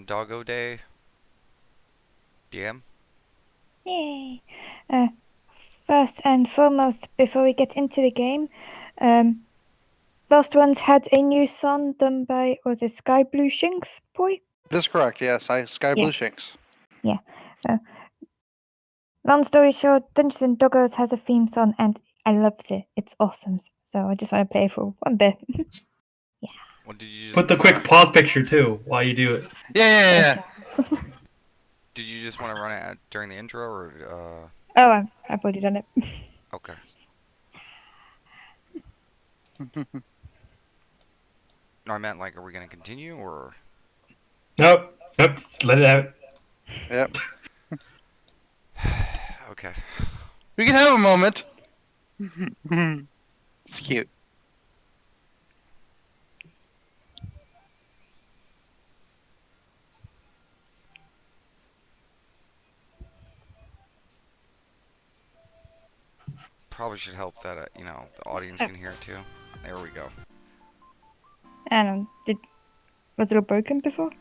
Doggo Day. DM? Yay! Uh, First and foremost, before we get into the game, um, Lost Ones had a new song done by, was it Sky Blue Shinx Boy? That's correct, yes. Sky Blue Yes. Shinx. Yeah. Uh, Long story short, Dungeons and Doggos has a theme song and I love it. It's awesome. So I just want to play for one bit. What did you just Put the quick pause picture too while you do it. Yeah. Did you just want to run it during the intro or Oh, I've already done it. okay. No, I meant like are we gonna continue or Nope. Just let it out. Yep. okay. We can have a moment. It's cute. Probably should help that the audience can hear it too. There we go. And was it all broken before?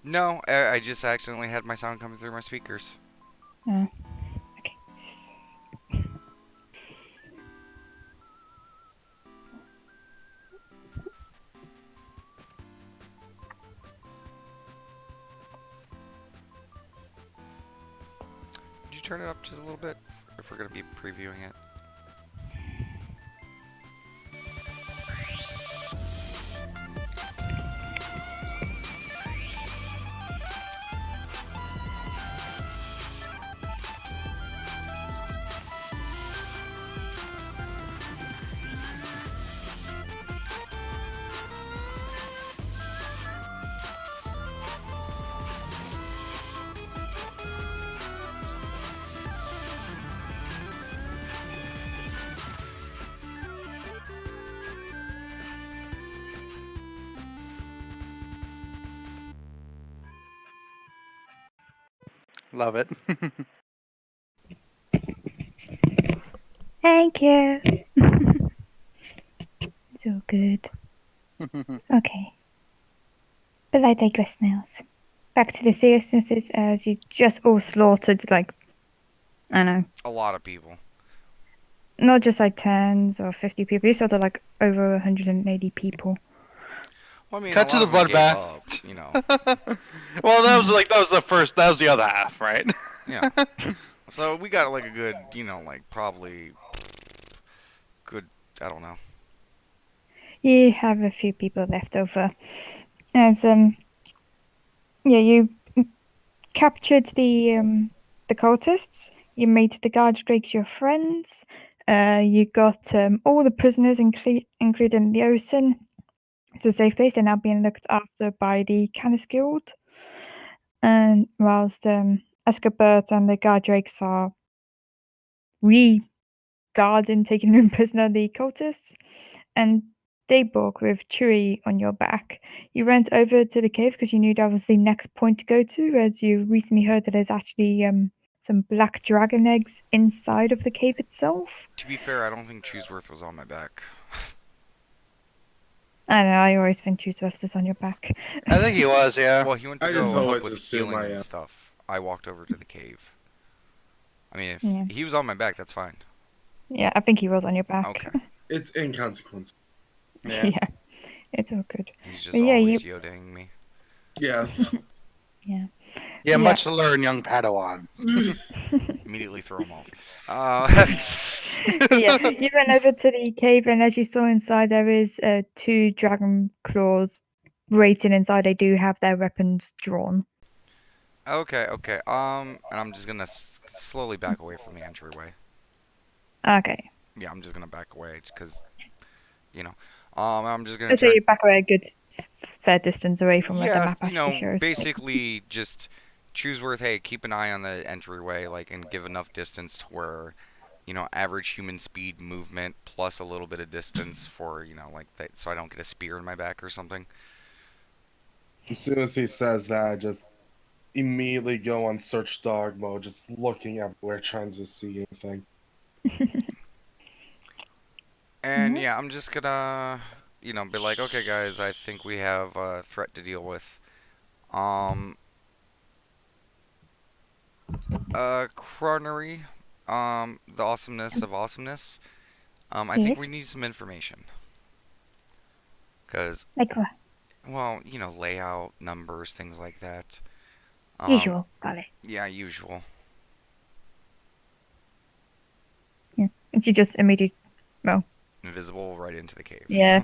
No, I just accidentally had my sound coming through my speakers. Okay. Could you turn it up just a little bit if we're gonna be previewing it? Love it. Thank you. So good. Okay. But I digress now. So back to the seriousnesses as you just all slaughtered, like, I know, A lot of people. not just like 10s or 50 people, you slaughtered like over 180 people. Well, I mean, Cut a to lot the of them gave bloodbath. up, you know. Well, that was the other half, right? Yeah. So we got like a good, like probably good, I don't know. You have a few people left over. As yeah, you captured the cultists. You made the guard drakes your friends. You got all the prisoners, including the Ocean, to a safe place. They're now being looked after by the Canis Guild. And whilst Escobert and the guard drakes are re-guarding, taking in prisoner the cultists, and Dayborg with Chewie on your back. You went over to the cave because you knew that was the next point to go to, as you recently heard that there's actually some black dragon eggs inside of the cave itself. To be fair, I don't think Chooseworth was on my back. I don't know, I always think Choosworth is on your back. I think he was, yeah. Well, he went to I just go help always with assume healing I and am. stuff. I walked over to the cave. I mean, if Yeah. he was on my back, that's fine. Yeah, I think he was on your back. Okay. It's inconsequential. Yeah. Yeah, it's all good. He's just But yeah, always yodaing me. Yes. Yeah. Yeah, much to learn, young Padawan. Immediately throw him off. Yeah, you went over to the cave, and as you saw inside, there is two dragon claws waiting inside. They do have their weapons drawn. Okay, okay. And I'm just gonna slowly back away from the entryway. Okay. Yeah, I'm just gonna back away because, you know, I'm just gonna Let's say try. you back away a good fair distance away from where the Yeah, map actually shows. basically just Chooseworth. Hey, keep an eye on the entryway, like, and give enough distance to where, average human speed movement plus a little bit of distance for, like that, so I don't get a spear in my back or something. As soon as he says that, I just immediately go on search dog mode, just looking everywhere, trying to see anything. And yeah, I'm just gonna, be like, okay, guys, I think we have a threat to deal with. Chronery, the awesomeness of awesomeness. I think we Yes. need some information. Cause, Like what? well, layout, numbers, things like that. Usual. Got it. Yeah, usual. Yeah. And she just immediately, well, Invisible right into the cave. yeah,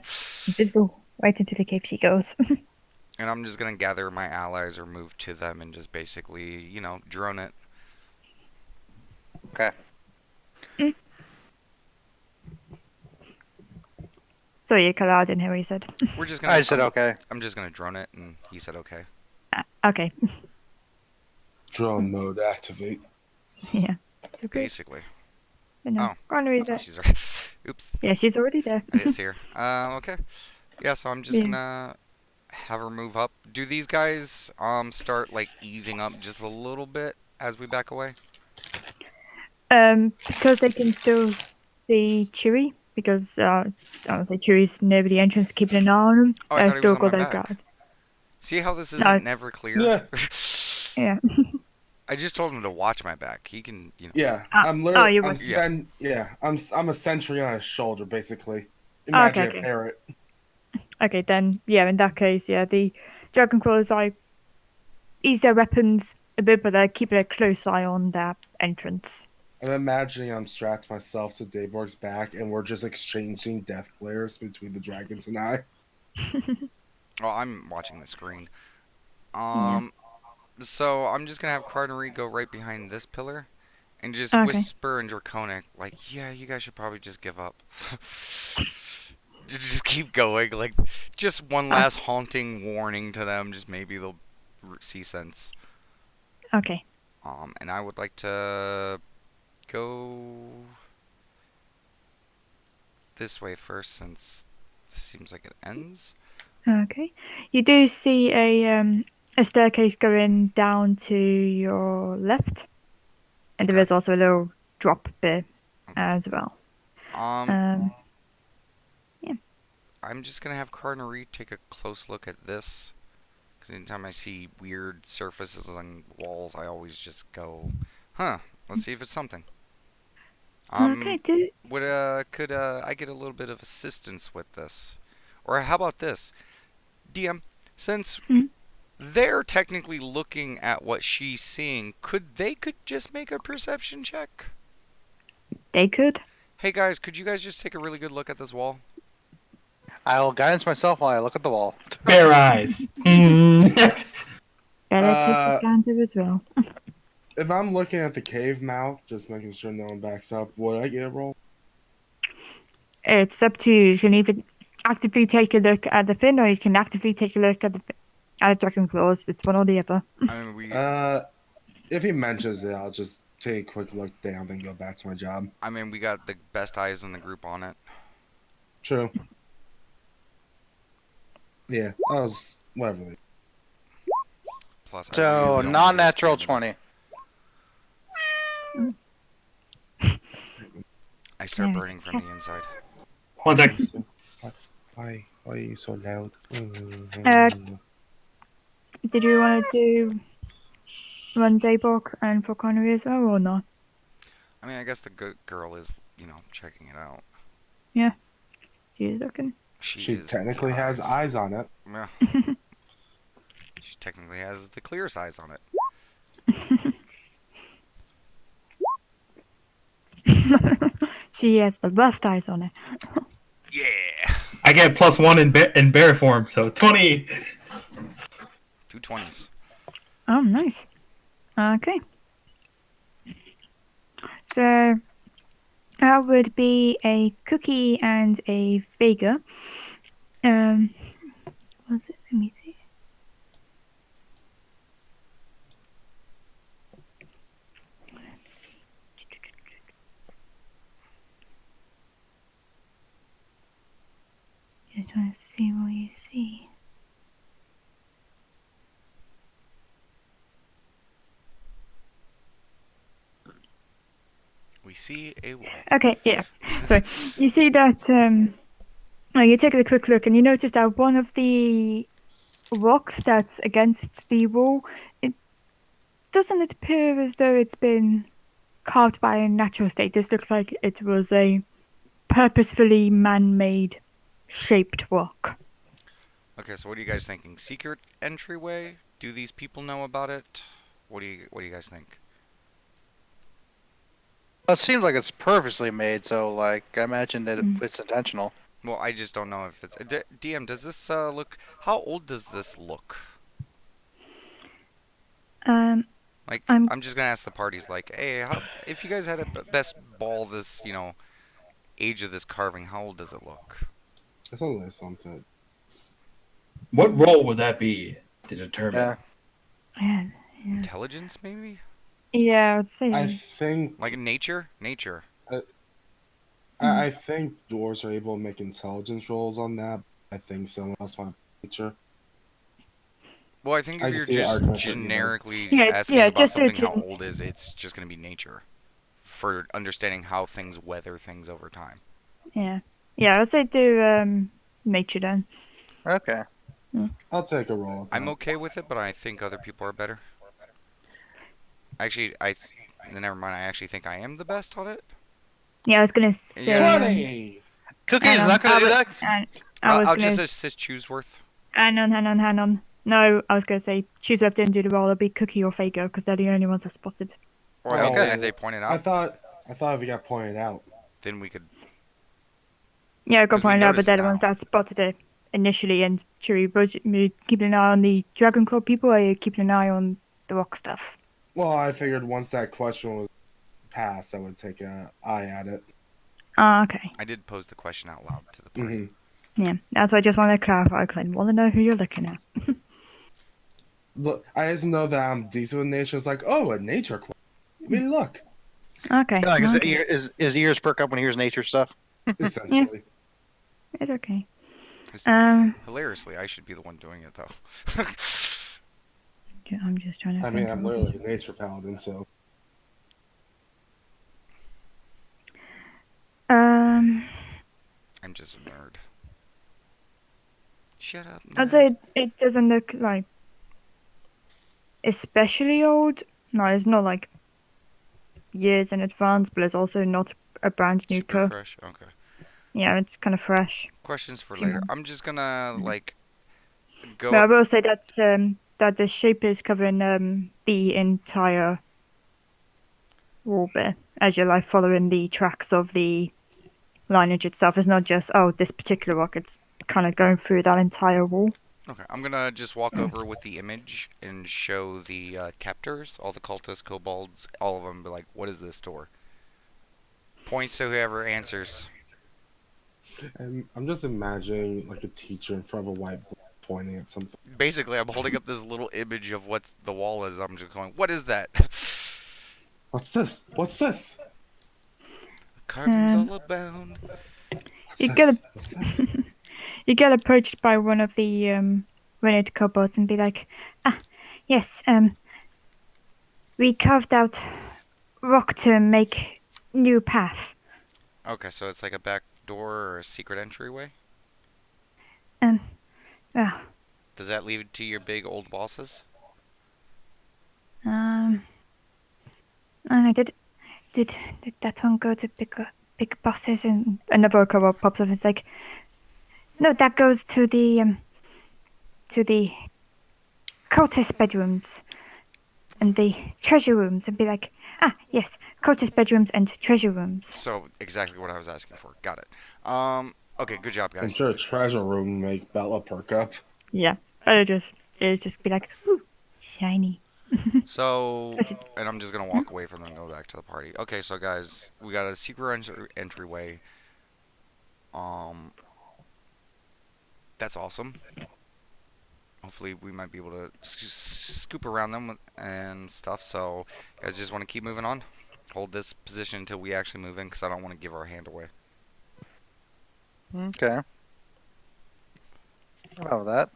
invisible. Right into the cave she goes. And I'm just gonna gather my allies or move to them and just basically, drone it. Okay. Sorry, you cut out. I didn't hear what you said. We're just gonna. I said okay. I'm just gonna drone it, and he said okay. Okay. Drone mode activate. Yeah. It's okay. Basically. But no. Oh. Chronery there. She's already. Oops. Yeah, she's already there. I didn't see her. Okay. Yeah, so I'm just Yeah. gonna have her move up. Do these guys start like easing up just a little bit as we back away? Because they can still see Chewie, because I would say Chewie's near the entrance, keeping an eye on them. Oh, I thought he Still was on got my their back. guard. See how this isn't No. never clear? Yeah. Yeah. I just told him to watch my back. He can, Yeah, Ah, I'm literally. you're I'm right. I'm a sentry on his shoulder, basically. Okay, Imagine okay. a parrot. Okay, then, yeah, in that case, yeah, the Dragon Claws, use their weapons a bit, but they're keeping a close eye on that entrance. I'm imagining I'm strapped myself to Dayborg's back, and we're just exchanging death glares between the dragons and I. Oh, I'm watching the screen. Yeah. So I'm just gonna have Carnery go right behind this pillar, and just Okay. whisper in Draconic, like, yeah, you guys should probably just give up. Just keep going, like, just one last haunting warning to them. Just maybe they'll see sense. Okay. And I would like to go this way first, since this seems like it ends. Okay. You do see a staircase going down to your left, and there Okay. is also a little drop bit Okay. as well. Um, Yeah. I'm just gonna have Carnery take a close look at this, because anytime I see weird surfaces on walls, I always just go, huh, let's see if it's something. Okay, Could I get a little bit of assistance with this? Or how about this? DM, since they're technically looking at what she's seeing, could just make a perception check? they could. Hey guys, could you guys just take a really good look at this wall? I'll guidance myself while I look at the wall. Bare eyes. Better take a gander as well. If I'm looking at the cave mouth, just making sure no one backs up, would I get a roll? It's up to you. You can either actively take a look at the fin, or you can actively take a look at the Dragon Claws. It's one or the other. I mean, If he mentions it, I'll just take a quick look down and go back to my job. we got the best eyes in the group on it. True. Yeah, I was whatever. Plus, I So, really don't non-natural understand 20. it. I start Yeah. burning from the inside. 1 second. Why are you so loud? Did you want to do one Daybok and for Connery as well, or not? I mean, I guess the good girl is, checking it out. She's looking. She is technically the has eyes on it. Yeah. She technically has the clear size on it. She has the best eyes on it. Yeah. I get +1 in bear form, so 20. 2 20s. Oh, nice. Okay. So that would be a Cookie and a Vega. Was it? Let me see. You're trying to see what you see. We see a wall. Okay, yeah. So you see that you take a quick look and you notice that one of the rocks that's against the wall, doesn't it appear as though it's been carved by a natural state? This looks like it was a purposefully man-made shaped rock. Okay, so what are you guys thinking? Secret entryway? Do these people know about it? What do you guys think? It seems like it's purposely made, so like I imagine that Mm. it's intentional. Well, I just don't know if it's DM. Does this look? How old does this look? Um, Like, I'm I'm just gonna ask the parties, like, hey, if you guys had a best ball this, age of this carving, how old does it look? It's only something. What role would that be to determine? Yeah. yeah, Intelligence, maybe? yeah, I'd I say. think Like nature? Nature. I think doors are able to make intelligence rolls on that. I think someone else find nature. Well, I think if I can you're see the just argument that you make. generically Yeah, asking yeah, about just do something it. how old is, it's just gonna be nature for understanding how things weather things over time. Yeah, yeah, I'd say do nature then. Okay. I'll take a roll at I'm that. okay with it, but I think other people are better. Actually, never mind. I actually think I am the best on it. Yeah, I was gonna say. Yeah. 20! Cookie's not gonna do that. I was I'll gonna. just assist Chooseworth. Hang on. No, I was gonna say choose web didn't do the roll. It'll be Cookie or Fago because they're the only ones that spotted. Or I mean, Okay. if they point it I out, thought if it got pointed out. then we could. Yeah, I got 'Cause we pointed out, but notice they're it the ones now. that spotted it initially. And Chewie, was you keeping an eye on the Dragon Claw people, or are you keeping an eye on the rock stuff? Well, I figured once that question was passed, I would take an eye at it. Ah, okay. I did pose the question out loud to the party. Yeah, that's why I just wanted to clarify because I want to know who you're looking at. Look, I just know that I'm decent with nature. It's like, oh, a nature question. I mean, look, Okay, Yeah, like okay. his ears perk up when he hears nature stuff. essentially. It's okay. It's- Um, Hilariously, I should be the one doing it though. I'm just trying to I mean, think I'm of literally a nature paladin, so Um, I'm just a nerd. Shut up, I'd nerd. say it doesn't look like especially old. No, it's not like years in advance, but it's also not a brand new Super car. fresh. Okay. Yeah, it's kind of fresh. Questions for Few later. months. I'm just gonna like But go I up. will say that the shape is covering the entire wall bit as you're like following the tracks of the lineage itself. It's not just this particular rock. It's kind of going through that entire wall. Okay, I'm gonna just walk over with the image and show the captors, all the cultists, kobolds, all of them. Be like, what is this door? Points to whoever answers. and I'm just imagining like a teacher in front of a whiteboard pointing at something. Basically, I'm holding up this little image of what the wall is. I'm just going, what is that? What's this? What's this? Carvings Um, all abound. What's You this? get What's this? you get approached by one of the rented kobolds and be like, yes, we carved out rock to make new path. Okay, so it's like a back door or a secret entryway. Well, Does that lead to your big old bosses? I don't know, did that one go to big bosses? And another kobold pops up and is like, no, that goes to the cultist bedrooms and the treasure rooms, and be like, yes, cultist bedrooms and treasure rooms. So exactly what I was asking for. Got it. Okay, good job, I'm guys. sure a treasure room make Bella perk up. Yeah, it's just be like, ooh, shiny. So, and I'm just gonna walk away from them and go back to the party. Okay, so guys, we got a secret entryway. That's awesome. Hopefully, we might be able to scoop around them and stuff. So, guys, just want to keep moving on. Hold this position until we actually move in, because I don't want to give our hand away. Okay. About that.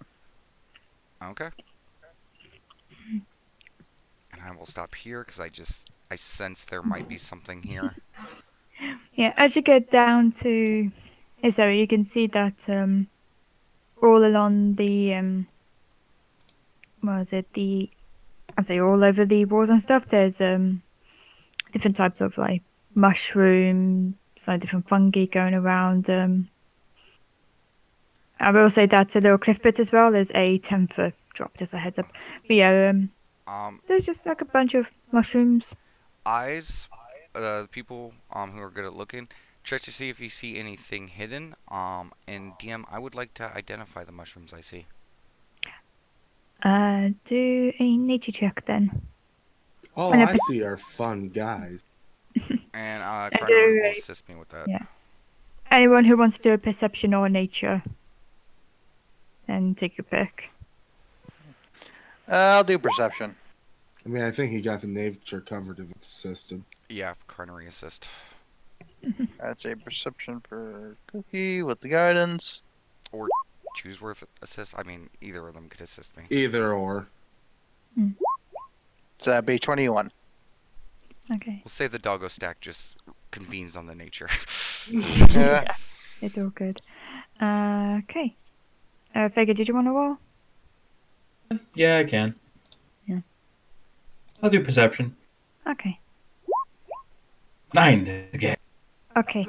Okay. And I will stop here because I sense there might be something here. Yeah, as you get down to so you can see that all along the what was it, the I say all over the walls and stuff. There's different types of like mushrooms, like different fungi going around. I will say that's a little cliff bit as well. There's a 10-foot drop, just a heads up. But yeah, Um, there's just like a bunch of mushrooms. eyes, the people who are good at looking, check to see if you see anything hidden. And DM, I would like to identify the mushrooms I see. Do a nature check then. All And I see are fun guys. And and Crinery do will a, assist me with that. yeah. Anyone who wants to do a perception or nature, then take your pick. I'll do perception. I mean, I think he got the nature covered if it's assisted. Yeah, Crinery assist. That's a perception for Cookie with the guidance. Or choose worth assist. I mean, either of them could assist me. Either or. So that'd be 21. Okay. We'll say the doggo stack just convenes on the nature. Yeah. It's all good. Okay. Vega, did you want to roll? Yeah, I can. Yeah. I'll do perception. Okay. 9 again. Okay.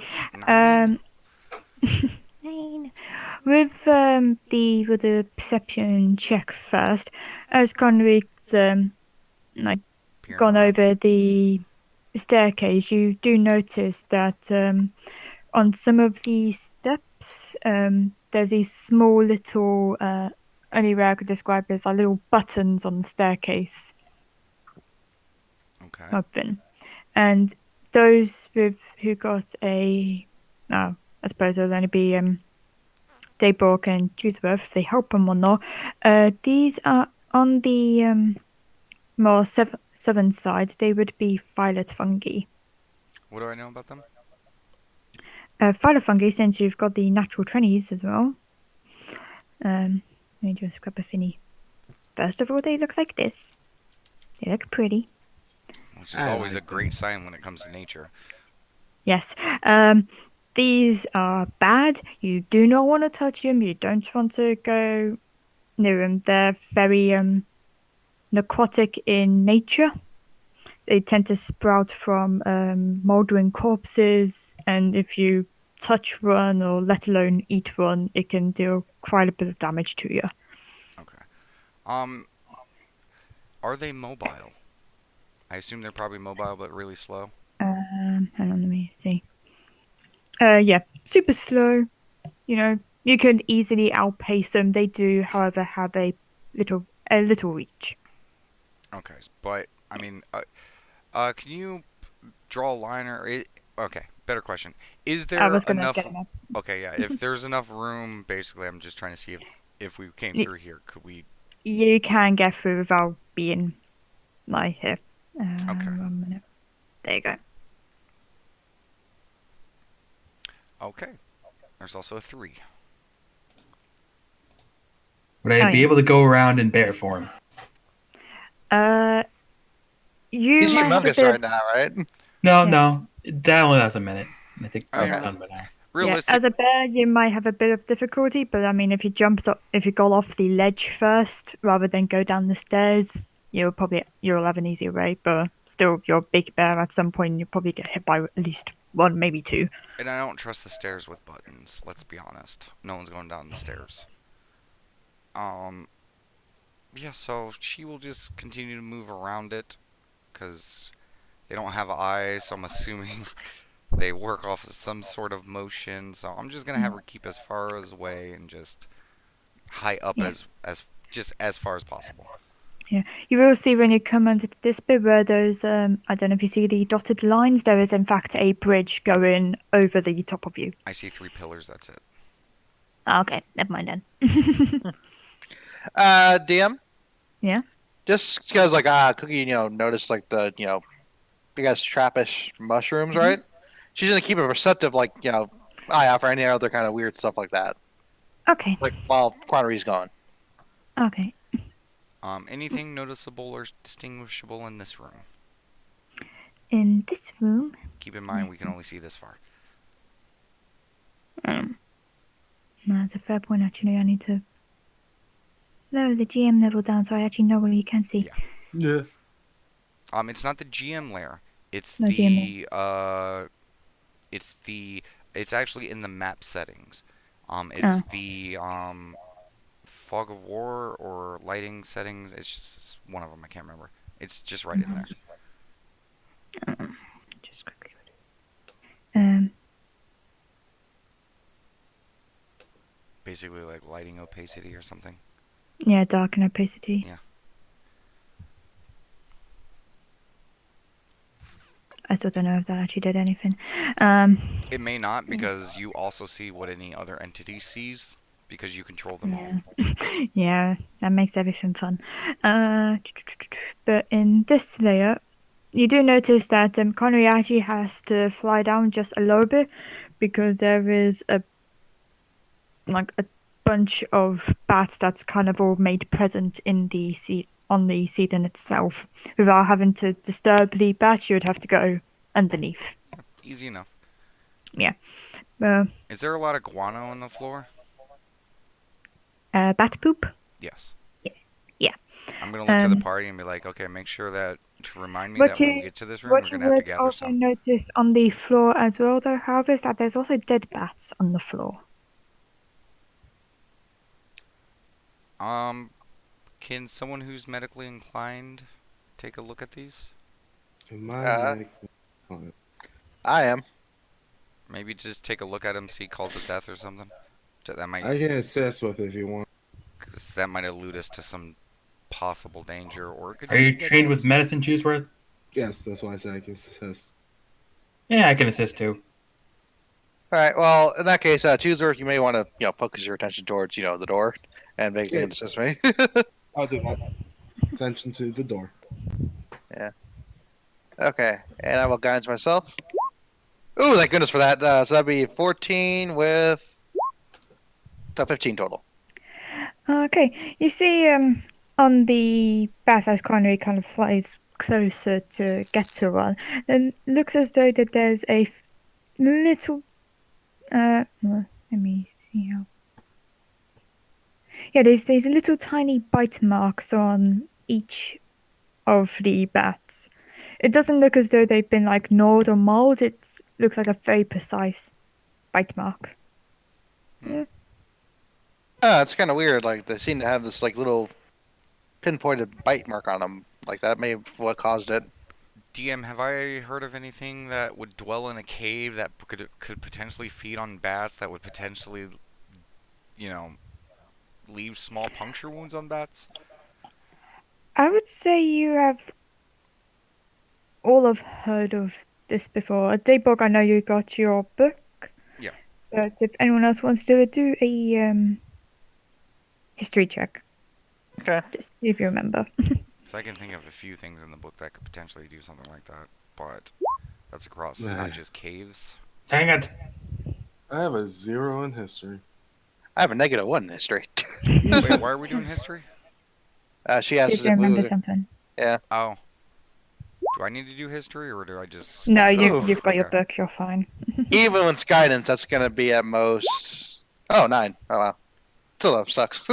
Nine. 9. With the perception check first, as Conrig's like Peering gone around. over the staircase, you do notice that on some of the steps, there's these small little, only way I could describe it as like little buttons on the staircase Okay. open, and those with who got a, no, I suppose it'll only be Dayborg and Juiceworth if they help them or not. These are on the more southern side. They would be violet fungi. What do I know about them? Violet fungi, since you've got the natural trennies as well. Let me just grab a finny. First of all, they look like this. They look pretty. Which is I always like a great sign when it comes to nature. Yes. These are bad. You do not want to touch them. You don't want to go near them. They're very narcotic in nature. They tend to sprout from mouldering corpses, and if you touch one or let alone eat one, it can do quite a bit of damage to you. Okay. Are they mobile? I assume they're probably mobile, but really slow. Hang on, let me see. Yeah, super slow. You know, you can easily outpace them. They do, however, have a little reach. Okay, but I mean, can you draw a line okay, better question. Is I there was gonna enough? get them up. Okay, yeah. If there's enough room, basically, I'm just trying to see if we came Y- through here, could we? You can get through without being like here. Okay. 1 minute. There you go. Okay. There's also a 3. Would I Oh, be yeah. able to go around in bear form? You He's might have a humongous bit right of, now, right? No, Yeah. no. That only lasts a minute. I think I that's mean, done by now. yeah. realistic. As a bear, you might have a bit of difficulty, but I mean, if you got off the ledge first rather than go down the stairs, you'll have an easier way. But still, you're a big bear. At some point, you'll probably get hit by at least one, maybe two. And I don't trust the stairs with buttons. Let's be honest. No one's going down the stairs. Yeah. So she will just continue to move around it, cause they don't have eyes. So I'm assuming they work off of some sort of motion. So I'm just gonna have her keep as far away and just high up Yeah. as just as far as possible. You will see when you come into this bit where those I don't know if you see the dotted lines. There is in fact a bridge going over the top of you. I see 3 pillars. That's it. Okay, never mind then. DM? Yeah? Just because, like, Cookie, noticed, like, the, I guess, trappish mushrooms, Mhm. right? She's going to keep a perceptive, like, eye out for any other kind of weird stuff like that. Okay. Like, while Quantary's gone. Okay. Anything noticeable or distinguishable in this room? In this room, Keep in mind we can only see this far. that's a fair point actually. I need to lower the GM level down so I actually know what you can see. Yeah. Yeah. It's not the GM layer. It's No GM. it's the, it's actually in the map settings. Oh. It's the fog of war or lighting settings. It's just it's one of them. I can't remember. It's just right in there. Just quickly. Um. Basically like lighting opacity or something. Yeah, dark and opacity. Yeah. I still don't know if that actually did anything. Um. It may not, because you also see what any other entity sees because you control them all. Yeah. Yeah, that makes everything fun. But in this layer, you do notice that Connery actually has to fly down just a little bit because there is a bunch of bats that's kind of all made present in the seat on the seating itself. Without having to disturb the bats, you would have to go underneath. Easy enough. Yeah. Uh, Is there a lot of guano on the floor? Bat poop. Yes. Yeah. I'm gonna look to the Um, party and be like, okay, make sure that to remind me what that when we you get to this room, we're what you gonna have to would gather also some. notice on the floor as well, though, however, is that there's also dead bats on the floor. Um, can someone who's medically inclined take a look at these? Am I Uh, medically inclined? I am. Maybe just take a look at them, see calls of death or something. That might, I can assist with it if you want. cause that might allude us to some possible danger, or it could Are just you be dead trained with bats. medicine, Chooseworth? Yes, that's why I said I can assist. Yeah, I can assist too. All right. Well, in that case, Chooser, you may want to focus your attention towards the door and make Yeah. an assist me. I'll do that. Attention to the door. Yeah. Okay. And I will guidance myself. Ooh, thank goodness for that. So that'd be 14 with 15 total. Okay, you see, on the bat as Connery kind of flies closer to get to one, and looks as though that there's a little. Well, let me see how. Yeah, there's little tiny bite marks on each of the bats. It doesn't look as though they've been like gnawed or mauled. It looks like a very precise bite mark. Hmm. It's kind of weird. Like they seem to have this little pinpointed bite mark on them. Like that may have what caused it. DM, have I heard of anything that would dwell in a cave that could potentially feed on bats that would potentially, you know, leave small puncture wounds on bats? I would say you have all have heard of this before. Daybog, I know you got your book. Yeah. But if anyone else wants to do a history check, Okay. just see if you remember. So I can think of a few things in the book that could potentially do something like that, but that's across Nah. not just caves. Dang it. I have a 0 in history. I have a -1 in history. Wait, why are we doing history? She See asked if us you if we remember would. something. Oh. Do I need to do history, or do I just... No, Ooh. you've got your Okay. book. You're fine. Even with guidance, that's gonna be at most. Oh, 9. Oh wow. Still that sucks.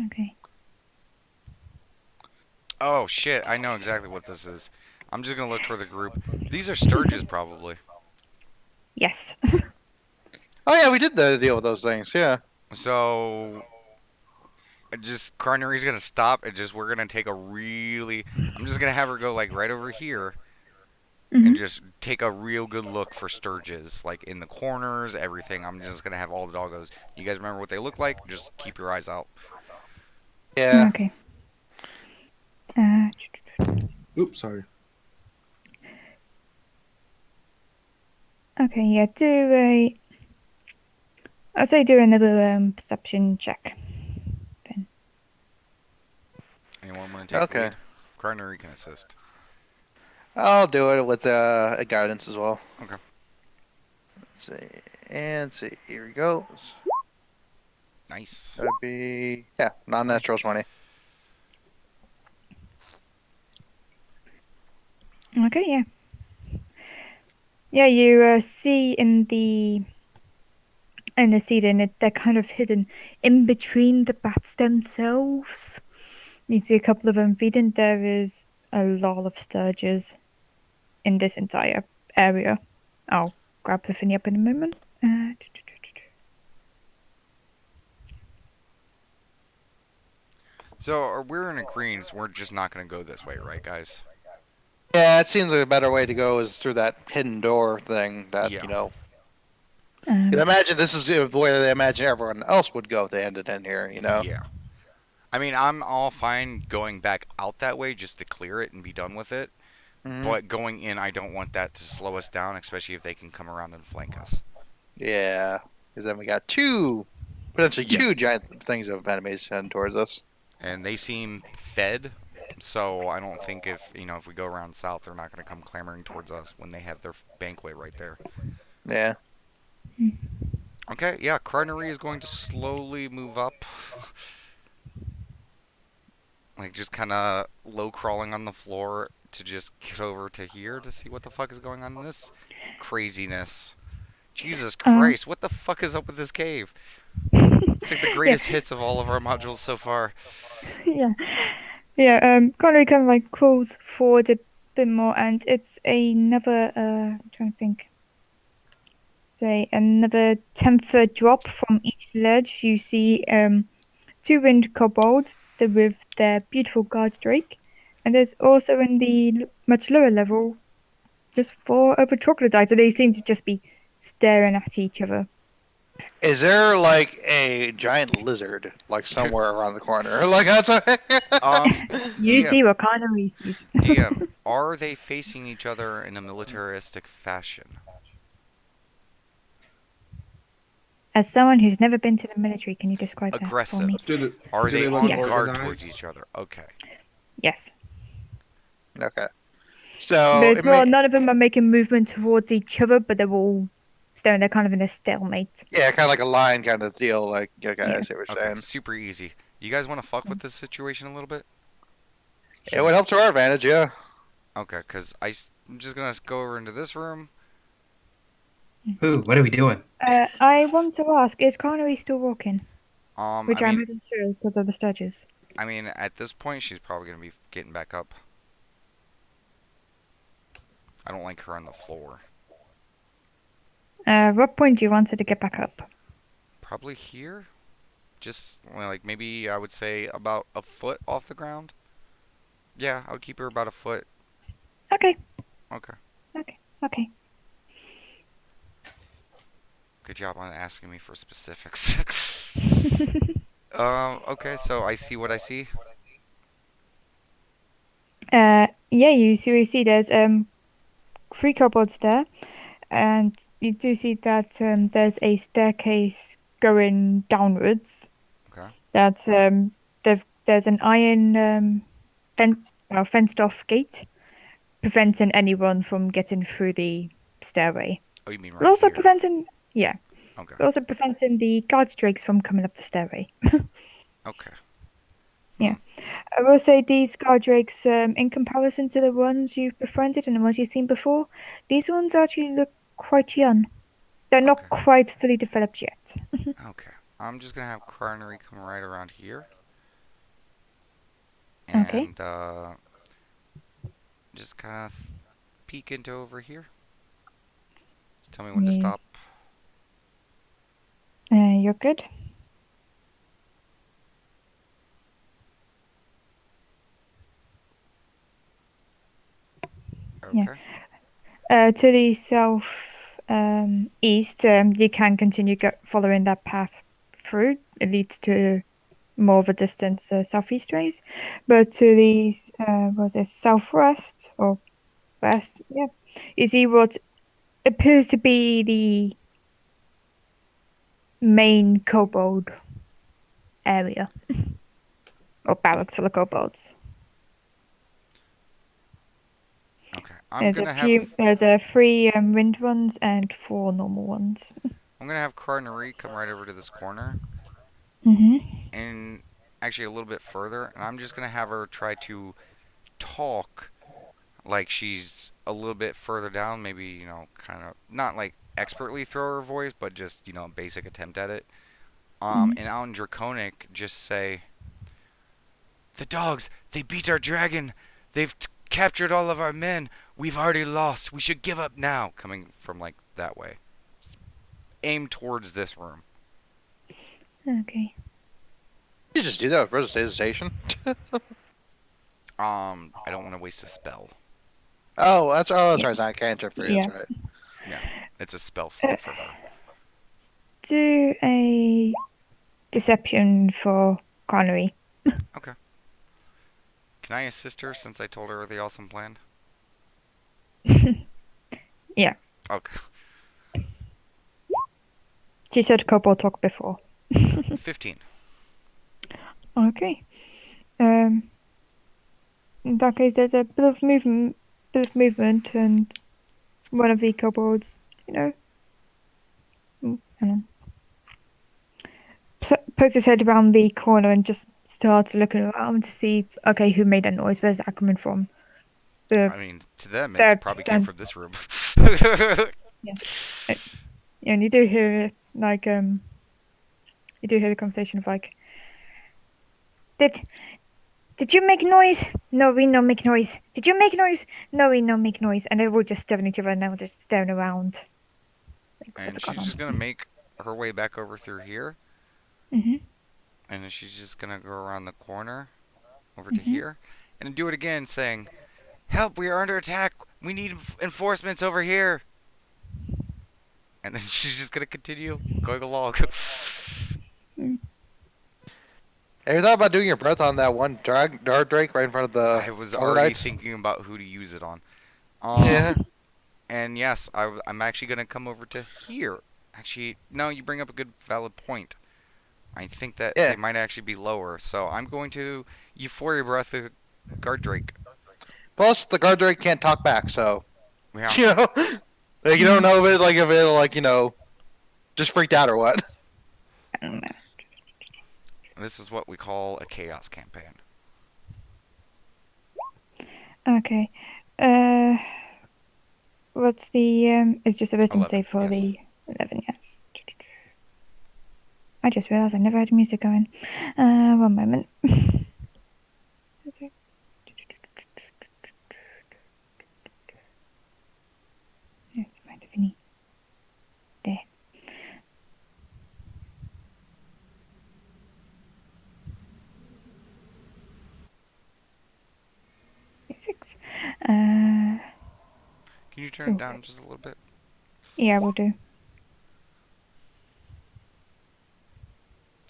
Okay. Oh, shit, I know exactly what this is. I'm just gonna look for the group. These are sturges, probably. Yes. Oh yeah, we did deal with those things. Yeah. So... Just, Carnery's gonna stop, and just, we're gonna take a really... I'm just gonna have her go, like, right over here, and Mhm. just take a real good look for sturges, like in the corners, everything. I'm just gonna have all the doggos. You guys remember what they look like? Just keep your eyes out. Yeah. Okay. Uh, Oops, sorry. okay. Yeah. I'll say do another perception check. Then. Anyone want to take the Okay. lead? Carnery can assist. I'll do it with a guidance as well. Okay. Let's see. And see. Here we go. Nice. That'd be non-natural 20. Okay. Yeah. Yeah. You see in the and the seed in it, they're kind of hidden in between the bats themselves. You see a couple of them feeding. There is a lot of sturges in this entire area. I'll grab the thing up in a moment. So we're in agreement. We're just not going to go this way, right, guys? Yeah, it seems like a better way to go is through that hidden door thing. That Yeah. 'cause I imagine this is the way they imagine everyone else would go if they ended in here. Yeah. I mean, I'm all fine going back out that way just to clear it and be done with it. Hmm. But going in, I don't want that to slow us down, especially if they can come around and flank us. Yeah, because then we got potentially Yeah. two giant things of enemies heading towards us. And they seem fed, so I don't think if we go around south, they're not going to come clamoring towards us when they have their banquet right there. Yeah. Okay, yeah, Carnery is going to slowly move up. Like, just kind of low crawling on the floor to just get over to here to see what the fuck is going on in this craziness. Jesus Uh, Christ, what the fuck is up with this cave? It's like the yeah, greatest hits of all of our modules so far. yeah, yeah. Connery kind of like crawls forward a bit more, and it's another. I'm trying to think. Say another 10-foot drop from each ledge. You see two winged kobolds with their beautiful guard drake, and there's also in the much lower level just four other troglodytes. So they seem to just be staring at each other. Is there like a giant lizard like somewhere around the corner? Like that's a. You DM, see what kind of species. DM, are they facing each other in a militaristic fashion? As someone who's never been to the military, can you describe that for Aggressive. me? Are Do they they look on Yes. guard towards organized? each other? Okay. Yes. Okay. But So it's it more, may. none of them are making movement towards each other, but they're all staring. They're kind of in a stalemate. Yeah, kind of like a line kind of deal. Like, okay, I Yeah. see what you're Okay, saying. super easy. You guys want to fuck with this situation a little bit? It would help to our advantage, yeah. Okay, because I'm just going to go over into this room. Ooh, what are we doing? I want to ask, is Connery still walking? Um, I Which I'm mean, not sure because of the sturges. I mean, at this point, she's probably going to be getting back up. I don't like her on the floor. What point do you want her to get back up? Probably here? Just, well, like, maybe I would say about a foot off the ground? Yeah, I would keep her about a foot. Okay. Okay. Okay. Good job on asking me for specifics. Okay, so I see what I see. Yeah, you see there's three kobolds there, and you do see that there's a staircase going downwards. Okay. That's there's an iron fenced off gate preventing anyone from getting through the stairway. Oh, you mean But right also here? preventing Okay. also preventing the guard drakes from coming up the stairway. Okay. Yeah. I will say these guard drakes, in comparison to the ones you've befriended and the ones you've seen before, these ones actually look quite young. They're Okay. not quite fully developed yet. Okay. I'm just gonna have Carnery come right around here. Okay. And, just kind of peek into over here. Just tell me when to stop. Yes. You're good. Okay. To the south east, you can continue following that path through. It leads to more of a distance southeast ways. But to the was it southwest or west? Yeah, you see what appears to be the main kobold area or barracks for the kobolds. Okay. I'm gonna have There's a three wind ones and four normal ones. Carnery come right over to this corner Mm-hmm. and actually a little bit further, and I'm just gonna have her try to talk like she's a little bit further down, maybe, kind of not like expertly throw her voice, but just a basic attempt at it. Mhm. And out in Draconic, just say, "The dogs, they beat our dragon. They've captured all of our men. We've already lost. We should give up now." Coming from like that way. Aim towards this room. Okay. You just do that with prestidigitation. I don't want to waste a spell. That's Yeah. right. It's not a cantrip for you. Yeah. That's right. Yeah, it's a spell Uh, slot for her. do a deception for Connery. Okay. Can I assist her since I told her the awesome plan? Yeah. Okay. She said kobold talk before. 15. Okay. In that case, there's a bit of movement, and one of the kobolds, hang on, pokes his head around the corner and just starts looking around to see, okay, who made that noise? Where's that coming from? The I mean, to them, it there probably came stands, from this room. yeah, Uh, yeah, and you do hear you do hear the conversation of like, did did you make noise? No, we no make noise. Did you make noise? No, we no make noise. And they were just staring at each other and now just staring around. Like, what's And going she's on? just gonna make her way back over through here, Mm-hmm. and then she's just gonna go around the corner over to Mm-hmm. here, and do it again, saying, "Help! We are under attack. We need enforcements over here." And then she's just gonna continue going along. Have you thought about doing your breath on that one dart drake right in front of the I was other already knights? thinking about who to use it on. Yeah. And yes, I'm actually gonna come over to here. Actually, no, you bring up a good, valid point. I think that Yeah. they might actually be lower, so I'm going to Euphoria Breath the Guard Drake. Plus, the guard drake can't talk back, so Yeah, you know, like you don't know if it like just freaked out or what. this is what we call a chaos campaign. Okay. What's the it's just a wisdom 11, save for yes. the 11, yes. I just realised I never had music going. One moment. It's my Divinity. There. Six. Can you turn it Cool. down just a little bit? Yeah, we'll do.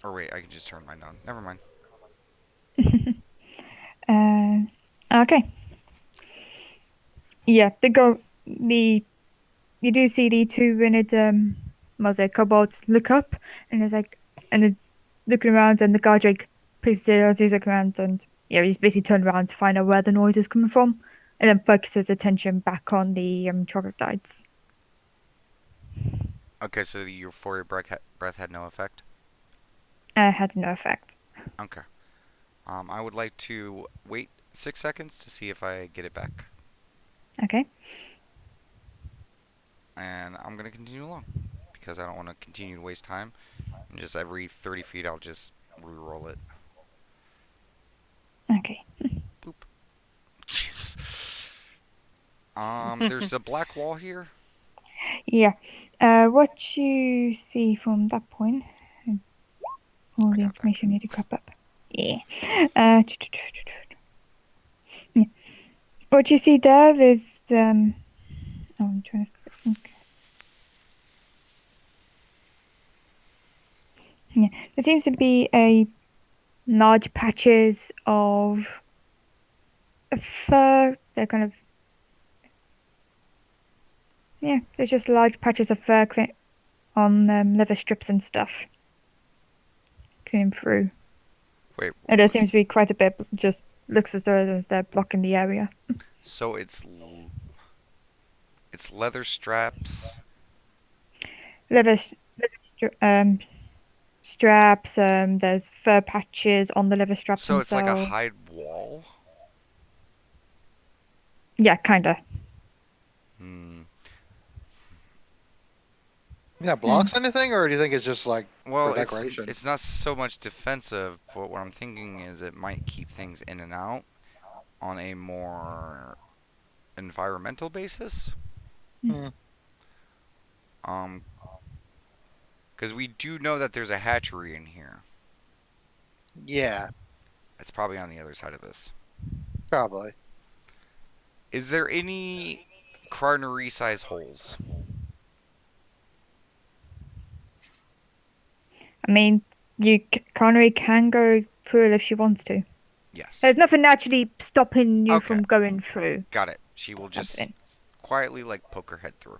Or wait, I can just turn mine down. Never mind. Okay. Yeah, you do see the two-winged mosaic kobolds look up and it's like, and then looking around, and the guard like picks it look around, and yeah, he's basically turned around to find out where the noise is coming from, and then focuses attention back on the troglodytes. Okay, so the Euphoria breath had no effect? Had no effect. Okay. I would like to wait 6 seconds to see if I get it back. Okay. And I'm going to continue along because I don't want to continue to waste time. And just every 30 feet, I'll just re-roll it. Okay. Boop. Jesus. There's a black wall here. Yeah. What you see from that point, all I the got it back. information you need to grab up. Yeah. Yeah. What you see there is oh, I'm trying to think. Yeah, there seems to be a large patches of fur. They're kind of there's just large patches of fur on leather strips and stuff coming through. Wait, And there seems to be quite a bit. Just looks as though they're blocking the area. so it's leather straps. Leather straps. There's fur patches on the leather straps So it's like a themselves. hide wall. Yeah, kinda. Hmm. Yeah, blocks anything, or do you think it's just like for Well, decoration? it's not so much defensive, but what I'm thinking is it might keep things in and out on a more environmental basis. Hmm. Um, because we do know that there's a hatchery in here. Yeah, It's probably on the other side of this. probably. Is there any carnery size holes? I mean, Connery can go through it if she wants to. Yes. There's nothing actually stopping you Okay, from going through. got it. She will That's just it. quietly like poke her head through.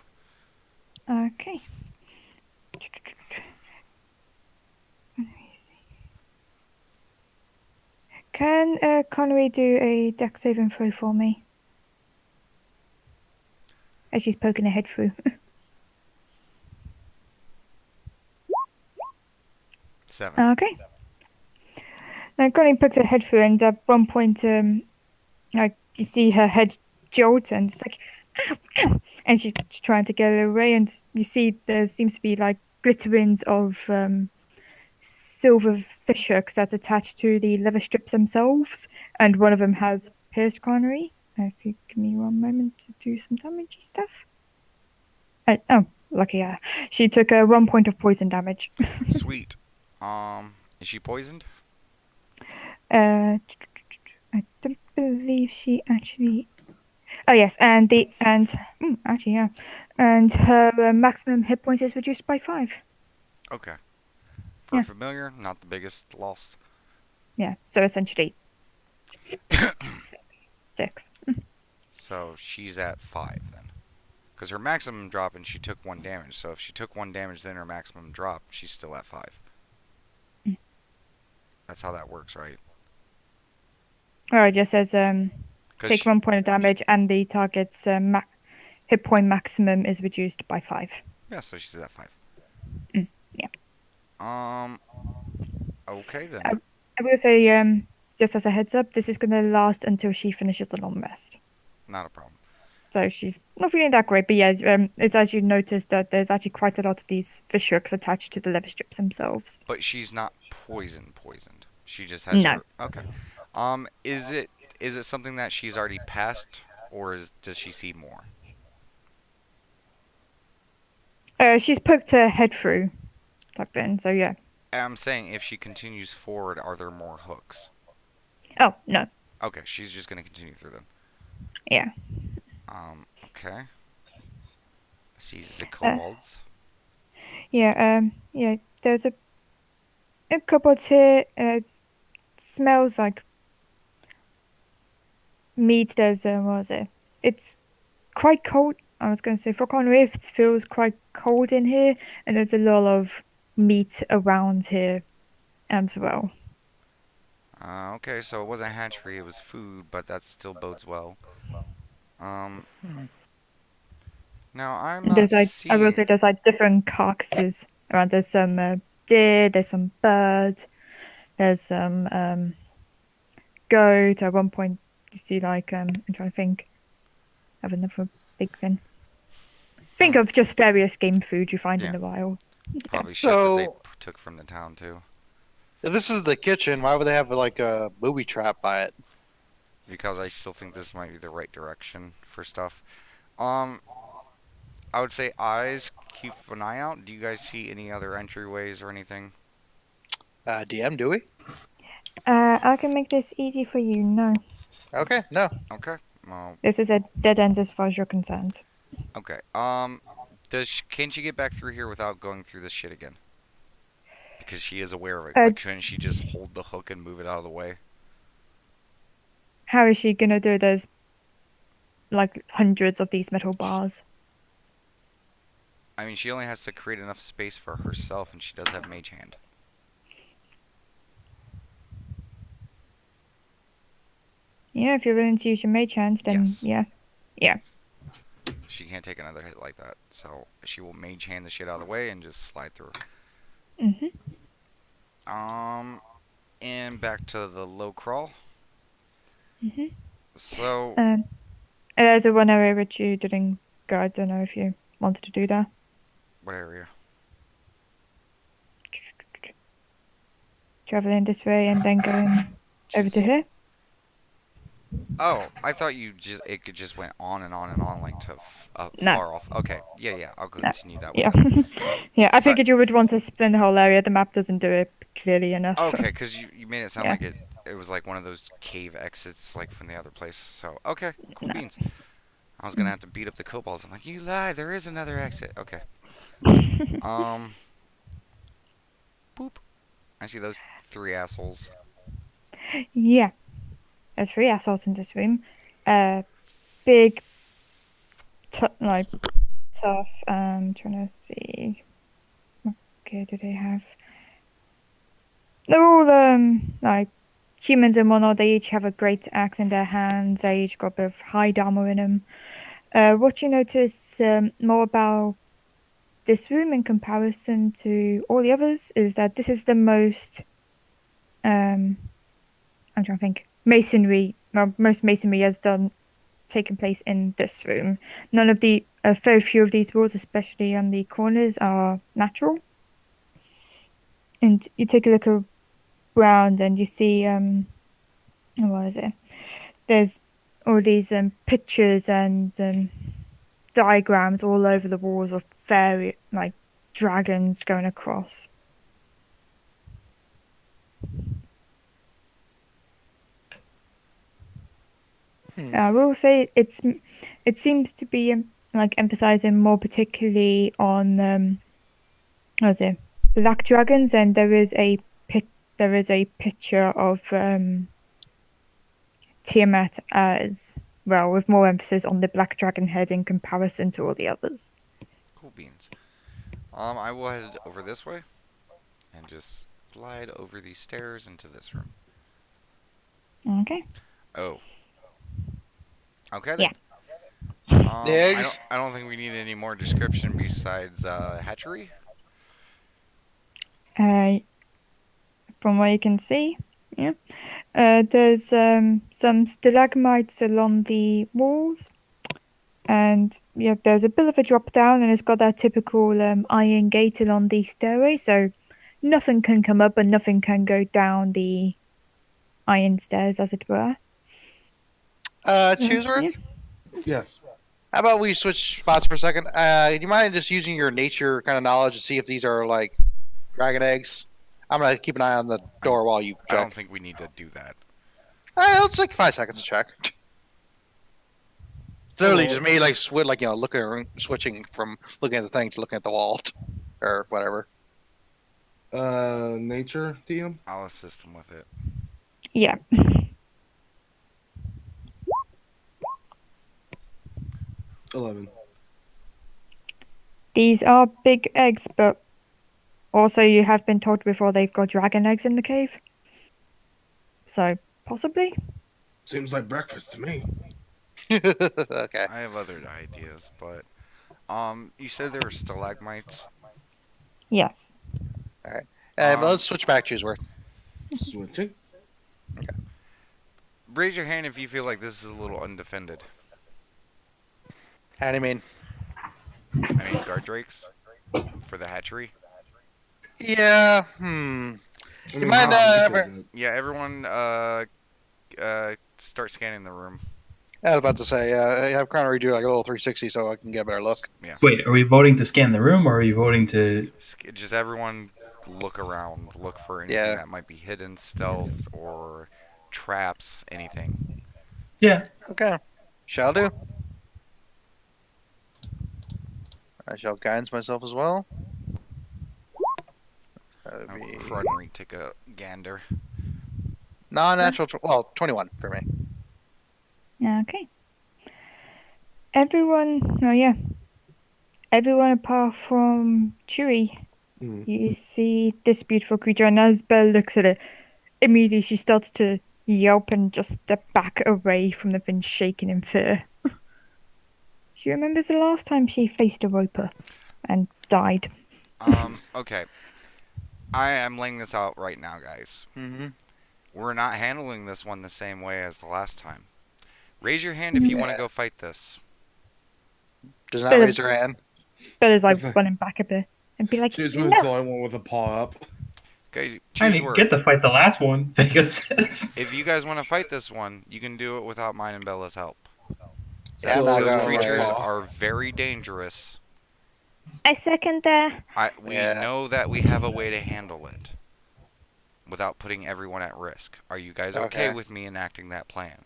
Okay. Can Connery do a deck saving throw for me? As she's poking her head through. 7. Okay. Now Connie pokes her head through, and at one point, like you see her head jolt, and it's like, ow, ow, and she's trying to get away, and you see there seems to be like glitterings of silver fish hooks that's attached to the leather strips themselves, and one of them has pierced Connery. If you give me one moment to do some damagey stuff. Oh, lucky her. She took 1 point of poison damage. Sweet. Is she poisoned? I don't believe she actually. Oh yes, and actually yeah, and her maximum hit points is reduced by 5. Okay. For a Yeah. familiar, not the biggest loss. Yeah, so essentially 6. So she's at 5 then. Because her maximum drop and she took 1 damage. So if she took 1 damage, then her maximum drop, she's still at 5. Mm. That's how that works, right? Or it just says Because take 1 point of damage and the target's hit point maximum is reduced by 5. yeah, so she's at 5. Yeah. Okay then. I will say just as a heads up, this is going to last until she finishes the long rest. Not a problem. So she's not feeling that great, but yeah, it's as you noticed that there's actually quite a lot of these fish hooks attached to the leather strips themselves. But she's not poisoned. She just has No. her. Okay. Is it something that she's already passed, or does she see more? She's poked her head through, type in. So yeah. I'm saying if she continues forward, are there more hooks? Oh no. Okay, she's just gonna continue through then. Yeah. Okay. I see the kobolds. Yeah. There's a cupboard here. It smells like meat. There's what was it? It's quite cold. I was going to say Frockon Rift feels quite cold in here, and there's a lot of meat around here as well. Okay, so it wasn't hatchery, it was food, but that still bodes well. Um, Hmm. Now I'm And not there's like I will seeing. say there's like different carcasses around. There's some deer. There's some bird. There's some goat. At one point, you see like I'm trying to think of another big thing. Think Hmm, of just various game food you find in yeah, the wild. probably shit that they So took from the town too, if this is the kitchen, why would they have like a booby trap by it? because I still think this might be the right direction for stuff. Um, I would say eyes, keep an eye out. Do you guys see any other entryways or anything? DM, do we? I can make this easy for you. No, Okay, no. Okay. Well, this is a dead end as far as you're concerned. okay. Can she get back through here without going through this shit again? Because she is aware of it. Uh, Like, shouldn't she just hold the hook and move it out of the way? how is she gonna do? There's like hundreds of these metal bars. I mean, she only has to create enough space for herself, and she does have Mage Hand. Yeah, if you're willing to use your mage hands, then Yes. yeah. She can't take another hit like that, so she will Mage Hand the shit out of the way and just slide through. Mhm. And back to the low crawl. Mhm. So, There's a one area which you didn't go. I don't know if you wanted to do that. what area? traveling this way and then going over to Just here. oh, I thought it could just went on and on and on like to No, far off. Okay, yeah, I'll no, continue that way yeah, then. yeah. I So figured you would want to spin the whole area. The map doesn't do it clearly enough. okay, because you made it sound Yeah, like it was like one of those cave exits like from the other place. So okay, cool no. beans. I was gonna have to beat up the kobolds. I'm like, you lie, there is another exit. Okay. Um, boop. I see those three assholes. Yeah, there's three assholes in this room. Big, like tough. Trying to see. Okay, do they have? They're all like humans and whatnot. They each have a great axe in their hands. They each got a bit of hide armor in them. What you notice more about this room in comparison to all the others is that this is the most I'm trying to think masonry. Well, most masonry has taken place in this room. None of the very few of these walls, especially on the corners, are natural. And you take a look around and you see what is it? There's all these pictures and diagrams all over the walls of fairy like dragons going across. I will say it seems to be like emphasizing more particularly on what is it, black dragons, and there is a picture of Tiamat as well, with more emphasis on the black dragon head in comparison to all the others. Cool beans. I will head over this way and just glide over these stairs into this room. Okay. Oh, okay Yeah. then. The eggs. I don't think we need any more description besides hatchery. Uh, from what you can see, yeah. There's some stalagmites along the walls, and yeah, there's a bit of a drop down, and it's got that typical iron gate along the stairway, so nothing can come up and nothing can go down the iron stairs, as it were. Yeah. Chooseworth. Yes. How about we switch spots for a second? Do you mind just using your nature kind of knowledge to see if these are like dragon eggs? I'm gonna keep an eye on the door while you I don't check. think we need to do that. Let's take 5 seconds to check. It's literally just me like looking around, switching from looking at the thing to looking at the wall or whatever. Nature, DM? I'll assist him with it. Yeah. 11. These are big eggs, but also you have been told before they've got dragon eggs in the cave. So, possibly? Seems like breakfast to me. Okay. I have other ideas, but you said there were stalagmites. Yes. All right. Um, Let's switch back, Chooseworth. Switching. Raise your hand if you feel like this is a little undefended. How do you mean? I mean, guard drakes for the hatchery. Yeah. I mean, You mind, how deep is it? Yeah, everyone, start scanning the room. I was about to say, I have kind of redo like a little 360 so I can get a better look. Yeah, Wait, are we voting to scan the room, or are you voting to? just everyone look around, look for anything Yeah. that might be hidden, stealth, or traps, anything. Yeah. Okay. Shall do. I shall guidance myself as well. That'd I'll be Crunry take a gander. non-natural. 21 for me. Okay. Everyone, oh yeah. Everyone apart from Chewie, you see this beautiful creature, and as Belle looks at it, immediately she starts to yelp and just step back away from the thing, shaking in fear. She remembers the last time she faced a roper and died. Okay. I am laying this out right now, guys. Mm-hmm. We're not handling this one the same way as the last time. Raise your hand if you want to go fight this. Does not Bit of- raise her hand. Belle's like running back a bit and be like, She's no. the only one with a paw up. Okay, I choose didn't get worth. to fight the last one because If you guys want to fight this one, you can do it without mine and Bella's help. Yeah, I'm Still not Those going ignore creatures there. Paw. are very dangerous. I second that. We Yeah. know that we have a way to handle it without putting everyone at risk. Are you guys okay Okay. with me enacting that plan?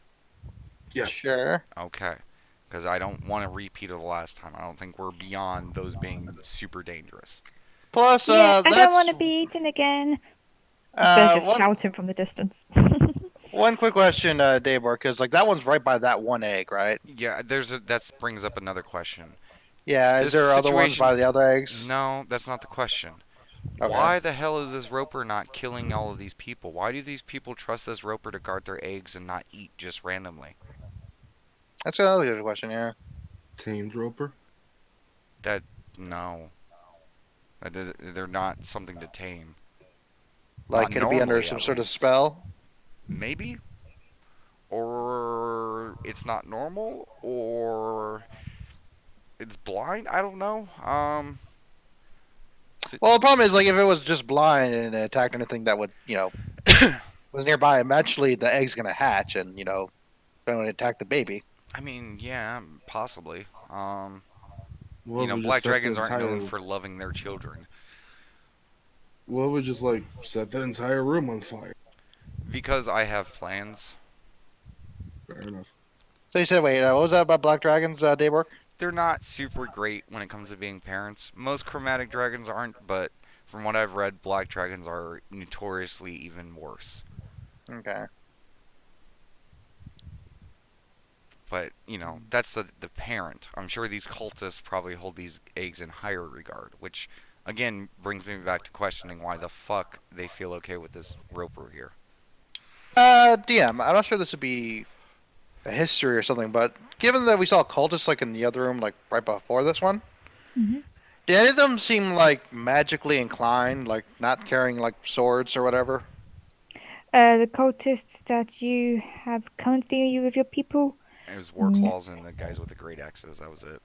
Yes. Sure. Okay. Because I don't want to repeat of the last time. I don't think we're beyond those being super dangerous. Plus, Yeah, I don't want that's to be eaten again. Bear's just one shouting from the distance. one quick question, Daybor, because like that one's right by that one egg, right? Yeah, that brings up another question. Yeah. Is This there other ones situation, by the other eggs? no, that's not the question. Okay. Why the hell is this roper not killing all of these people? Why do these people trust this roper to guard their eggs and not eat just randomly? That's another good question. Yeah. Tamed Roper. That no, they're not something to tame. Like, Not could it be under normally, some at sort of least. spell? Maybe, or it's not normal, or it's blind. I don't know. So- Well, the problem is like if it was just blind and it attacked anything that would was nearby, eventually the egg's gonna hatch and then would attack the baby. I mean, yeah, possibly. What if we just Black set the dragons aren't known entire? for loving their children What if we just like set the entire room on fire? because I have plans. Fair enough. So you said, wait, what was that about black dragons, Daybor? They're not super great when it comes to being parents. Most chromatic dragons aren't, but from what I've read, black dragons are notoriously even worse. Okay. But, that's the parent. I'm sure these cultists probably hold these eggs in higher regard, which, again, brings me back to questioning why the fuck they feel okay with this roper here. DM, I'm not sure this would be a history or something, but given that we saw cultists like in the other room, like right before this one, Mhm. did any of them seem like magically inclined, like not carrying like swords or whatever? The cultists that you have currently with your people. It was Mm, Warclaws and the guys with the great axes. That was it.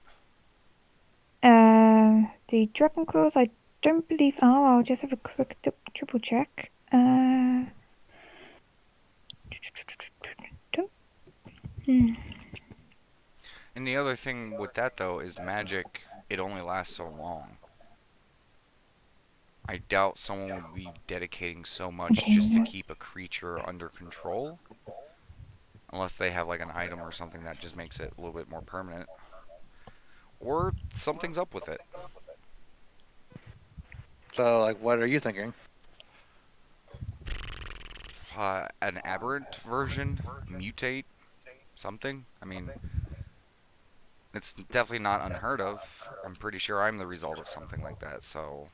the dragon claws, I don't believe. Oh, I'll just have a quick triple check. Don't- hmm. And the other thing with that, though, is magic, it only lasts so long. I doubt someone would be dedicating so much Okay, just to no. keep a creature under control. Unless they have like an item or something that just makes it a little bit more permanent. Or something's up with it. So, like, what are you thinking? An aberrant version? Mutate? Something? I mean, it's definitely not unheard of. I'm pretty sure I'm the result of something like that, so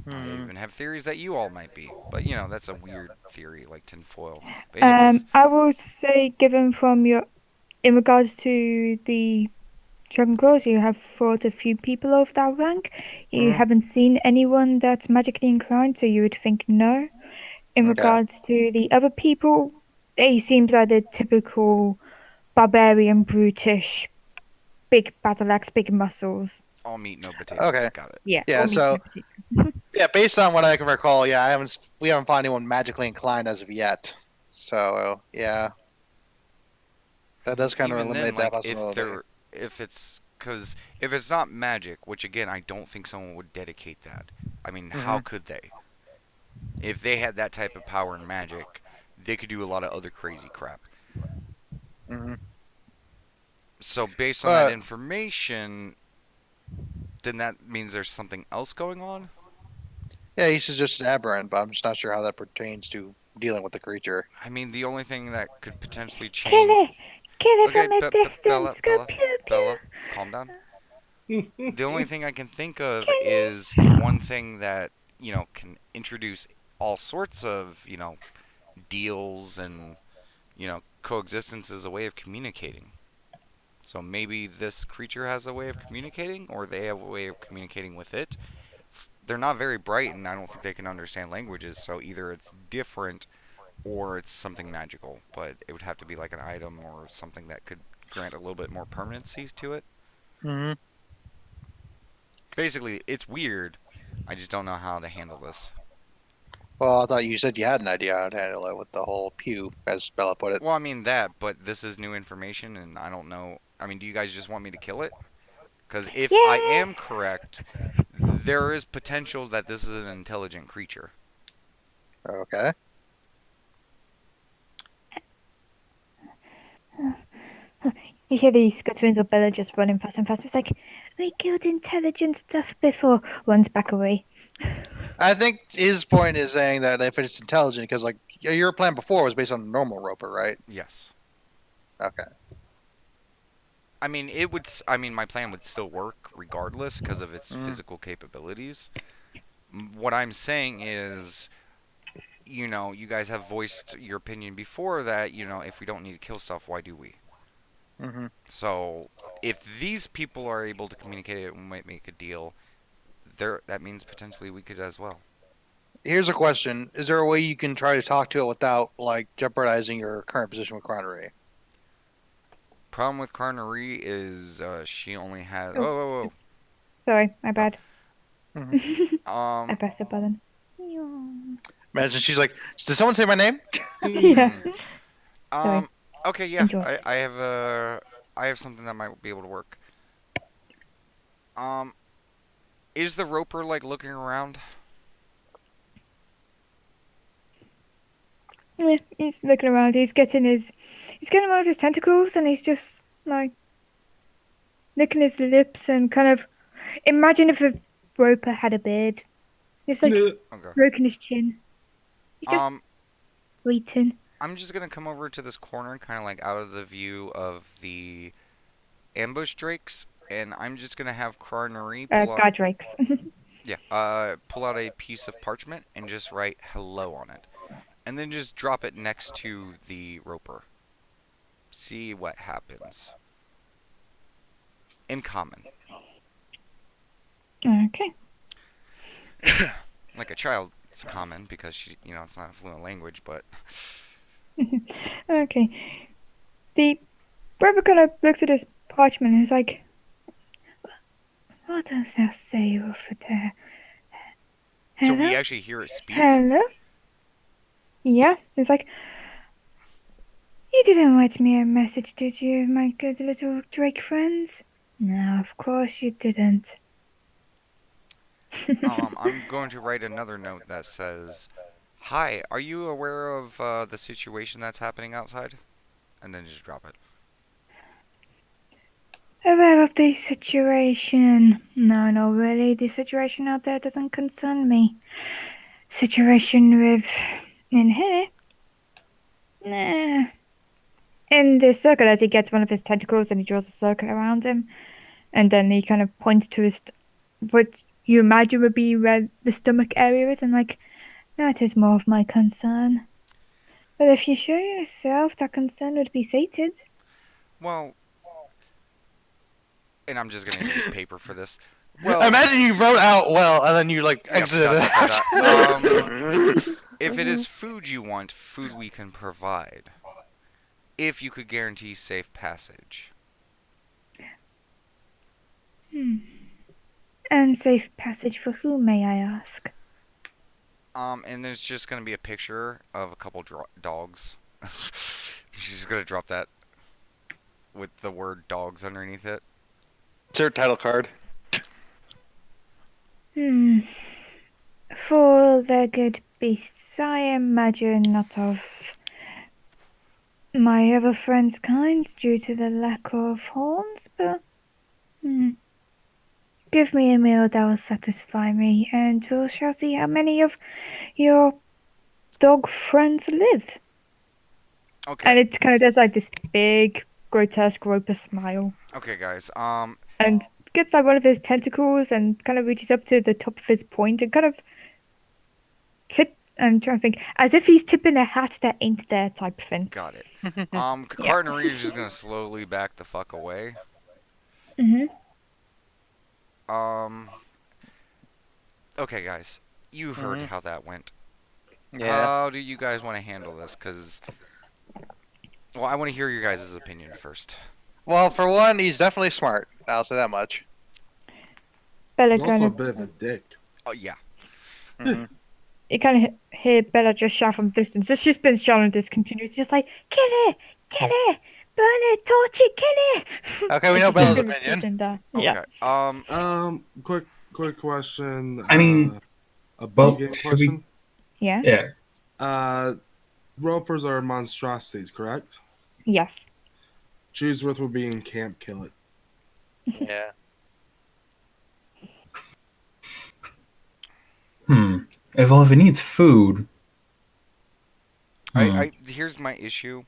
I Hmm. even have theories that you all might be. But, that's a weird theory, like tinfoil. But anyways, I will say, given from your, in regards to the Dragon Claws, you have fought a few people of that rank. You Hmm. haven't seen anyone that's magically inclined, so you would think no. In Okay. regards to the other people, he seems like the typical barbarian, brutish, big battle axe, big muscles. all meat, no potatoes. Okay. Got it. Yeah, Yeah. all meat So, and potato. yeah, based on what I can recall, yeah, we haven't found anyone magically inclined as of yet. So, yeah, that does kind of Even then, eliminate that like, if possibility. they're, if it's, because if it's not magic, which again, I don't think someone would dedicate that. I mean, how Hmm. could they? If they had that type of power and magic, they could do a lot of other crazy crap. Hmm. So based on that But information, then that means there's something else going on. yeah, he's just an aberrant, but I'm just not sure how that pertains to dealing with the creature. I mean, the only thing that could potentially Kill change. it! Kill it Okay, from a Bella, distance! Go Bella, pew pew! Bella, calm down. The only thing I can think of Kill is the it! one thing that, can introduce all sorts of, deals and, coexistence as a way of communicating. So maybe this creature has a way of communicating, or they have a way of communicating with it. They're not very bright, and I don't think they can understand languages, so either it's different or it's something magical, but it would have to be like an item or something that could grant a little bit more permanency to it. Hmm. Basically, it's weird, I just don't know how to handle this. Well, I thought you said you had an idea how to handle it with the whole pew, as Bella put it. Well, I mean that, but this is new information, and I don't know. I mean, do you guys just want me to kill it? Because if I am Yes. correct, there is potential that this is an intelligent creature. Okay. You hear the Scotsman's or Bella just running fast and fast. It's like, we killed intelligent stuff before. Runs back away. I think his point is saying that if it's intelligent, because like your plan before was based on a normal roper, right? Yes. Okay. I mean, it would. I mean, my plan would still work regardless because of its Mm. physical capabilities. What I'm saying is, you guys have voiced your opinion before that, if we don't need to kill stuff, why do we? Mm-hmm. So, if these people are able to communicate it, we might make a deal. That means potentially we could as well. Here's a question: is there a way you can try to talk to it without like jeopardizing your current position with Cronnery? Problem with Carnerie is she only has. Oh. Whoa, Sorry, my bad. Mhm. whoa. I pressed the button. Imagine she's like, "Did someone say my name?" Yeah. Um. Okay. Yeah. Enjoy. I have something that might be able to work. Um. Is the roper like looking around? Yeah, he's looking around. He's getting one of his tentacles, and he's just like licking his lips and kind of. Imagine if a roper had a beard. He's like Okay. stroking his chin. He's just Um. waiting. I'm just gonna come over to this corner, kind of like out of the view of the ambush drakes, and I'm just gonna have Carnerie pull out. Godrakes. Yeah. Pull out a piece of parchment and just write hello on it, and then just drop it next to the roper. See what happens. In common. Okay. Like a child, it's common because it's not a fluent language, but Okay. The roper kind of looks at his parchment and is like, "What does that say over there? so Hello? we actually hear it speak. Hello?" Yeah. It's like, "You didn't write me a message, did you, my good little Drake friends?" "No, of course you didn't." I'm going to write another note that says, "Hi, are you aware of the situation that's happening outside?" And then just drop it. Aware of the situation? No, no, really. The situation out there doesn't concern me. Situation in here? Nah. In the circle, as he gets one of his tentacles and he draws a circle around him, and then he kind of points to what you imagine would be where the stomach area is, and like, that is more of my concern. But if you show yourself, that concern would be sated. Well, and I'm just gonna use paper for this. Well, Imagine you wrote out well and then you like yep, exited dot, dot, dot, dot. it. If it is food you want, food we can provide. If you could guarantee safe passage. And safe passage for whom, may I ask? And there's just gonna be a picture of a couple dogs. She's just gonna drop that with the word dogs underneath it. Insert title card. Four-legged beasts, I imagine not of my other friend's kind due to the lack of horns, but give me a meal that will satisfy me, and we shall see how many of your dog friends live. Okay. And it kind of does like this big, grotesque roper smile, Okay, guys. and gets like one of his tentacles and kind of reaches up to the top of his point and kind of I'm trying to think, as if he's tipping a hat that ain't there type thing. Got it. Yeah. Cartnery is just gonna slowly back the fuck away. Um. Okay, guys. You heard how that went. Yeah. How do you guys want to handle this? Well, I want to hear your guys' opinion first. Well, for one, he's definitely smart. I'll say that much. Bella He's kind also a of bit of a dick. Oh yeah. Mhm. You kind of hear Bella just shout from distance. So she's been shouting this continuously. It's like, kill it, burn it, torch it, kill it. Okay, we And know she's been Bella's really opinion. pushing that. Yeah. Okay. Quick question. I mean, Above well, game should we? question. Yeah. Yeah. Uh, Ropers are monstrosities, correct? Yes. Choosworth would be in camp. Kill it. Yeah. If it needs food. Here's my issue.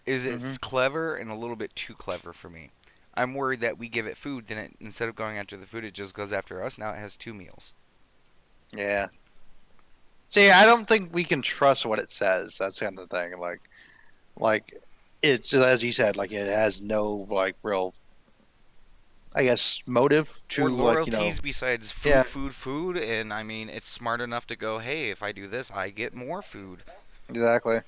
Is Mhm. it's clever and a little bit too clever for me. I'm worried that we give it food, then instead of going after the food, it just goes after us. Now it has 2 meals. Yeah. See, I don't think we can trust what it says. That's kind of the thing. Like it's as you said, like it has no like real, I guess, motive Or to loyalties besides yeah, food, and I mean, it's smart enough to go, hey, if I do this, I get more food. exactly.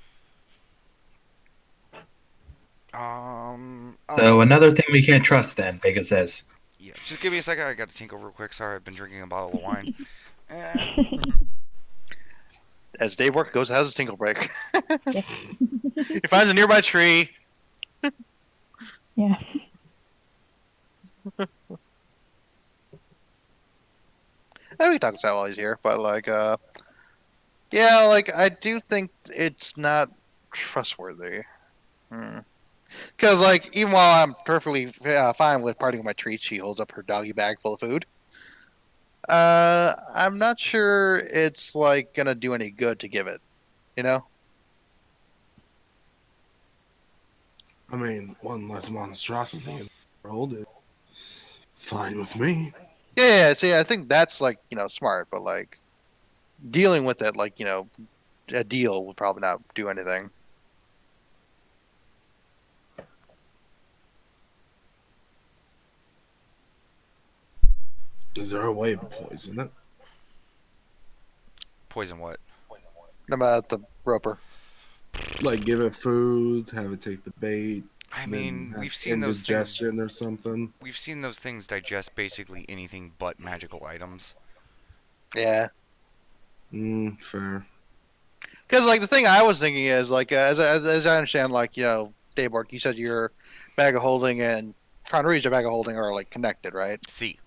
I don't So know. another thing we can't trust then, Vega says. Yeah, just give me a second. I got to tinkle real quick. Sorry, I've been drinking a bottle of wine. Eh, As day work goes, has a tinkle break. Yeah. He finds a nearby tree. Yeah. And we can talk about while he's here, but yeah, like I do think it's not trustworthy. Because like even while I'm perfectly fine with parting with my treats, she holds up her doggy bag full of food. I'm not sure it's like gonna do any good to give it. You know? I mean, one less monstrosity in the world is fine with me. Yeah. See, I think that's like smart, but like dealing with it, like a deal would probably not do anything. Is there a way to poison it? poison what? About the roper. Like give it food, have it take the bait, I then mean, have we've seen those things. indigestion or something. We've seen those things digest basically anything but magical items. Yeah. Fair. Because like the thing I was thinking is like as I understand, like Dayborg, you said your bag of holding and Connery's bag of holding are like connected, right? See,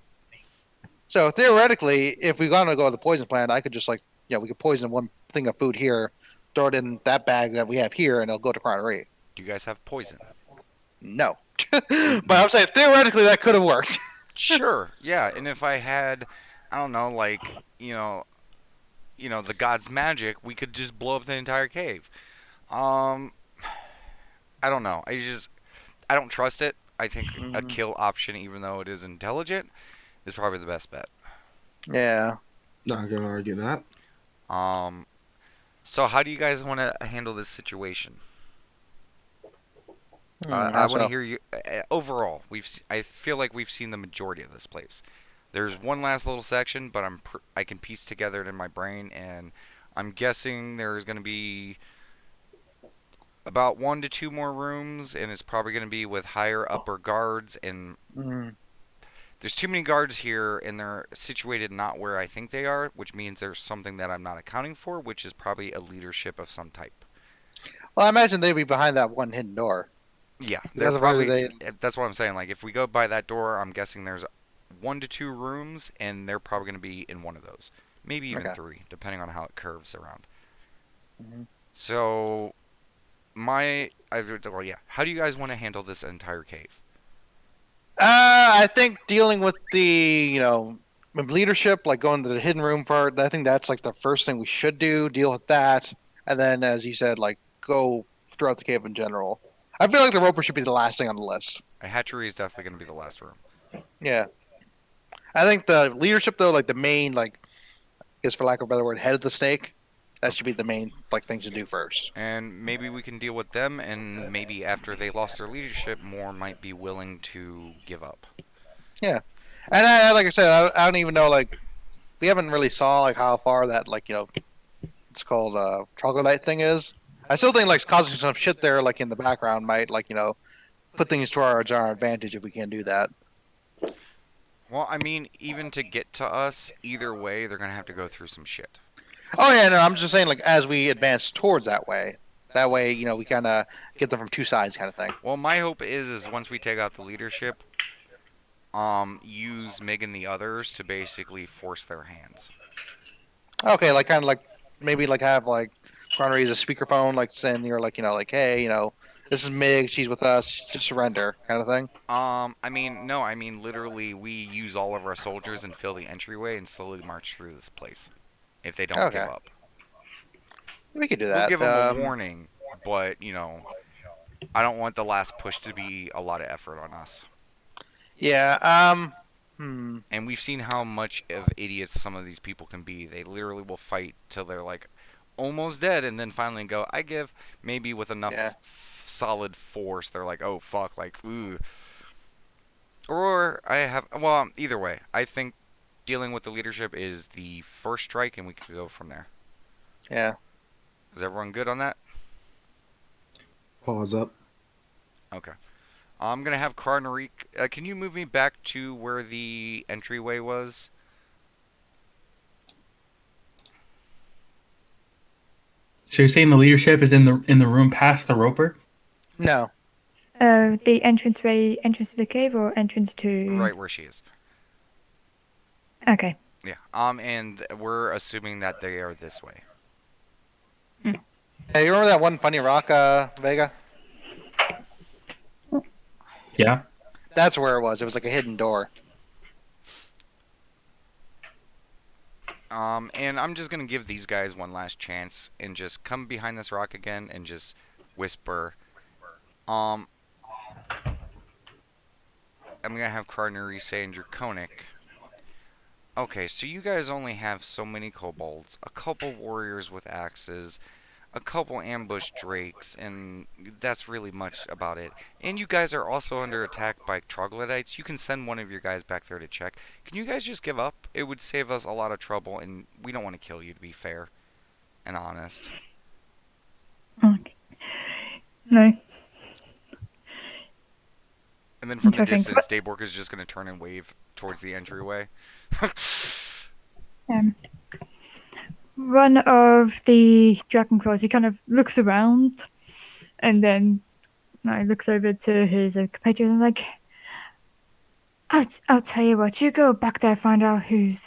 So theoretically, if we gonna go to the poison plant, I could just like we could poison one thing of food here, throw it in that bag that we have here, and it'll go to Connery. do you guys have poison? No, but I'm saying theoretically that could have worked. Sure, yeah. And if I had, I don't know, like the god's magic, we could just blow up the entire cave. Um, I don't know. I don't trust it. I think a Mhm. kill option, even though it is intelligent, is probably the best bet. Yeah. Not gonna argue that. Um, so how do you guys want to handle this situation? I How want to so? hear you. Overall, I feel like we've seen the majority of this place. There's one last little section, but I can piece together it in my brain, and I'm guessing there's going to be about 1 to 2 more rooms, and it's probably going to be with higher upper guards. And Mm. there's too many guards here, and they're situated not where I think they are, which means there's something that I'm not accounting for, which is probably a leadership of some type. Well, I imagine they'd be behind that one hidden door Yeah, they're because of whether probably. they. That's what I'm saying. Like, if we go by that door, I'm guessing there's 1 to 2 rooms, and they're probably going to be in one of those. Maybe even Okay. 3, depending on how it curves around. Mhm. So, well, yeah. How do you guys want to handle this entire cave? I think dealing with the leadership, like going to the hidden room part. I think that's like the first thing we should do. Deal with that, and then, as you said, like go throughout the cave in general. I feel like the roper should be the last thing on the list. A hatchery is definitely going to be the last room. Yeah, I think the leadership though, like the main, like, I guess for lack of a better word, head of the snake. That should be the main like thing to do first. And maybe we can deal with them, and maybe after they lost their leadership, more might be willing to give up. Yeah, and like I said, I don't even know, like, we haven't really saw like how far that, like, it's called troglodyte thing is. I still think like causing some shit there, like in the background, might like put things to our advantage if we can do that. Well, I mean, even to get to us, either way, they're gonna have to go through some shit. Oh yeah, no, I'm just saying like as we advance towards that way. That way, we kind of get them from two sides, kind of thing. Well, my hope is once we take out the leadership, use Mig and the others to basically force their hands. Okay, like kind of like maybe like have like Connery as a speakerphone, like saying you're like like hey, this is Mig, she's with us, just surrender, kind of thing. I mean, no, I mean literally, we use all of our soldiers and fill the entryway and slowly march through this place. If they don't give Okay, up, we could do we'll that. give them a warning, but I don't want the last push to be a lot of effort on us. Yeah. Hmm. And we've seen how much of idiots some of these people can be. They literally will fight till they're like almost dead and then finally go, I give. Maybe with enough Yeah. solid force, they're like, oh fuck, like, ooh. Or I have, well, either way, I think dealing with the leadership is the first strike and we could go from there. Yeah. Is everyone good on that? Pause up. Okay. I'm gonna have Karnarik. Can you move me back to where the entryway was? So you're saying the leadership is in the room past the roper? No. The entrance to the cave or entrance to... Right where she is. Okay. Yeah. And we're assuming that they are this way. Hey, you remember that one funny rock, Vega? Yeah. That's where it was. It was like a hidden door. And I'm just gonna give these guys one last chance and just come behind this rock again and just whisper. I'm gonna have Karnari say in Draconic. Okay, so you guys only have so many kobolds, a couple warriors with axes, a couple ambush drakes, and that's really much about it. And you guys are also under attack by troglodytes. You can send one of your guys back there to check. Can you guys just give up? It would save us a lot of trouble, and we don't want to kill you, to be fair and honest. Okay. No. And then from the I'm trying to think. distance, Daybork is just going to turn and wave towards the entryway. One of the dragon claws, he kind of looks around and then looks over to his compatriots and like, I'll tell you what, you go back there, find out who's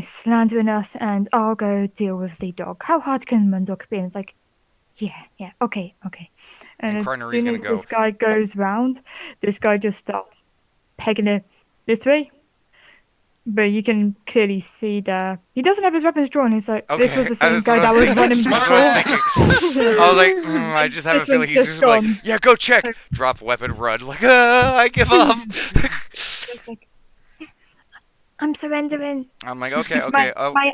slandering us, and I'll go deal with the dog. How hard can Mundok be? And it's like, yeah, okay. And And as Karnari's soon gonna as go, this guy goes round, this guy just starts pegging it this way. But you can clearly see that he doesn't have his weapons drawn. He's like, this was the same that's guy what I that was was thinking. running That's what I was before. thinking. I was like, I just have a This feeling one's he's just like, gone. yeah, go check. Drop weapon, run. Like, I give up. It's like, I'm surrendering. I'm like, okay. My ally.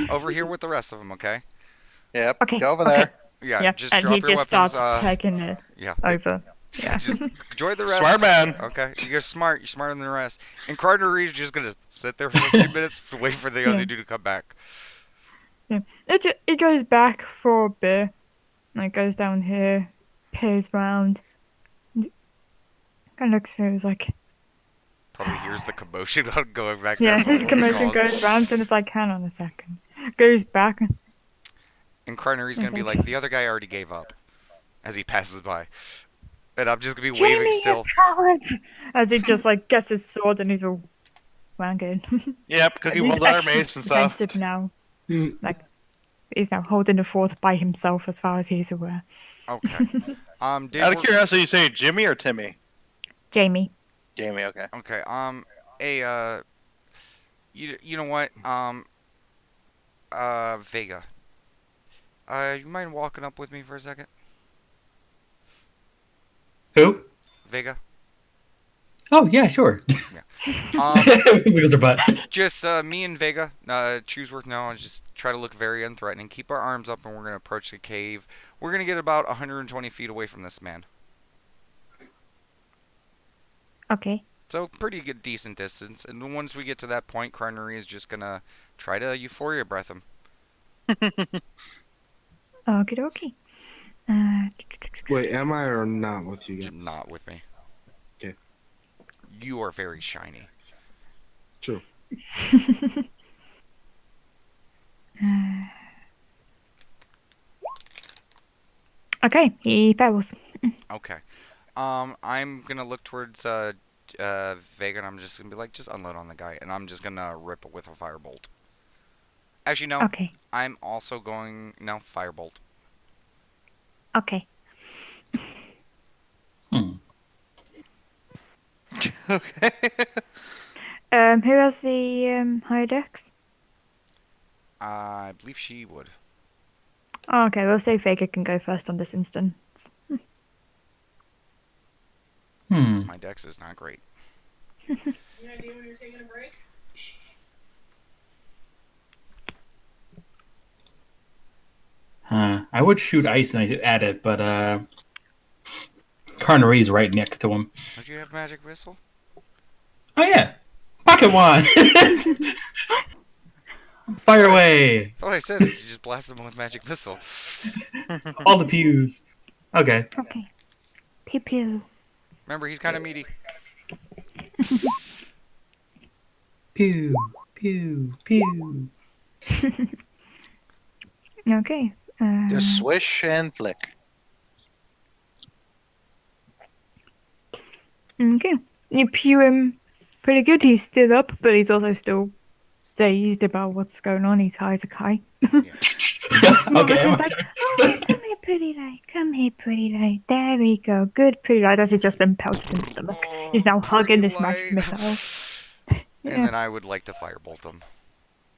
Over here with the rest of them, okay? Yep. Okay. Go over Okay. there. Yeah, Yeah. just And drop he your just weapons. starts pegging it Yeah. over. Yeah. Just enjoy the rest. Smart man. Okay, you're smart. You're smarter than the rest. And Carter Reed's just gonna sit there for a few minutes, to wait for the other dude to come back. Yeah. It goes back for a bit. And it goes down here, peers round. Kind of looks through. It's like, Probably hears the commotion going back yeah. there. His commotion goes round, and it's like, hang on a second. Goes back. And Carter Reed's gonna It's be like- like, the other guy already gave up, as he passes by. And I'm just gonna be Jamie, waving you still. coward! As he just gets his sword and he's all wanking. Yep. Cookie He's pulls out her actually mace and stuff. defensive now. Mm. He's now holding the fort by himself, as far as he's aware. Okay. Out of Dave, curiosity, you say Jimmy or Timmy? Jamie. Jamie. Okay. okay. Hey, you know what? Vega. You mind walking up with me for a second? Who? Vega. Oh yeah, sure. Wiggles her butt. Just me and Vega, Chooseworth now, and just try to look very unthreatening. Keep our arms up, and we're gonna approach the cave. We're gonna get about 120 feet away from this man. Okay. So pretty good, decent distance. And then once we get to that point, Carnery is just gonna try to euphoria breath him. Okie dokie. Wait, am I or not with you guys? Not with me. Okay. You are very shiny. True. Okay, he fails. Okay. I'm gonna look towards Vega, and I'm just gonna be like, just unload on the guy, and I'm just gonna rip it with a firebolt. Actually, no. Okay, I'm also going no firebolt. okay. Hmm. Okay. Who has the higher dex? I believe she would. Oh, okay, we'll say Vega can go first on this instance. Hmm. My dex is not great. Any idea when you're taking a break? I would shoot ice at it, but Carnary's right next to him. Don't you have magic missile? Oh yeah, pocket wand. Fire away. I thought I said it. You just blast him with magic missile. All the pews. Okay. Okay. Pew pew. Remember, he's kind of meaty. Pew, pew, pew. Okay. Just swish and flick. Okay. You pew him pretty good. He's still up, but he's also still dazed about what's going on. He's high as a kite. Okay. Like, oh, come here, pretty light. Come here, pretty light. There we go. Good, pretty light. As he's just been pelted in the stomach. He's now hugging this magic missile. And Yeah. then I would like to firebolt him.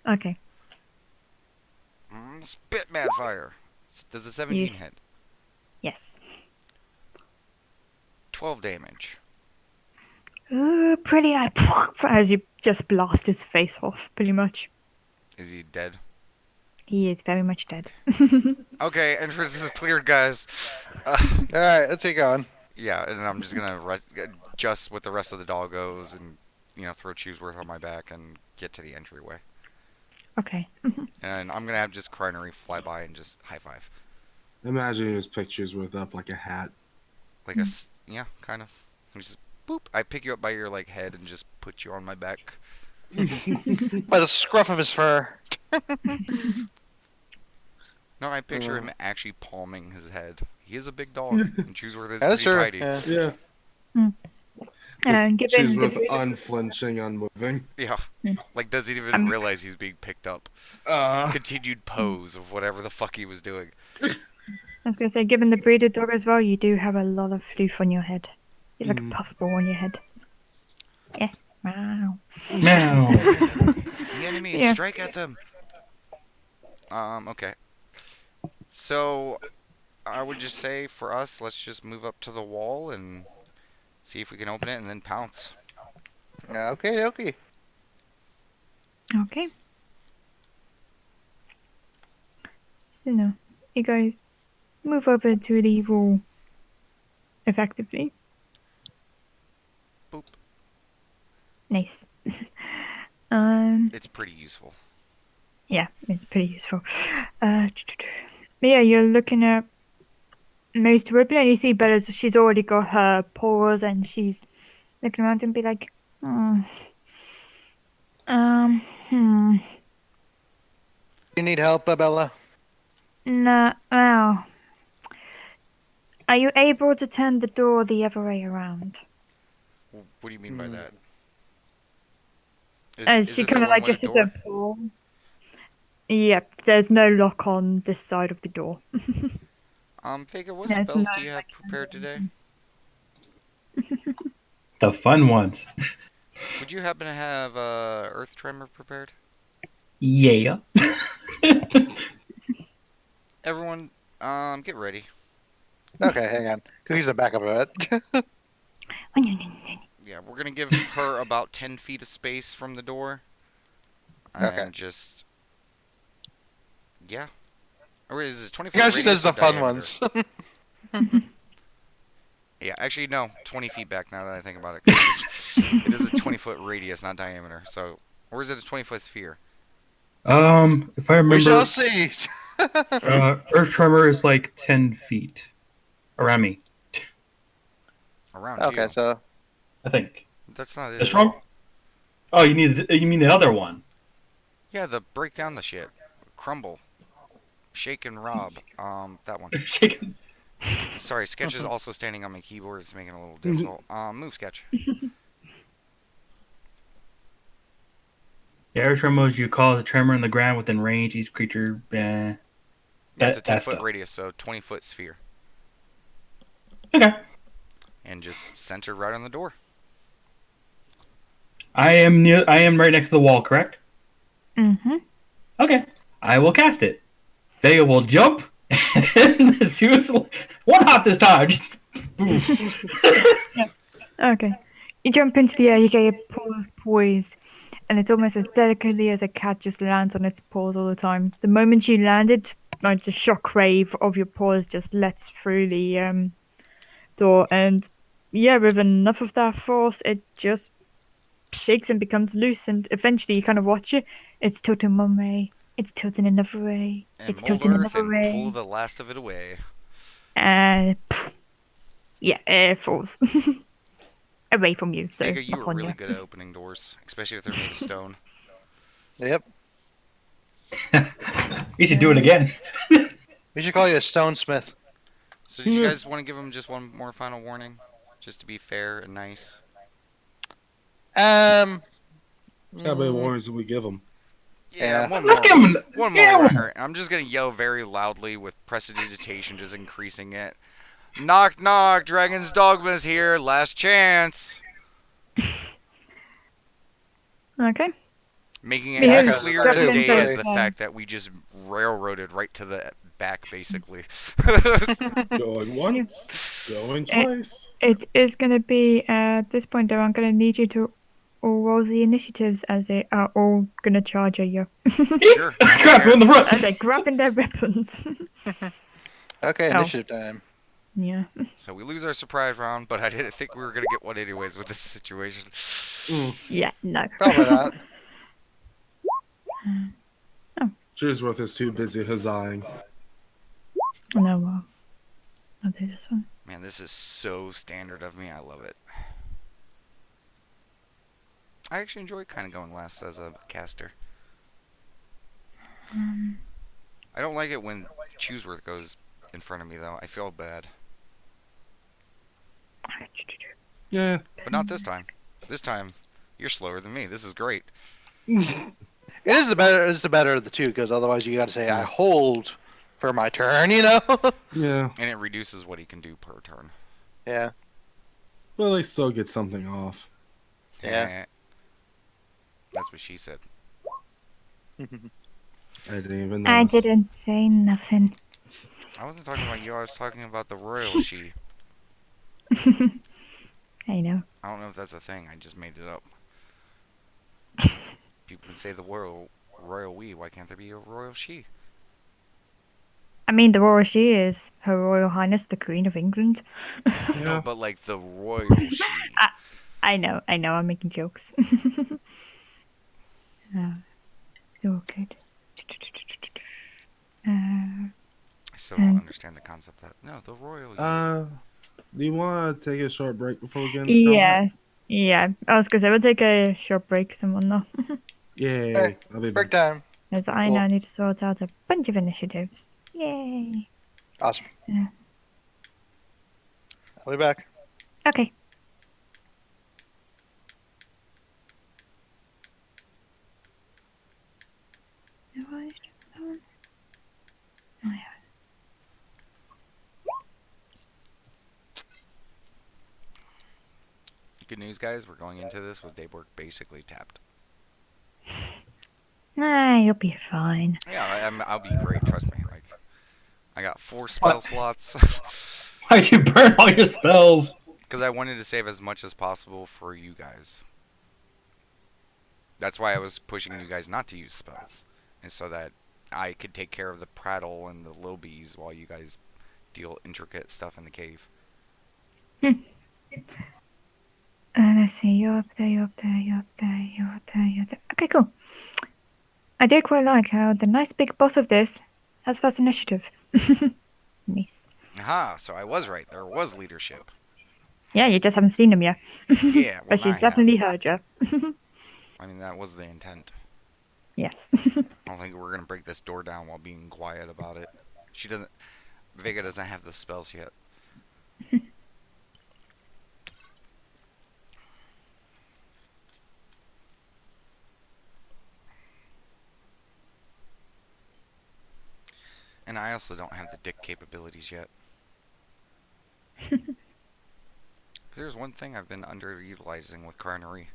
Okay. Spit mad fire. Does a 17 Yes. hit? Yes. 12 damage. Ooh, pretty light. As you just blast his face off, pretty much. Is he dead? He is very much dead. Okay, entrance is cleared, guys. All right, let's get going. Yeah, and I'm just gonna just with the rest of the doggos and throw Chooseworth on my back and get to the entryway. Okay. And I'm gonna have just Crinery fly by and just high five, Imagine his pictures with up like a hat. like yeah, kind of. And just boop. I pick you up by your head and just put you on my back. By the scruff of his fur. No, I picture him actually palming his head. He is a big dog, and Chooseworth is That's pretty true. tidy. Yeah. Yeah. And given She's with the unflinching, unmoving. Yeah, doesn't even I'm- realize he's being picked up. Continued pose of whatever the fuck he was doing. I was gonna say, given the breeder dog as well, you do have a lot of floof on your head. You're like a puffball on your head. Yes. Wow. Meow. The enemies, Yeah. strike at them. Okay. So, I would just say for us, let's just move up to the wall and see if we can open it and then pounce. Okay, okay. Okay. So now, you guys move over to the wall effectively. Boop. Nice. It's pretty useful. Yeah, it's pretty useful. Yeah, you're looking at most to open and you see Bella, she's already got her paws and she's looking around and be like, hmm. You need help, Bella? No, well. Are you able to turn the door the other way around? What do you mean by that? As Is she this a kind of like one-way just as door? a paw. Yep, there's no lock on this side of the door. Vega, what There's spells no, do you have prepared today? The fun ones. Would you happen to have Earth Tremor prepared? Yeah. Everyone, get ready. Okay, hang on. Cookie's the backup of it. Yeah, we're gonna give her about 10 feet of space from the door. Okay. And just... Yeah. Or is it 20 foot Yeah, she radius says the or fun diameter? ones. Yeah, actually, no. 20 feet back now that I think about it. 'Cause it is a 20-foot radius, not diameter. So, or is it a 20-foot sphere? If I We shall remember, see. Earth Tremor is like 10 feet around me. Around Okay, you. so I think. That's not it. The strong. Oh, you mean the other one? Yeah, the break down the shit. Crumble. Shake and rob. That one. Shaken. Sorry, Sketch is also standing on my keyboard. It's making it a little difficult. Move, Sketch. The air tremors you cause a tremor in the ground within range. Each creature. Yeah, it's a That 10-foot stuff. radius, so 20-foot sphere. Okay. And just center right on the door. I am right next to the wall. Correct. Mm-hmm. Okay. I will cast it. They will jump. And seriously, one hop this time. Just boom. Okay. You jump into the air, you get your paws poised, and it's almost as delicately as a cat just lands on its paws all the time. The moment you landed, like the shockwave of your paws just lets through the door, and yeah, with enough of that force, it just shakes and becomes loose, and eventually you kind of watch it. It's tilting one way, it's tilting another way, And it's mold tilting earth another and pull way, the last of it away. and yeah, it falls away from you. So Vega, you not were on really you. good at opening doors, especially if they're made of stone. Yep. We should do it again. We should call you a stonesmith. So did you guys want to give him just one more final warning? Just to be fair and nice? Um. How many mm, warnings do we give them? Yeah. One Let's more. give him. One more Yeah, one record. more. I'm just gonna yell very loudly with prestidigitation, just increasing it. Knock knock, Dragon's Dogma's here, last chance. Okay. Making it We as hear clear as goblins day as are the flying. fact that we just railroaded right to the back, basically. Going once, going Eh, twice. It is going to be at this point, though. I'm going to need you to all roll the initiatives as they are all going to charge at you. Sure. I don't Crap, care. we're in the front. As they're grabbing their weapons. Okay, Oh. initiative time. Yeah. So we lose our surprise round, but I didn't think we were gonna get one anyways with this situation. Yeah. No. Probably not. Cheersworth is too busy huzzahing. No. Well, I'll do this one. Man, this is so standard of me. I love it. I actually enjoy kind of going last as a caster. I don't like it when Chooseworth goes in front of me, though. I feel bad. Yeah. But not this time. This time, you're slower than me. This is great. It is the better. It's the better of the two, because otherwise you got to say I hold for my turn. You know. Yeah. And it reduces what he can do per turn. Yeah. Well, they still get something off. Yeah. That's what she said. I didn't even know. I didn't say nothing. I wasn't talking about you. I was talking about the royal she. I know. I don't know if that's a thing. I just made it up. People can say the royal we. Why can't there be a royal she? I mean, the royal she is Her Royal Highness the Queen of England. No, but like the royal she. I know. I'm making jokes. It's all good. I still don't understand the concept that. No, the royal you. Do you want to take a short break before we get into combat? Yeah. Yeah. I was gonna say we'll take a short break. Someone though. Yay. Hey, I'll be Break back. time. As I Cool. now need to sort out a bunch of initiatives. Yay. Awesome. Yeah. I'll be back. Okay. Good news, guys. We're going into this with Dayborg basically tapped. You'll be fine. Yeah, I'll be great. Trust me. Like, I got 4 spell slots Why'd you burn all your spells? because I wanted to save as much as possible for you guys. That's why I was pushing you guys not to use spells, and so that I could take care of the prattle and the lobies while you guys deal intricate stuff in the cave. Let's see. You're up there. You're up there. You're up there. You're up there. You're there. Okay, cool. I do quite like how the nice big boss of this has first initiative. Nice. Aha! So I was right. There was leadership. Yeah, you just haven't seen him yet. Yeah, well, But now she's I have. definitely heard you. I mean, that was the intent. Yes. I don't think we're gonna break this door down while being quiet about it. She doesn't. Vega doesn't have the spells yet. And I also don't have the dick capabilities yet. There's one thing I've been underutilizing with Carnery.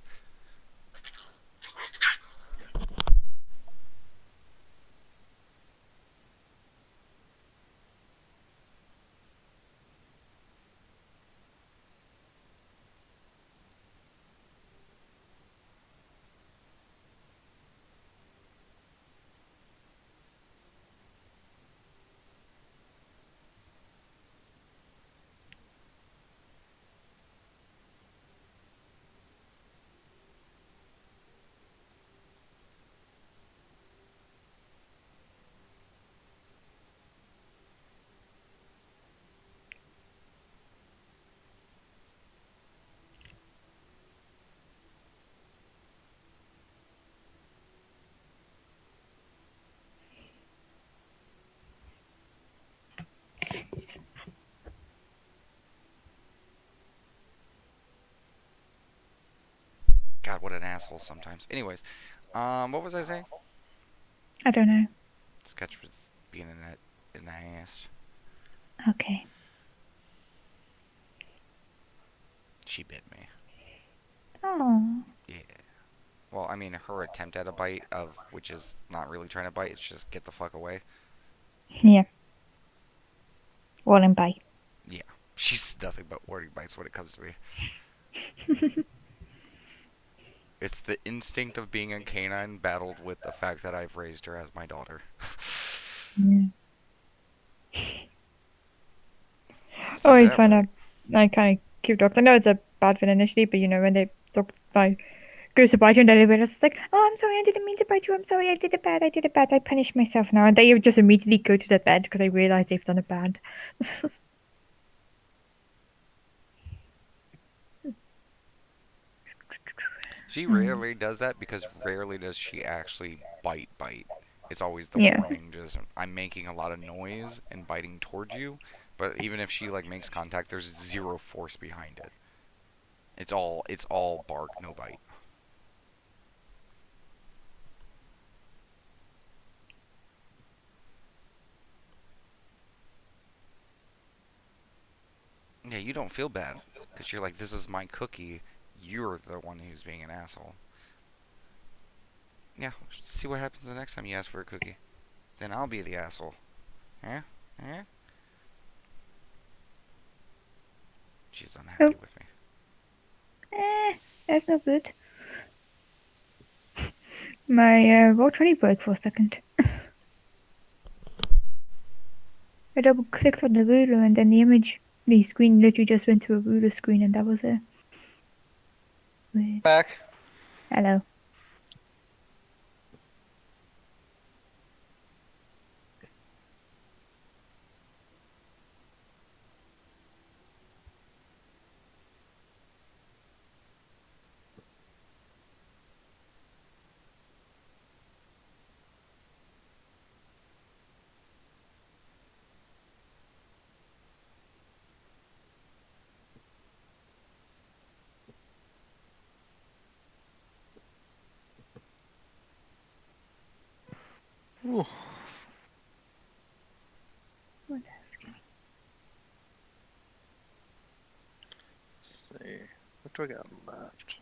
God, what an asshole sometimes. Anyways, what was I saying? I don't know. Sketch was being in the ass. Okay. She bit me. Oh. Yeah. Well, I mean, her attempt at a bite of which is not really trying to bite. It's just get the fuck away. Yeah. Warning bite. Yeah. She's nothing but warning bites when it comes to me. It's the instinct of being a canine battled with the fact that I've raised her as my daughter. Yeah. It's not Always that find right. out I kind of keep dogs. I know it's a bad thing initially, but when they dog like goes to bite you in the elevator, it's like, oh, I'm sorry, I didn't mean to bite you. I'm sorry, I did it bad. I did it bad. I punished myself now, and they just immediately go to the bed because they realize they've done it bad. She rarely does that because rarely does she actually bite. It's always the Yeah. warning, just I'm making a lot of noise and biting towards you, but even if she like makes contact, there's zero force behind it. It's all bark, no bite. Yeah, you don't feel bad because you're like, this is my cookie. You're the one who's being an asshole. Yeah, see what happens the next time you ask for a cookie. Then I'll be the asshole. Yeah? Yeah? She's unhappy Oh, with me. that's no good. My roll 20 broke for a second. I double clicked on the ruler and then the screen literally just went to a ruler screen and that was it. Weird. Back. Hello. Ooh. What else? Let's see. What do I got left?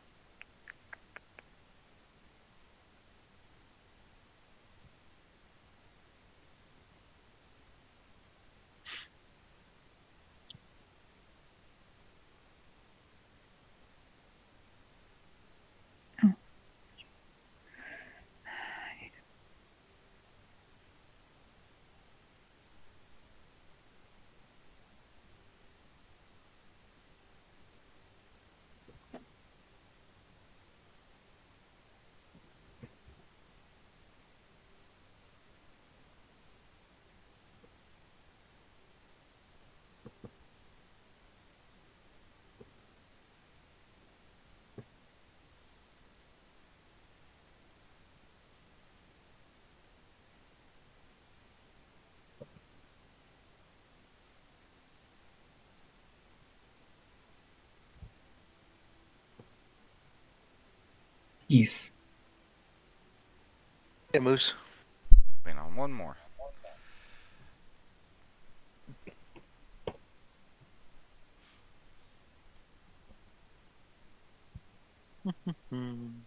Oh. East. Yeah, Moose. Wait on one more. Hmm.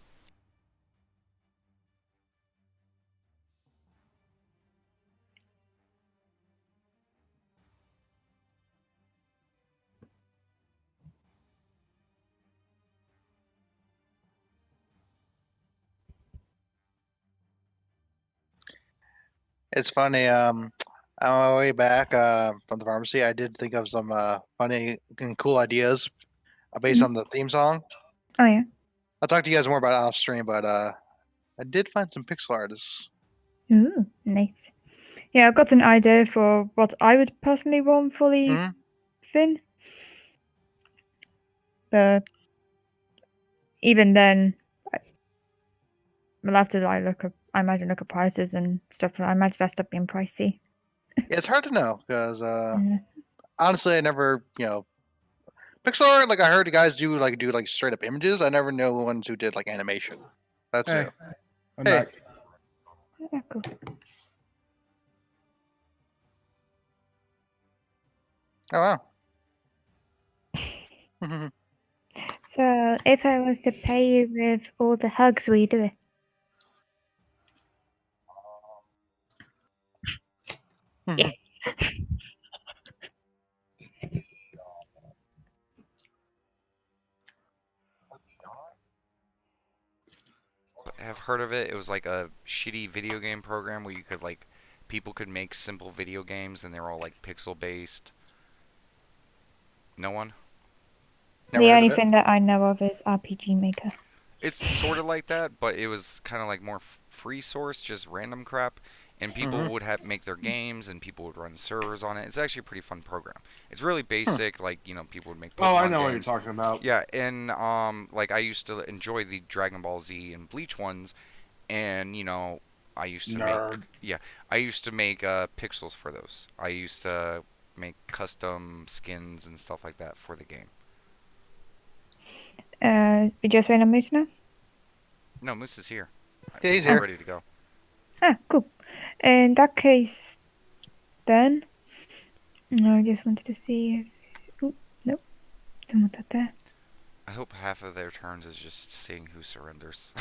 It's funny. On my way back from the pharmacy, I did think of some funny and cool ideas based on the theme song. Oh yeah. I'll talk to you guys more about it off stream, but I did find some pixel artists. Ooh, nice. Yeah, I've got an idea for what I would personally want for the Mhm. fin. But even then, we'll have to like look up. I imagine look at prices and stuff. I imagine that stuff being pricey. Yeah, it's hard to know because Yeah. honestly, I never, pixel art. Like I heard the guys do like straight up images. I never know the ones who did like animation. That's Hey, new. I'm Hey. back. Yeah, cool. Oh wow. Mhm. So, if I was to pay you with all the hugs, will you do it? Yes. I've heard of it. It was like a shitty video game program where you could like people could make simple video games and they're all like pixel based. No one? Never The heard only of it. thing that I know of is RPG Maker. It's sort of like that, but it was kind of like more free source, just random crap, and people Mhm. would have make their games and people would run servers on it. It's actually a pretty fun program. It's really Hmm. basic, like people would make Oh, I Pokemon know what you're games. talking about. Yeah, and like I used to enjoy the Dragon Ball Z and Bleach ones, and I used to make Nerd. I used to make pixels for those. I used to make custom skins and stuff like that for the game. We just wait on Moose now? No, Moose is here. Yeah, he's All here. ready to go. Ah, cool. In that case, then, I just wanted to see if. Ooh, nope, don't want that there. I hope half of their turns is just seeing who surrenders.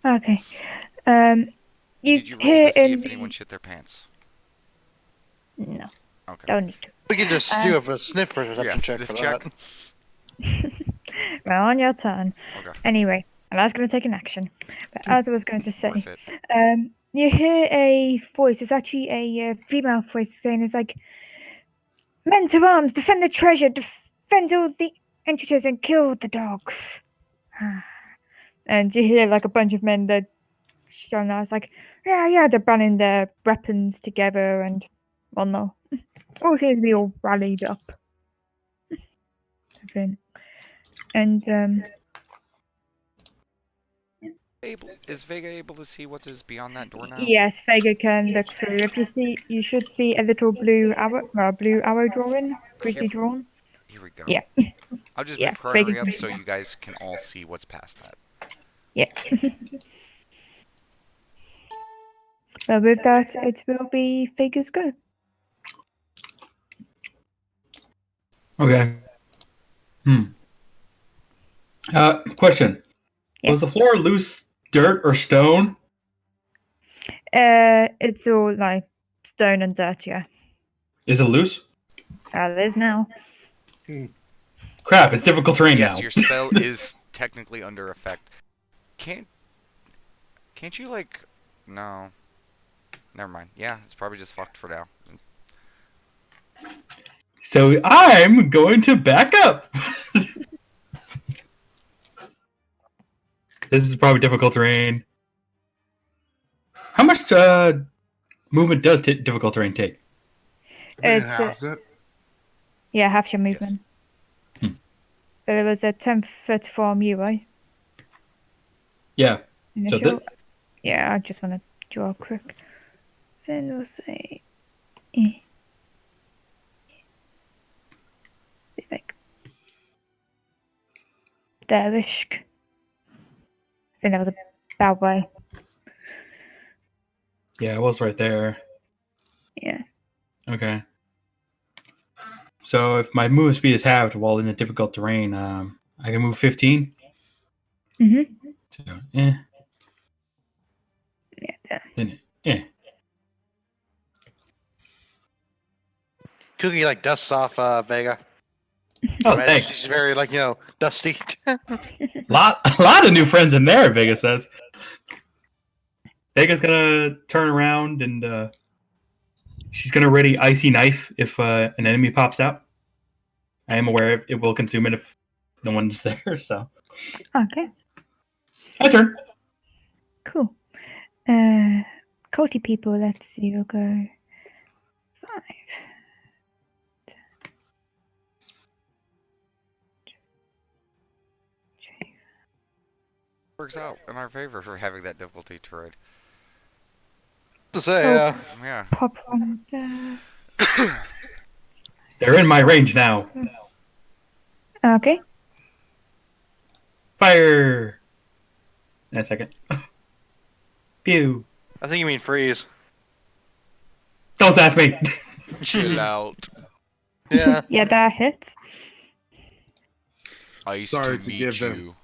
Okay. You Did you roll hear to see in if anyone the. shit their pants? No, Okay. don't need to. We can just do a sniff perception check sniff for check. that. Well, on your turn. Okay. Anyway, and I was going to take an action. But as I was going to say, Worth it. you hear a voice. It's actually a female voice saying, "It's like, men to arms, defend the treasure, defend all the entrances, and kill the dogs." And you hear like a bunch of men that showing out. It's like, yeah, they're banding their weapons together and whatnot. All seems to be all rallied up. And Is Vega able to see what is beyond that door now? yes, Vega can look through. If you see, you should see a little blue arrow drawing, quickly drawn. Here we go. Yeah. I'll just Yeah, move her Vega up can. so you guys can all see what's past that. Yeah. Well, with that, it will be Vega's go. Okay. Question. Yeah. Was the floor loose dirt or stone? It's all like stone and dirt. Yeah. Is it loose? It is now. Crap, it's difficult terrain Yes, now. your spell is technically under effect. Can't you like no. Never mind. Yeah, it's probably just fucked for now. So I'm going to back up. This is probably difficult terrain. How much movement does difficult terrain take? It's How's it? yeah, half your movement. Hmm. So there was a 10-foot from you, right? Yeah. Initial. Yeah, I just want to draw quick. Then we'll say, like, there-ish. I think that was about way. Yeah, it was right there. Yeah. Okay. So if my move speed is halved while in a difficult terrain, I can move 15. Mhm. So, Yeah. There. then, Cookie like dusts off Vega. Oh, Imagine thanks. she's very like dusty. A lot of new friends in there. Vega says. Vega's gonna turn around and she's gonna ready icy knife if an enemy pops out. I am aware it will consume it if no one's there. So Okay. my turn. Cool. Culty people. Let's see. We'll go 5. Works out in our favor for having that difficulty terrain. To say, Oh. Yeah. Pop on there. They're in my range now. Okay. Fire. In a second. Pew. I think you mean freeze. Don't ask me. Chill out. Yeah. Yeah, that hits. Ice Sorry to to meet give you. them-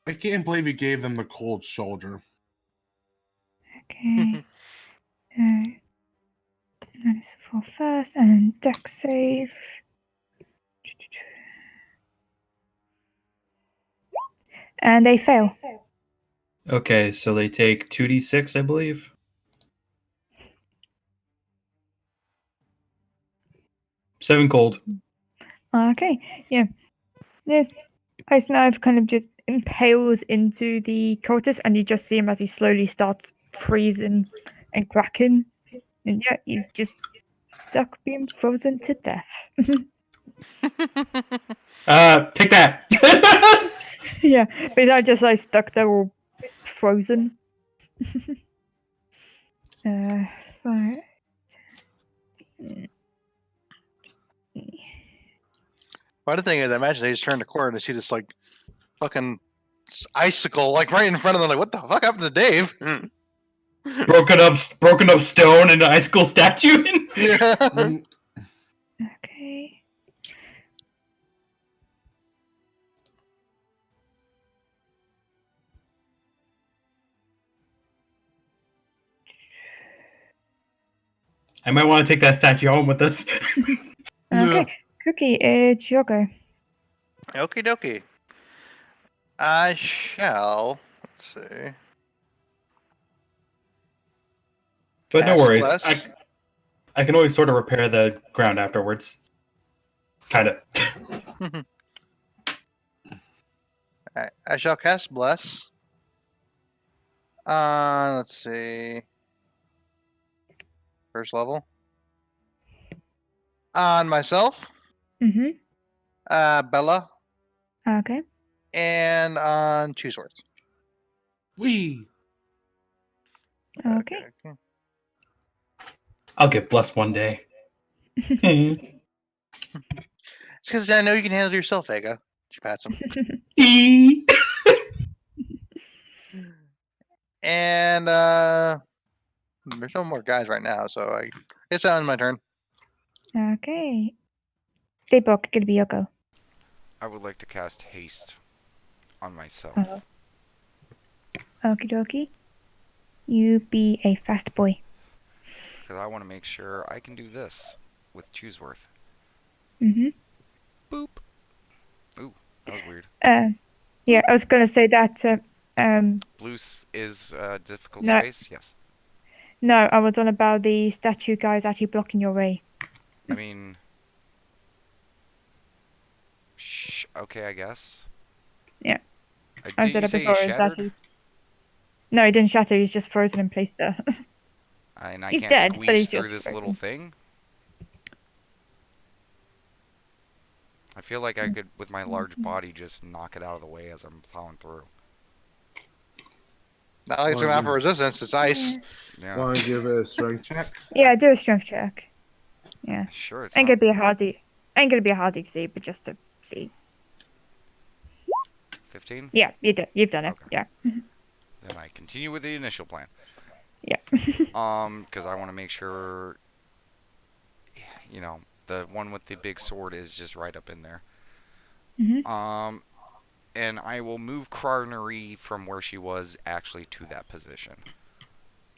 I can't believe you gave them the cold shoulder. Okay. Nice for first and deck save. And they fail. Okay, so they take 2d6, I believe. Seven cold. Okay, yeah. This ice knife kind of just impales into the cultist, and you just see him as he slowly starts freezing and cracking. And yeah, he's just stuck being frozen to death. Take that. Yeah, but he's not just like stuck there all frozen. 5. Well, the thing is, I imagine they just turn the corner to see this like fucking icicle like right in front of them. Like, what the fuck happened to Dave? broken up stone and an icicle statue. Yeah. Mm, Okay. I might want to take that statue home with us. Okay. Cookie, it's your go. Okie dokie. I shall. Let's see. But no Cast worries. Bless. I can always sort of repair the ground afterwards. Kind of. I shall cast Bless. Let's see. First level. On myself, Mm-hmm. Bella, Okay. and on Chooseworth. we. Okay. I'll get blessed one day. It's because I know you can handle it yourself, Vega. She pats him. Eee. And there's no more guys right now, so it's on my turn. Okay. Daybok, gonna be your go. I would like to cast haste on myself. Oh. Okie dokie. You be a fast boy. Because I want to make sure I can do this with Chooseworth. Mm-hmm. Boop. Ooh, that was weird. Yeah, I was gonna say that. Blue is difficult No. space? Yes. No, I was on about the statue guys actually blocking your way. I mean... okay, I guess. Yeah. Did I you said it say before. he It's shattered? actually. No, he didn't shatter. He's just frozen in place there. And I He's can't dead, but squeeze he's through just this frozen. little thing? I feel like I could, with my large body, just knock it out of the way as I'm plowing through. Not like it's gonna offer resistance. It's ice. Yeah. Want to give it a strength check? Yeah, do a strength check. Yeah. Sure, it's Ain't not... gonna be a hard DC, but just to see. 15? Yeah, you've done it. Okay. Yeah. Then I continue with the initial plan. Yeah. Because I want to make sure, you know, the one with the big sword is just right up in there. Mhm. And I will move Carnery from where she was actually to that position.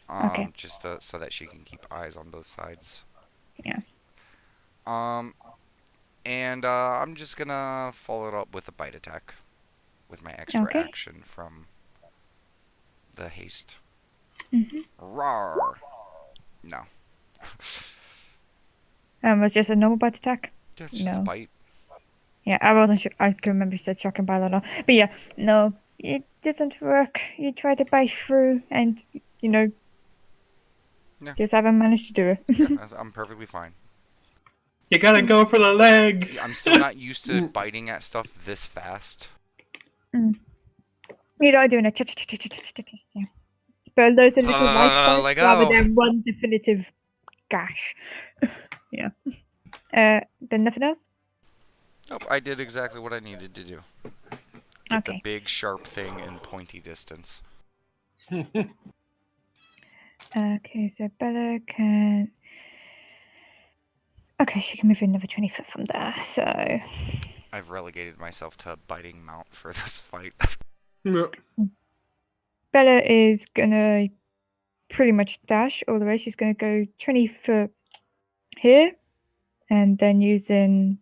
Okay. Just so that she can keep eyes on both sides. Yeah. And I'm just gonna follow it up with a bite attack with my extra Okay. action from the haste. Mhm. Rawr! No. Was just a normal bite attack? Yeah, it's just a No. bite. Yeah, I wasn't sure. I can remember you said shocking bite or not. But yeah, no, it doesn't work. You try to bite through, and Yeah. just haven't managed to do it. Yeah, I'm perfectly fine. You gotta go for the leg. I'm still not used to biting at stuff this fast. You're not doing a yeah. But those are little light bites Let rather go. than one definitive gash. Yeah. Then nothing else? Nope, I did exactly what I needed to do. Get the Okay. big sharp thing in pointy distance. Okay, so Bella can. Okay, she can move another 20 foot from there, so. I've relegated myself to a biting mount for this fight. Yeah. Bella is gonna pretty much dash all the way. She's gonna go 20 foot here, and then using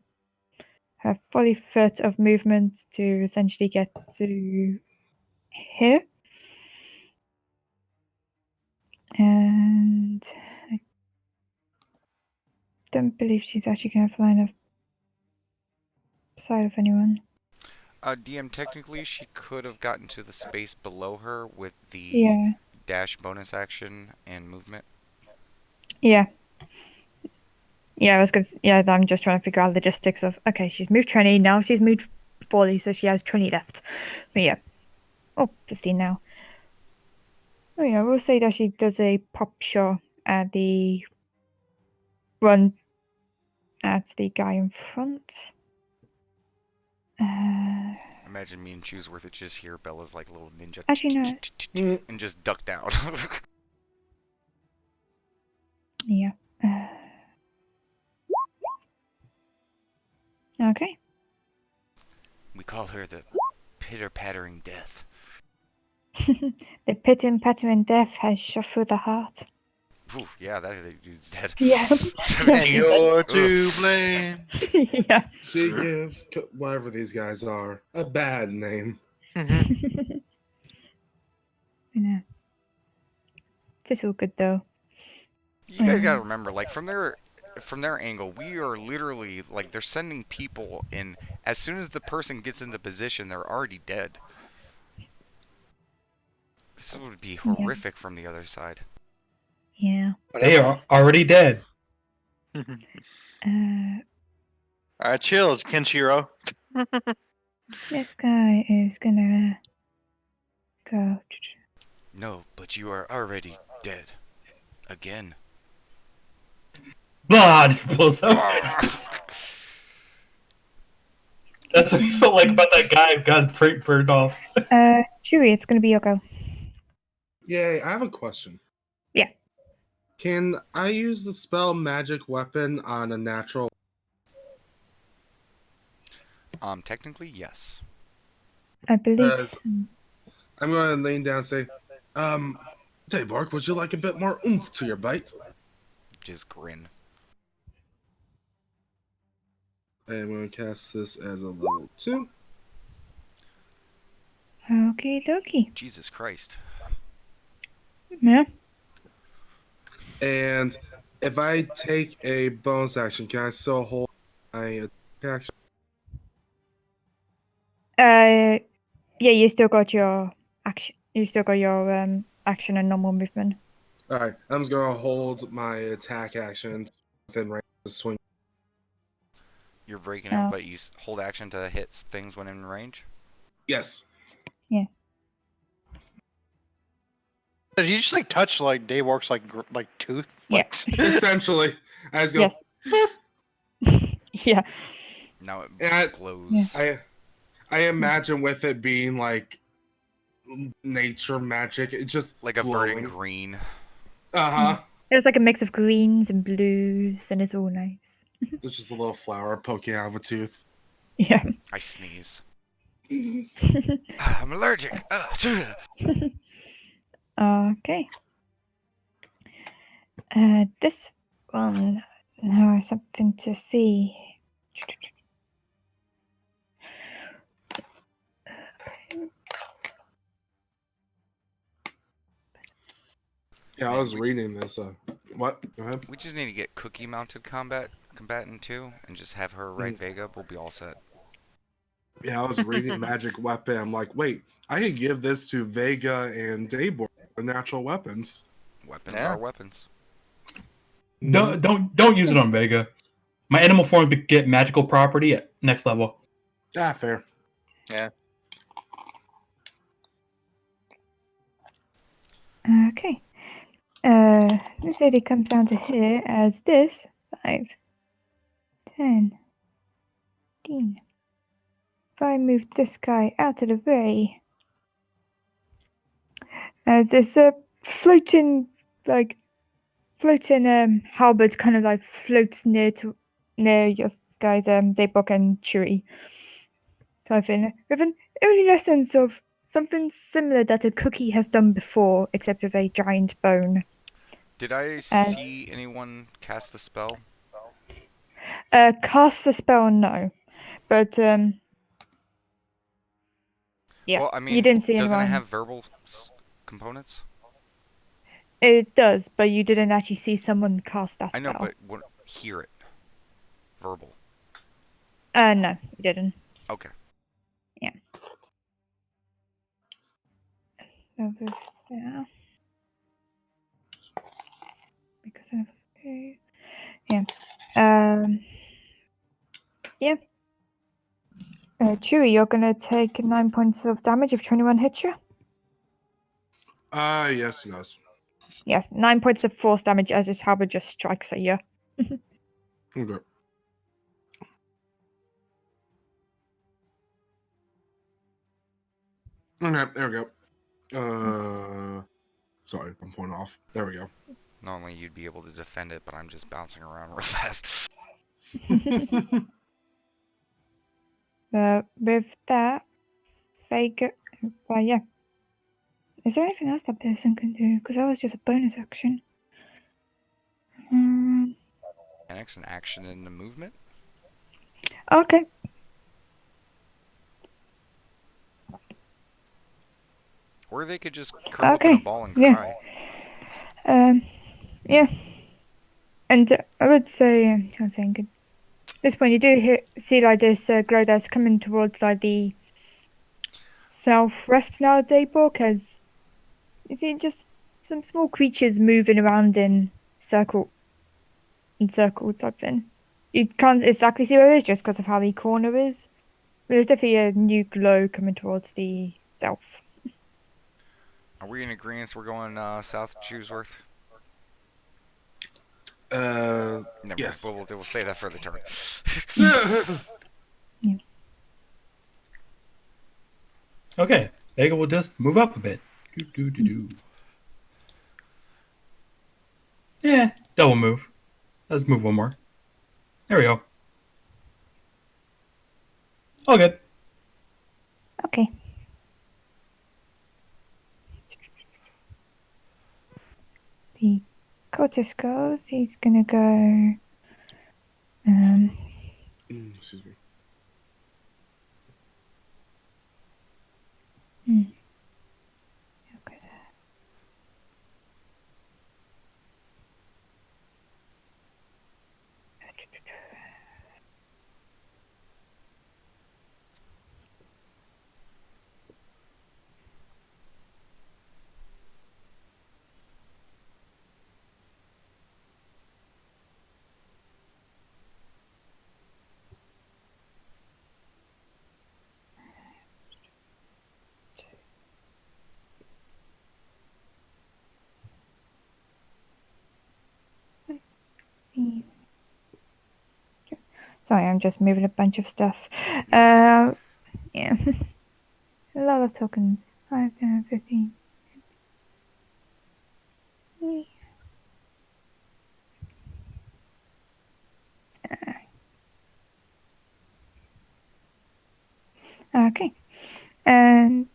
her 40 foot of movement to essentially get to here. And I don't believe she's actually gonna have line of sight of anyone. DM, technically, she could have gotten to the space below her with the Yeah. dash bonus action and movement. Yeah. Yeah, I was gonna. Yeah, I'm just trying to figure out logistics of. Okay, she's moved 20 now. She's moved 40, so she has 20 left. But yeah. Oh, 15 now. Oh yeah, we'll say that she does a pop shot at the one at the guy in front. Imagine me and Chooseworth it just hear Bella's like little ninja Actually, no. and just duck down. Yeah. Okay. We call her the pitter-pattering death. The pitter pattering death has shot through the heart. Ooh, yeah, that dude's dead. Yeah. 17. You're Ugh. to blame. Yeah. She gives whatever these guys are a bad name. Yeah. It's all good though. You guys gotta remember, like from their angle, we are literally like they're sending people in. As soon as the person gets into position, they're already dead. This would be horrific from the other side. Yeah. They are already dead. Alright, chill, Kenshiro. This guy is gonna go. No, but you are already dead. Again. Blah, just blows up. That's what I felt like about that guy who got burned off. Chewie, it's gonna be your go. Yay, I have a question. Yeah. Can I use the spell Magic Weapon on a natural? Technically, yes. I believe. So. I'm going to lean down and say, Daybark, would you like a bit more oomph to your bite? Just grin. I'm going to cast this as a level 2. Okie dokie. Jesus Christ. Yeah. And if I take a bonus action, can I still hold my attack action? Yeah, you still got your action. You still got your action and normal movement. Alright, I'm just going to hold my attack action within range to swing. You're breaking it, but you hold action to hit things when in range? Yes. Yeah. Did you just like touch like Daywork's like tooth? Yeah. Like, Essentially. I just go, Yes. Yeah. Now it and glows. I I imagine with it being like nature magic, it's just Like a verdant glowing. green. Uh-huh. It's like a mix of greens and blues, and it's all nice. There's just a little flower poking out of a tooth. Yeah. I sneeze. I'm allergic. Okay. This one now something to see. Yeah, I Man, was reading this. What? Go ahead. we just need to get Cookie mounted combatant too, and just have her ride Vega. We'll be all set. Yeah, I was reading magic weapon. I'm like, wait, I could give this to Vega and Daybor, the natural weapons. Weapons Yeah. are weapons. Don't use it on Vega. My animal form get magical property at next level. Ah, fair. Yeah. Okay. This lady comes down to here as this 5, 10, 15. If I move this guy out of the way, as this floating halberd kind of like floats near your guys, Daybok and Chewy. Type in with an early essence of something similar that a cookie has done before, except with a giant bone. Did I see anyone cast the spell? Cast the spell, no, but yeah, Well, I you mean, didn't see doesn't it anyone. have verbal components? It does, but you didn't actually see someone cast that I know, spell. but hear it. Verbal. No, you didn't. Okay. Over there. Because I have yeah. Yeah. Chewy, you're gonna take 9 points of damage if 21 hits you. Yes, it does. Yes, 9 points of force damage as his halberd just strikes at you. Okay. Okay, there we go. Sorry, I'm pointing off. There we go. Normally you'd be able to defend it, but I'm just bouncing around real fast. With that, Vega. Yeah. Is there anything else that person can do? Because that was just a bonus action. Annex an action in the movement. Okay. Or they could just curl up in a Okay, ball and yeah. cry. Yeah. And I would say, I'm trying to think. At this point, you do see like this glow that's coming towards like the southwest now, Daybok, as you see just some small creatures moving around in circles type thing. You can't exactly see where it is just because of how the corner is. But there's definitely a new glow coming towards the south. Are we in agreement we're going south Chewsworth? Yes. Mind. We'll say that for the turn. Okay, Vega will just move up a bit. Yeah, double move. Let's move one more. There we go. All good. Okay. The Cortis goes. He's gonna go. Excuse me. Okay. Sorry, I'm just moving a bunch of stuff. Nice. Yeah. A lot of tokens. 5, 10, 15. Okay. And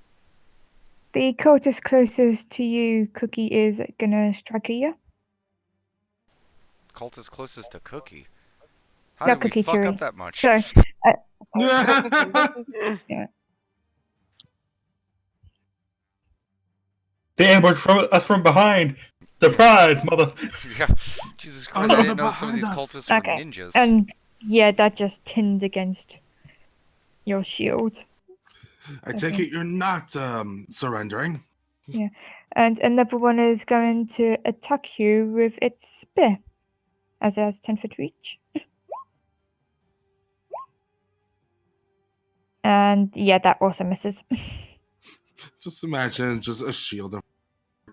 the cultist closest to you, Cookie, is gonna strike at you. Cultist closest to Cookie. How Not did we Cookie, fuck up Cheery. that much? Sorry. They ambushed us from behind. Surprise, mother. Yeah. Jesus Oh Christ, no, I they're didn't know some of behind these us. cultists were Okay. ninjas. And yeah, that just tinned against your shield. I take it you're not surrendering. And another one is going to attack you with its spear, as it has 10-foot reach. And yeah, that also misses. Just imagine just a shield of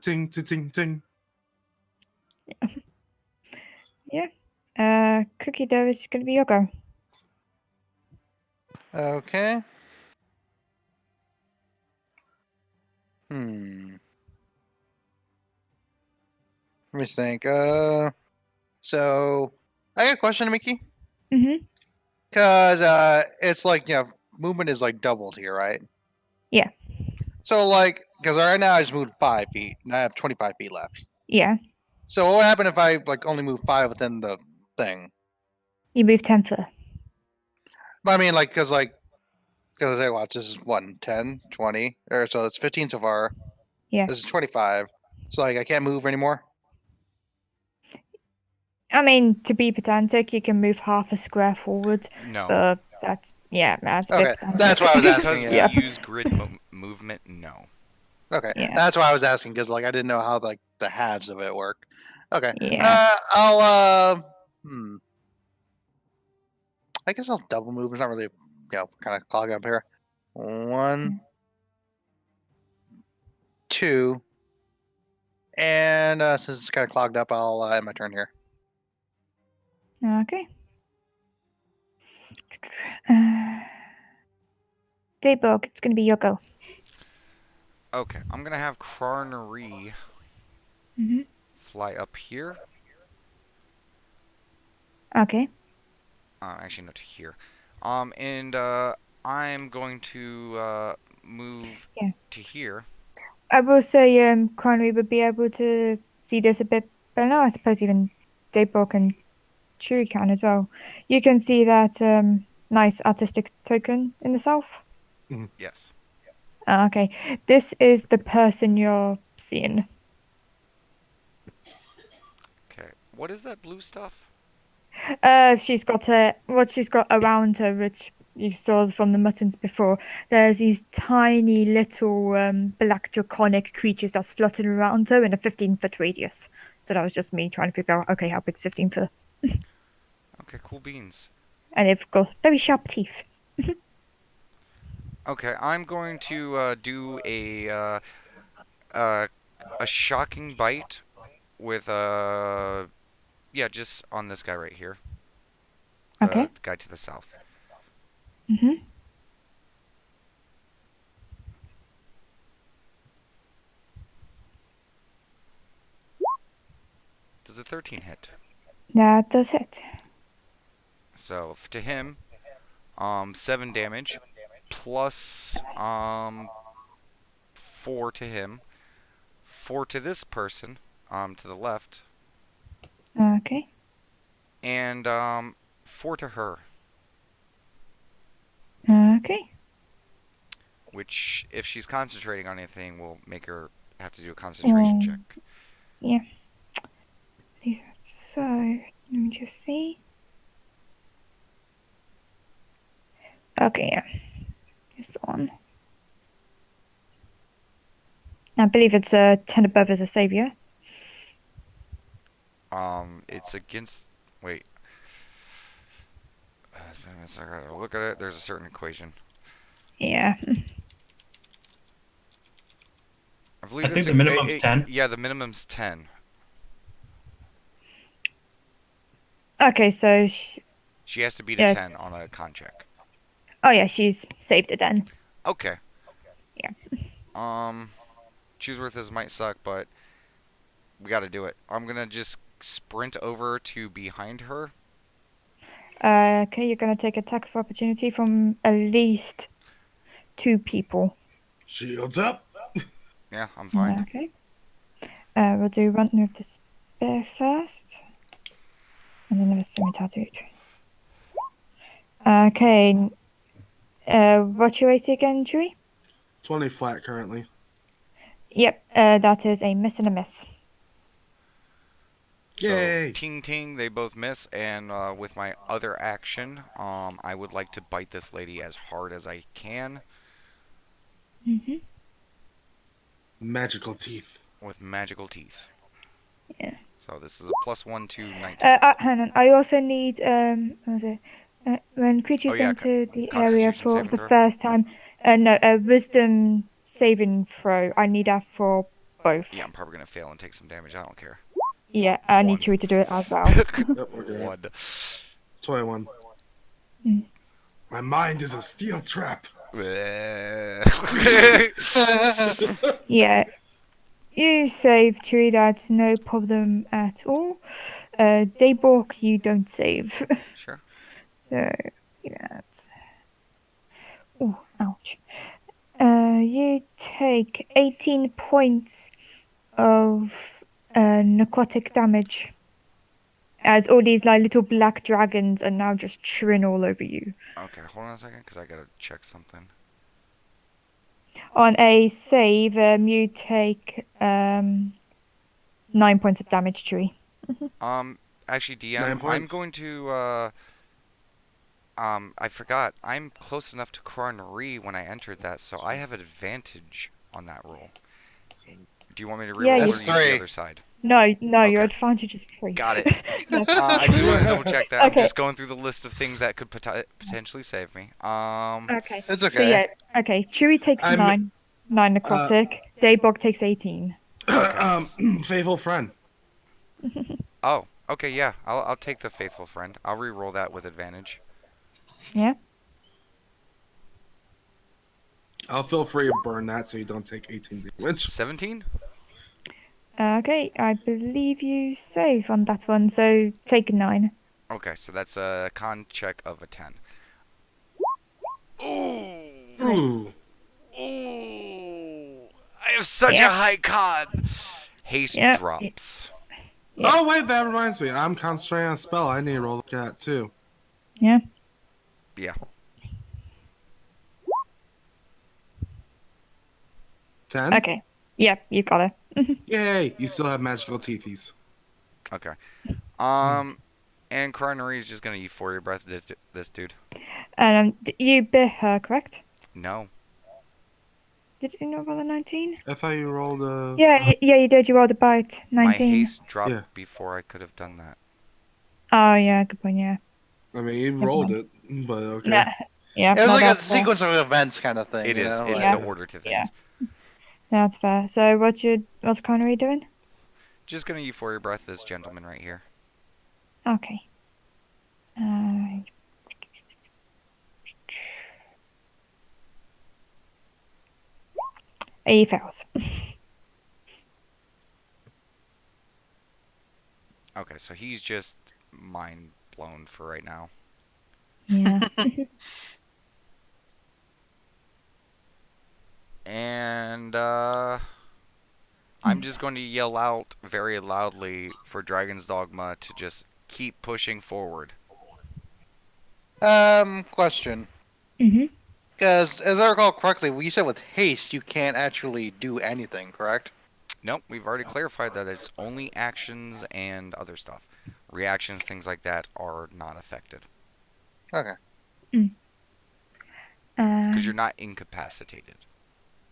ting ting ting ting. Cookie dough is going to be your go. Okay. Hmm. Let me think. So I got a question, Mickey. Mm-hmm. Cause it's like movement is like doubled here, right? Yeah. So like, cause right now I just moved 5 feet, and I have 25 feet left. Yeah. So what would happen if I like only move 5 within the thing? You move 10 foot. But I mean, cause I watch this is 1, 10, 20, or so it's 15 so far. Yeah. This is 25. So like I can't move anymore. I mean, to be pedantic, you can move half a square forward, No. but that's a bit Okay, pedantic. that's what I was asking. Because we Yeah. use grid movement, no. Okay, Yeah. that's why I was asking because like I didn't know how like the halves of it work. Okay, Yeah. I'll I guess I'll double move. It's not really kind of clog up here. 1, 2, and since it's kind of clogged up, I'll end my turn here. Okay. Daybog, it's going to be your go. Okay, I'm gonna have Krarnery Mm-hmm. fly up here. Okay. Actually, not to here. And I'm going to move Yeah. to here. I will say, Connery would be able to see this a bit better now. I suppose even Daybog and Chewy can as well. You can see that nice artistic token in the south. Yes. Okay. This is the person you're seeing. Okay. What is that blue stuff? She's got what she's got around her, which you saw from the muttons before. There's these tiny little black draconic creatures that's fluttered around her in a 15-foot radius. So that was just me trying to figure out, okay, how big's 15 foot? Okay, cool beans. And they've got very sharp teeth. Okay, I'm going to do a shocking bite with yeah, just on this guy right here. Okay. The guy to the south. Mm-hmm. Does a 13 hit? That does hit. So to him, 7 damage, plus 4 to him, 4 to this person, to the left, Okay. and 4 to her. Okay. Which, if she's concentrating on anything, will make her have to do a concentration check. Yeah. So let me just see. Okay, yeah. Just one. I believe it's a 10 above as a savior. It's against. Wait. I gotta look at it. There's a certain equation. Yeah. I believe I it's think the minimum's 10. Yeah, the minimum's 10. Okay, so She has to beat a yeah. 10 on a con check. Oh yeah, she's saved it then. Okay. Yeah. Chooseworth might suck, but we got to do it. I'm gonna just sprint over to behind her. Okay, you're gonna take attack of opportunity from at least 2 people. Shields up. Yeah, I'm fine. Okay. We'll do one of the spear first, and then the scimitar dude. Okay. What's your AC again, Chewie? 20 flat currently. Yep. That is a miss and a miss. So Yay. ting ting, they both miss, and with my other action, I would like to bite this lady as hard as I can Mhm. Magical teeth. with magical teeth. Yeah. So this is a +1 to 19. Hang on. I also need what was it? When Oh creatures yeah, enter the area Constitution for saving the throw. first time, no, a wisdom saving throw. I need that for both. Yeah, I'm probably gonna fail and take some damage. I don't care. Yeah, I need 1. Chewie to do it as well. Yep, we're good. 1. 21. Mm. My mind is a steel trap. Yeah, you save Chewie. That's no problem at all. Daybork, you don't save. Sure. So yeah, that's. Oh, ouch. You take 18 points of necrotic damage as all these like little black dragons are now just chewing all over you. Okay, hold on a second, because I gotta check something. On a save, you take 9 points of damage, Chewie. Actually, 9 DM, I'm points. going to, I forgot. I'm close enough to Kronri when I entered that, so I have an advantage on that roll. Do you want me to Yeah, reroll you. or That's use the 3. other side? No, your Okay. advantage is 3. Got it. That's- I just wanted to double check that. I'm Okay. just going through the list of things that could potentially save me. Okay. It's So okay. yeah, okay. Chewie takes I'm 9 necrotic. Daybog takes 18. Okay. Faithful friend. Oh, okay, yeah. I'll take the faithful friend. I'll re-roll that with advantage. Yeah. I'll feel free to burn that so you don't take 18 damage. 17? Okay, I believe you save on that one, so take 9. Okay, so that's a con check of a 10. Ooh! Ooh. Ooh! I have such a Yep. high con! Haste Yep. drops. Yeah. Oh, wait, that reminds me. I'm concentrating on a spell. I need to roll the cat, too. Yeah. Yeah. 10? Okay. Yep, you got it. Yay, you still have magical teethies. Okay. And Coronary is just gonna euphoria breath this dude. You bit her, correct? No. Did you know about the 19? I thought you rolled a... Yeah, you did. You rolled a bite. My 19. haste dropped Yeah. before I could have done that. Oh, yeah, good point, yeah. I mean, you rolled it, but okay. Nah, yeah, It was no, like a that's fair. sequence of events kind of thing. It you is. know? It's like- the order to Yeah. things. That's fair. So what's Connery doing? Just gonna euphoria breath this gentleman right here. Okay. He fails. Okay, so he's just mind blown for right now. Yeah. And I'm just going to yell out very loudly for Dragon's Dogma to just keep pushing forward. Question. hmm Because as I recall correctly, you said with haste you can't actually do anything, correct? Nope, we've already clarified that it's only actions and other stuff. Reactions, things like that, are not affected. Okay. Because you're not incapacitated.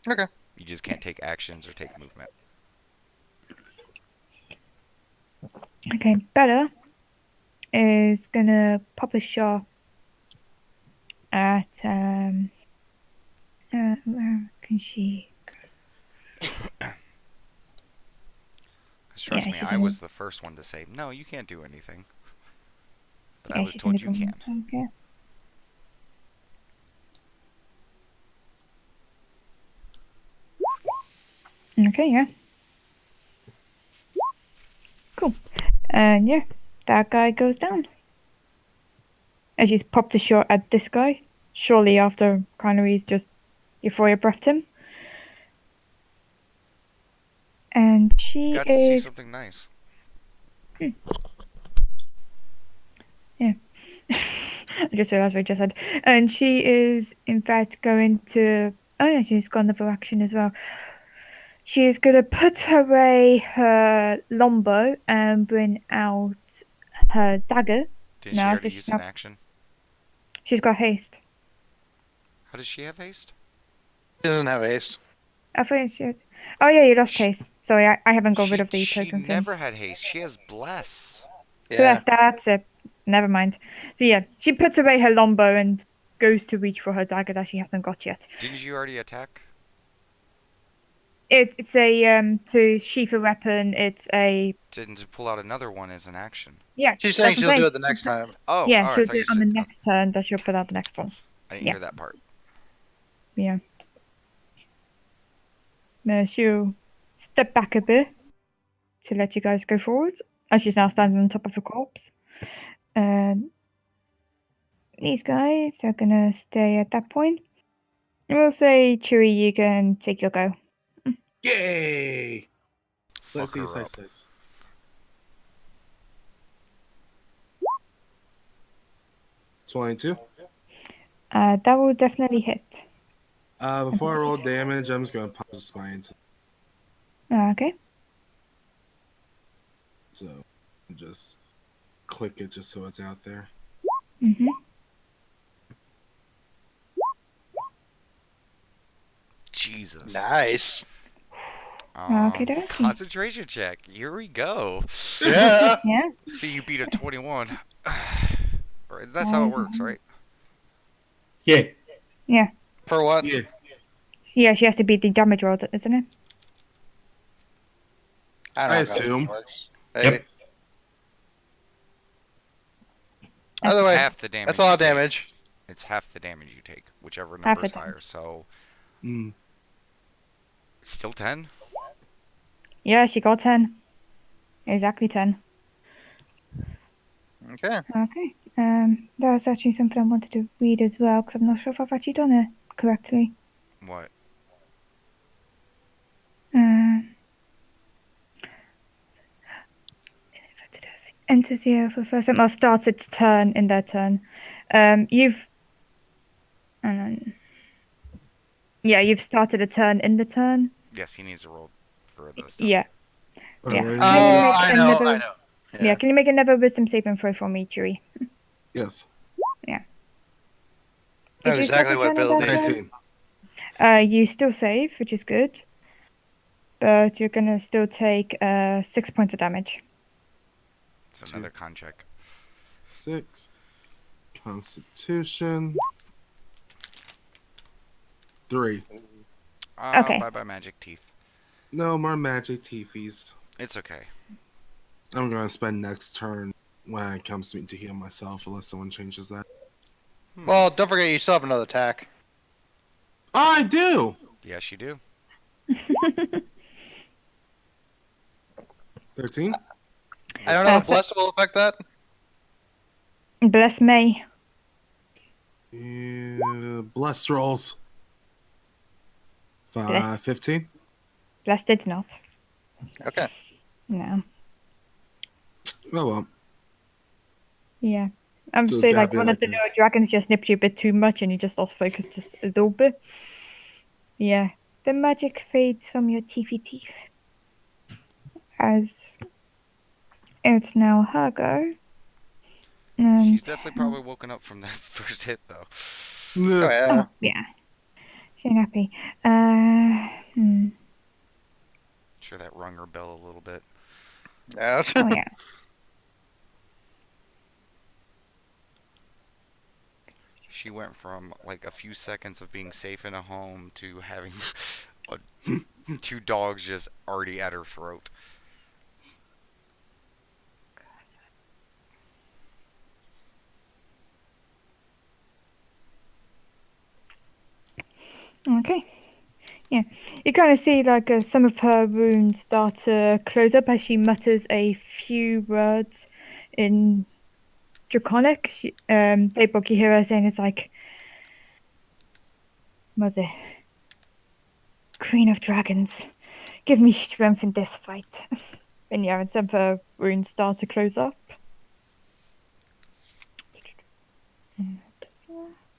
Okay. You just can't take actions or take movement. Okay, Bella is gonna pop a shot at where can she? Because trust Yeah, me, she's I in- was the first one to say, no, you can't do anything. But I Yeah, was she's told in you can. Okay. Okay, yeah. Cool. And yeah, that guy goes down. As she's popped a shot at this guy, shortly after Connery's just euphoria breathed him. And she Got to see is. something nice. Yeah. I just realized what I just said. And she is, in fact, going to. Oh, yeah, she's got another action as well. She is going to put away her longbow and bring out her dagger. Didn't she Now, so already use an action? she's got haste. How does she have haste? He doesn't have haste. I think she had. Oh, yeah, you lost She- haste. Sorry, I haven't got rid She of the she token things. never had haste. She has bless. Yeah. That's it. Never mind. So, yeah, she puts away her longbow and goes to reach for her dagger that she hasn't got yet. Didn't you already attack? It's a to sheath a weapon. It's a Didn't pull out another one as an action? yeah. She's saying that's what she'll I'm do saying. it the next time. Oh, Yeah, oh, I she'll thought do you it on the said. next turn. That she'll put out the next one. I didn't yeah. hear that part. Yeah. No, she'll step back a bit to let you guys go forward. And she's now standing on top of a corpse. And these guys are gonna stay at that point. And we'll say, Chewie, you can take your go. Yay! Fuck her Slice, up. slice. 22. That will definitely hit. Before I roll damage, I'm just gonna punch the spine. Okay. So just click it just so it's out there. Mm-hmm. Jesus. Nice. Okey-dokey. Concentration check. Here we go. Yeah. Yeah. See, you beat a 21. Right, that's how it works, right? Yeah. Yeah. For what? Yeah. Yeah, she has to beat the damage roll, isn't it? I don't know I how assume. it works. Maybe. Yep. Either way, Half the damage. that's a lot of you take. damage. It's half the damage you take, whichever Half number the is higher. So, Mm. still 10. Yeah, she got 10. Exactly 10. Okay. Okay. That was actually something I wanted to read as well, because I'm not sure if I've actually done it correctly. What? Enters here for the first time. Or starts its turn in their turn. You've started a turn in the turn. Yes, he needs to roll for the stuff. Yeah. Oh, Yeah. where is Can you it? make I know. another- I know. Yeah. Can you make another wisdom saving throw for me, Chewie? Yes. Know Did you exactly start what a turn in Bill that did. turn? 19. You still save, which is good. But you're gonna still take 6 points of damage. It's another con check. 6. Constitution. 3. Okay. Bye bye, magic teeth. No more magic teefies. It's okay. I'm gonna spend next turn when it comes to me to heal myself, unless someone changes that. Well, don't forget you still have another attack. Oh, I do. Yes, you do. 13. I don't know if Blessed will affect that. Bless May. Blessed rolls. Blessed. 15. Blessed did not. Okay. No. Oh well. Yeah. I'm Just saying like gotta be one of like the his- lower dragons just nipped you a bit too much and you just lost focus just a little bit. Yeah. The magic fades from your teethy teeth. As it's now her go. And She's definitely probably woken up from that first hit, though. Oh, Yeah. yeah. yeah. She ain't happy. Sure, that rung her bell a little bit. Yeah. Oh yeah. She went from like a few seconds of being safe in a home to having two dogs just already at her throat. Okay. You kind of see like some of her wounds start to close up as she mutters a few words in Draconic. Daybrook, you hear her saying is like, Mother, Queen of Dragons, give me strength in this fight. And yeah, and some of her wounds start to close up.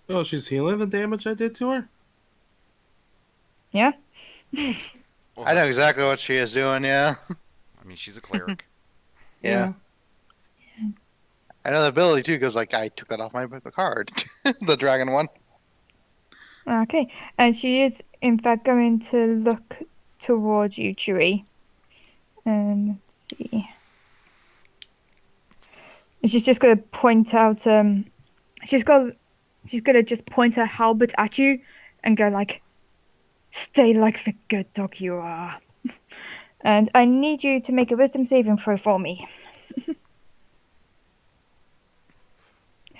Oh, she's healing the damage I did to her? Yeah. Well, I know that's exactly she's what she is doing. Yeah. I mean, she's a cleric. Yeah. I know the ability too because like I took that off my card, the dragon one. Okay. And she is in fact going to look towards you, Chewie. Let's see. And she's just gonna point out she's gonna just point her halberd at you and go like, stay like the good dog you are. And I need you to make a wisdom saving throw for me.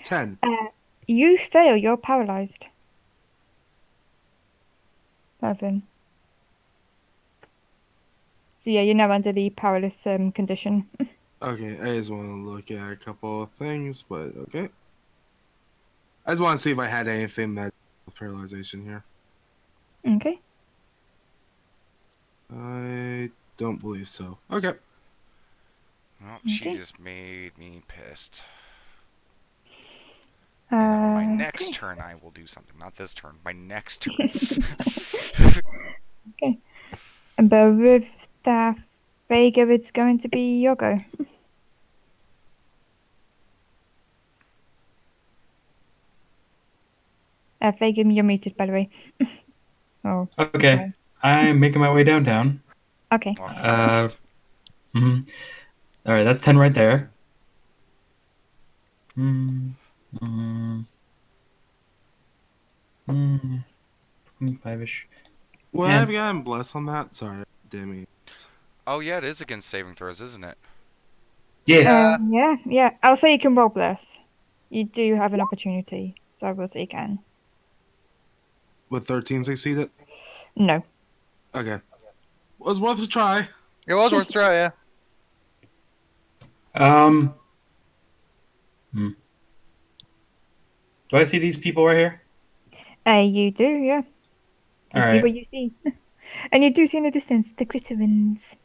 10. You fail, you're paralyzed. 11. So yeah, you're now under the powerless condition. Okay, I just want to look at a couple of things, but okay. I just want to see if I had anything that paralyzation here. Okay. I don't believe so. Okay. Well, she Okay. just made me pissed. And on my next Okay. turn, I will do something. Not this turn. My next turn. But with that Vega, it's going to be your go. Vega, you're muted, by the way. Oh. Okay, I'm making my way downtown. Okay. Walk Uh, fast. mhm. All right, that's 10 right there. Mm, mm, 25-ish. Well, Yeah. I've gotten bless on that. Sorry, Demi. Oh, yeah, it is against saving throws, isn't it? Yeah. Yeah. I'll say you can roll bless. You do have an opportunity, so I will say you can. Would 13 succeeded? No. Okay. Was worth a try. It was worth a try. Yeah. Um. hmm. Do I see these people right here? You do, yeah. You All see right. what you see. And you do see in the distance the glitterins.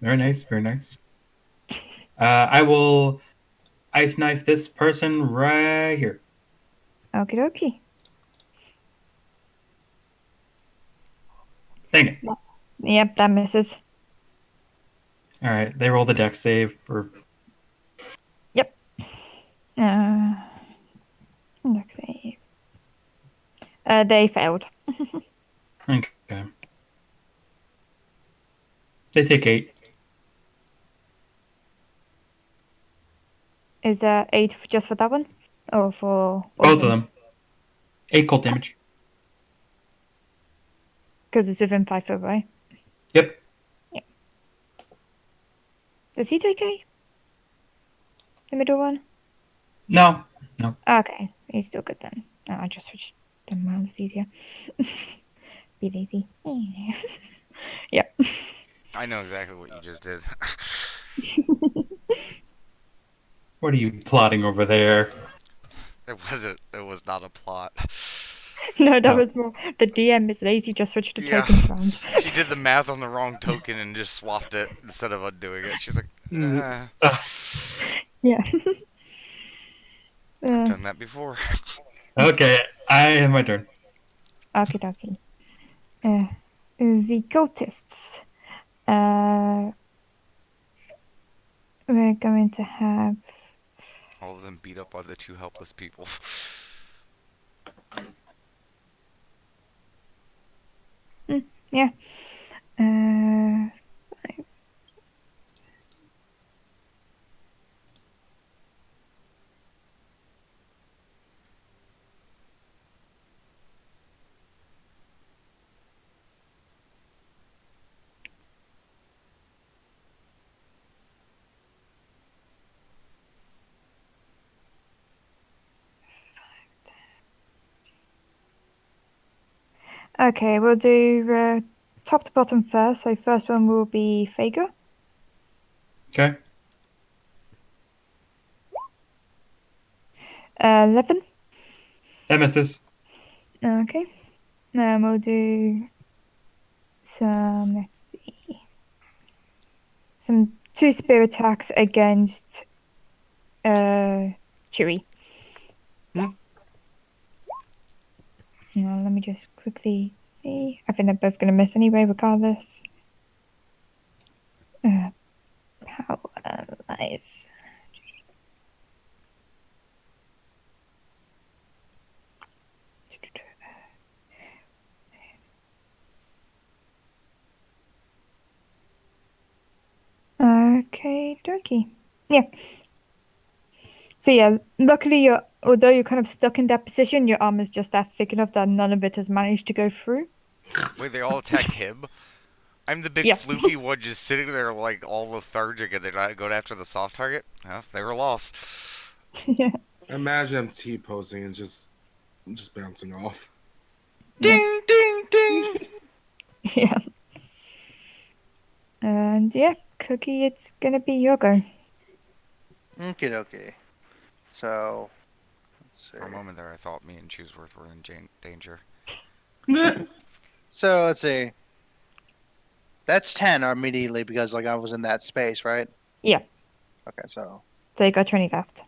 Very nice. Very nice. I will ice knife this person right here. Okie dokie. Dang it. Yep, that misses. All right. They roll the dex save for. Let's see. They failed. Okay. They take 8. Is there 8 just for that one? Or for all Both of them. 8 cold damage. Because it's within 5 foot, right? Yep. Does he take 8? The middle one? No. No. Okay, he's still good then. Oh, I just switched them around, it's easier. Be lazy. Yep. I know exactly what you just did. What are you plotting over there? It wasn't. It was not a plot. No, that Oh. was more. The DM is lazy, just switched the Yeah. tokens around. She did the math on the wrong token and just swapped it instead of undoing it. She's like, Yeah. I've done that before. Okay. I have my turn. Okie dokie. The cultists. We're going to have. All of them beat up by the 2 helpless people. Yeah. Okay, we'll do top to bottom first. So first one will be Fager. Okay. 11. That misses. Okay. Then we'll do some, let's see, some 2 spear attacks against Chewy. Hmm. Now, let me just quickly see. I think they're both going to miss anyway, regardless. Paralyze. Okay, dokie. Yeah. So yeah, luckily although you're kind of stuck in that position, your arm is just that thick enough that none of it has managed to go through. Wait, they all attacked him? I'm the big Yeah. floofy one just sitting there like all lethargic and they're not going after the soft target? They were lost. Yeah. Imagine him T-posing and just bouncing off. Ding, ding, ding. Yeah. And yeah, Cookie, it's gonna be your go. Okay. So, let's see. For a moment there, I thought me and Chooseworth were in danger. So let's see. That's 10 immediately because like I was in that space, right? Yeah. Okay, so So you got 20 left.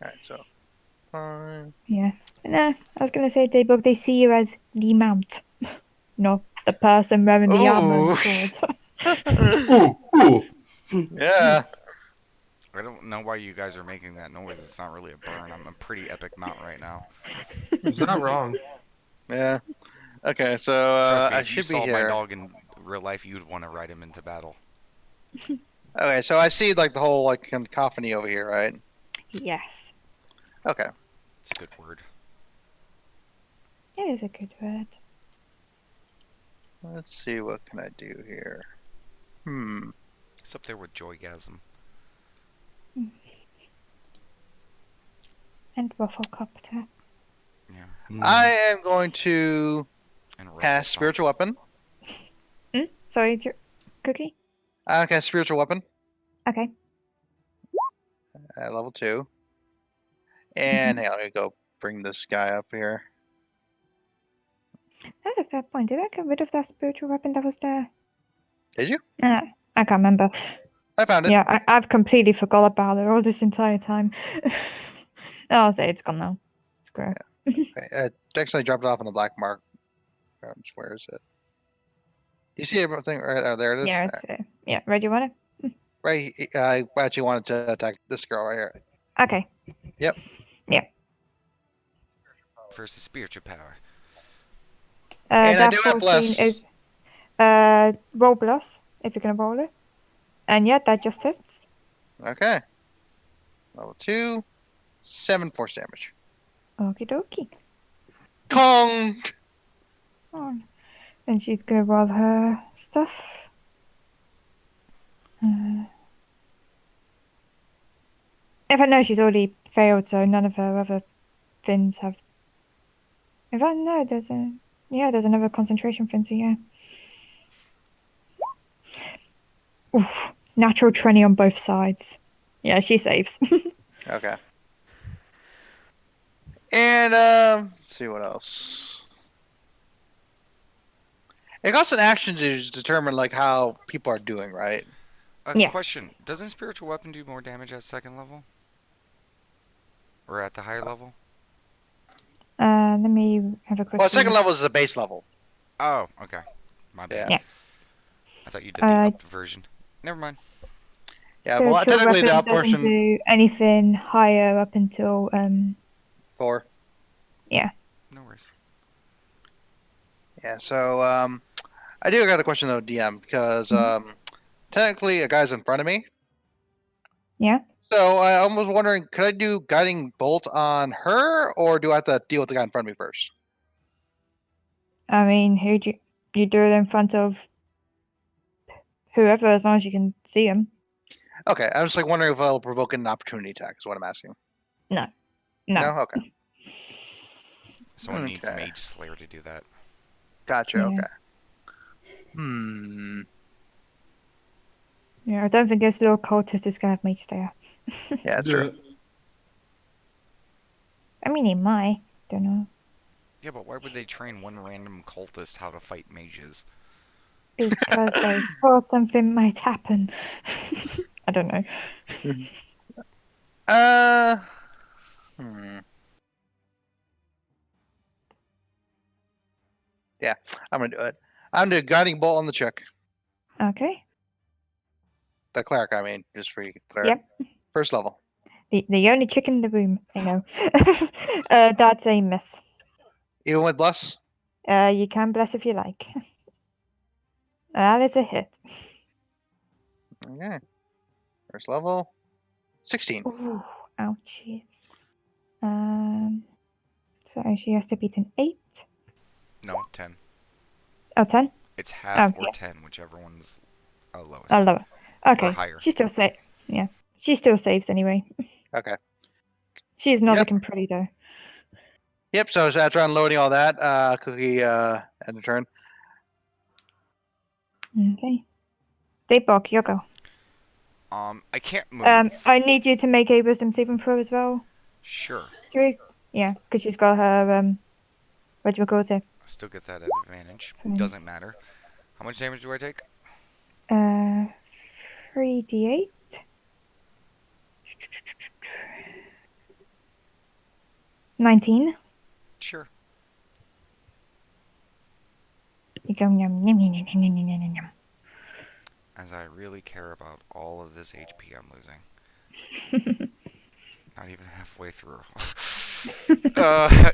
all right, so 5. Yeah. No, I was gonna say, Daybug, they see you as the mount, not the person wearing the armor and sword. Ooh. Yeah. I don't know why you guys are making that noise. It's not really a burn. I'm a pretty epic mount right now. It's not wrong. Yeah. Okay, so Trust me, I if you should be saw my here. dog in real life, you'd want to ride him into battle. Okay, so I see like the whole like cacophony over here, right? Yes. Okay. It's a good word. It is a good word. Let's see what can I do here. It's up there with joygasm. And Rufflecopter. Yeah. I am going to And cast Rufflesock. spiritual weapon. Sorry, Cookie? I cast spiritual weapon Okay. at level 2. And hang on, let me go bring this guy up here. That's a fair point. Did I get rid of that spiritual weapon that was there? Did you? I can't remember. I found it. Yeah, I've completely forgot about it all this entire time. I'll say it's gone now. Screw it. Okay, I actually dropped it off on the black mark. Where is it? You see everything? Right, oh, there it is. Yeah, it's yeah. Ready, you want it? Right. I actually wanted to attack this girl right here. Okay. Yep. Yeah. Versus spiritual power. And I That do have 14 bless. is roll bless if you're gonna roll it. And yeah, that just hits. Okay. Level 2. 7 force damage. Okie dokie. Kong! Oh. And she's gonna roll her stuff. If I know she's already failed, so none of her other fins have. If I know there's another concentration fin, so yeah. Oof, natural 20 on both sides. Yeah, she saves. Okay. And, let's see what else. It costs an action to determine, like, how people are doing, right? Yeah. Question. Doesn't spiritual weapon do more damage at second level? Or at the higher level? Let me have a quick Well, second look. level is the base level. Oh, okay. My bad. Yeah. I thought you did the up version. Never mind. Yeah, well, Spiritual technically the weapon up doesn't portion. do anything higher up until 4. yeah. No worries. Yeah, so, I do got a question, though, DM, because, technically a guy's in front of me. Yeah. So I was wondering, could I do guiding bolt on her, or do I have to deal with the guy in front of me first? I mean, who do you do it in front of whoever, as long as you can see him. Okay, I was like wondering if I'll provoke an opportunity attack. Is what I'm asking. No. No. Okay. Someone needs a Okay. Mage Slayer to do that. Gotcha. Yeah. Okay. Hmm. Yeah, I don't think this little cultist is gonna have mage there. Yeah, that's true. I mean, he might. Don't know. Yeah, but why would they train one random cultist how to fight mages? Because they thought something might happen. I don't know. Uh. Hmm. Yeah, I'm gonna do it. I'm doing guiding bolt on the chick. Okay. The cleric, I mean, just for you, cleric. Yep. First level. The only chick in the room. I know. That's a miss. Even with bless. You can bless if you like. That is a hit. Okay. First level. 16. Ooh, ouchies. So she has to beat an 8. No, 10. Oh, 10? It's half or yeah. 10, whichever one's lowest. Oh, lower. Okay. Or higher. She still saves. Yeah. She still saves anyway. Okay. She's not Yep. looking pretty though. Yep. So after unloading all that, Cookie end the turn. Okay. Daybok, your go. I can't move. I need you to make a wisdom saving throw as well. Sure. Yeah, because she's got her what do you call it? I still get that advantage. Thanks. Doesn't matter. How much damage do I take? 3d8. 19. Sure. You go yum yum yum yum yum yum yum yum. As I really care about all of this HP I'm losing. Not even halfway through. I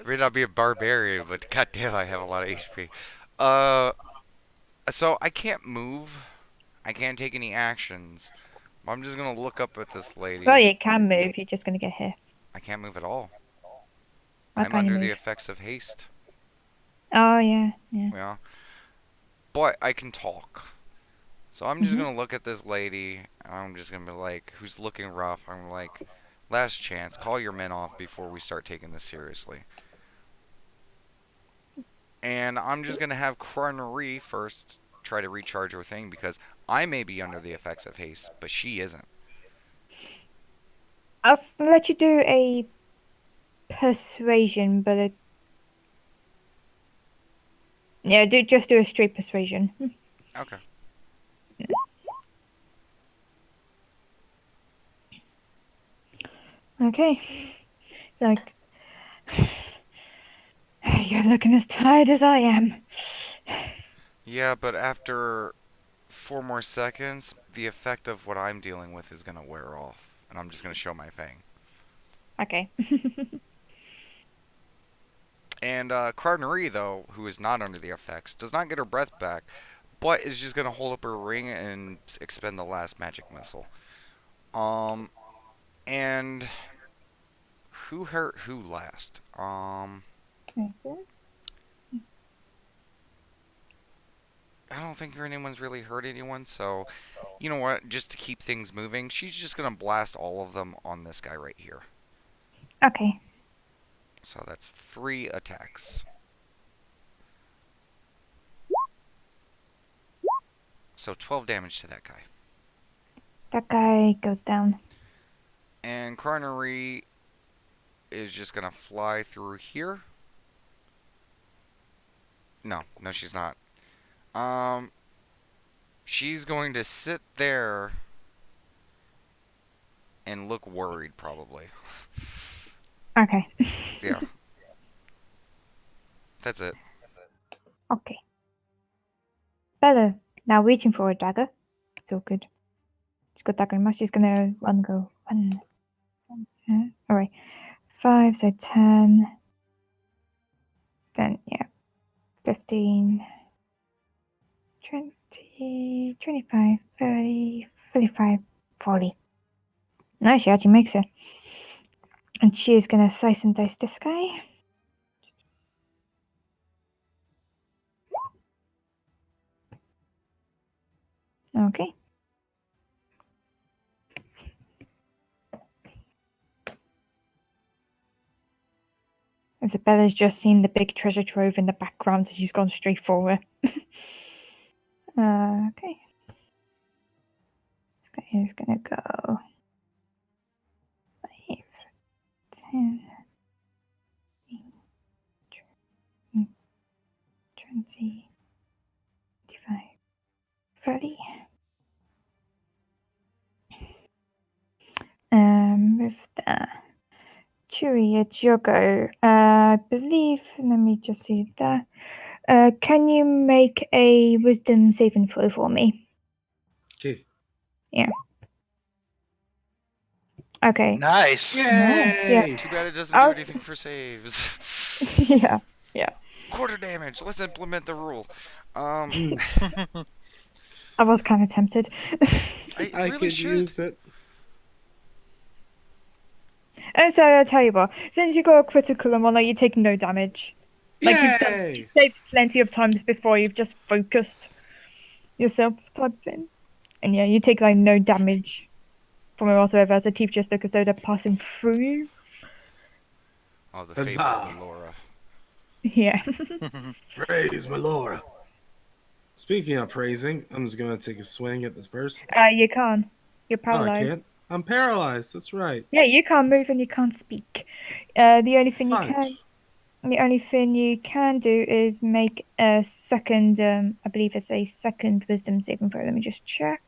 may not be a barbarian, but goddamn, I have a lot of HP. So I can't move. I can't take any actions. I'm just gonna look up at this lady. Well, you can move. You're just gonna get hit. I can't move at all. Why I'm can't you under the move? effects of haste. Oh yeah. Yeah. But I can talk. So I'm just gonna look at this lady, and I'm just gonna be like, who's looking rough. I'm like, last chance, call your men off before we start taking this seriously. And I'm just gonna have Chronery first try to recharge her thing, because I may be under the effects of haste, but she isn't. I'll let you do a persuasion, but yeah, just do a straight persuasion. Okay. Okay. It's like you're looking as tired as I am. Yeah, but after 4 more seconds, the effect of what I'm dealing with is gonna wear off, and I'm just gonna show my fang. Okay. And Chronery, though, who is not under the effects, does not get her breath back, but is just gonna hold up her ring and expend the last magic missile. And who hurt who last? I don't think anyone's really hurt anyone, so you know what? Just to keep things moving, she's just gonna blast all of them on this guy right here. Okay. So that's 3 attacks. So 12 damage to that guy. That guy goes down. And Chronery is just gonna fly through here. No, she's not. She's going to sit there and look worried, probably. Okay. Yeah. That's it. Okay. Bella, now reaching for a dagger. It's all good. She's got dagger in mouth. She's gonna go. 1, 10. Alright. 5, so 10. Then, yeah. 15. 20, 25, 30, 35, 40. No, she actually makes it. And she is gonna slice and dice this guy. Okay. Isabella's just seen the big treasure trove in the background, so she's gone straight for it. Okay. This guy is gonna go 5, 10, 20, 25, 30. With the Chewy, it's your go. I believe, let me just see that. Can you make a wisdom saving throw for me? Okay. Okay. Nice. Nice, yeah. Yay! Too bad it doesn't I do was- anything for saves. Yeah. Quarter damage. Let's implement the rule. I I was kind of tempted. I really could should. use it. And so I'll tell you what, since you got a critical and whatnot, you take no damage. Like you've Yay! saved plenty of times before, you've just focused yourself type thing. And yeah, you take like no damage from it whatsoever as the teeth just look as though they're passing through you. Oh, the Huzzah. fabled Laura. Yeah. Praise my Laura. Speaking of praising, I'm just gonna take a swing at this person. You can't. You're Oh, I paralyzed. can't. I'm paralyzed. That's right. Yeah, you can't move and you can't speak. The only thing Fudge. you can do is make a second. I believe it's a second wisdom saving throw. Let me just check.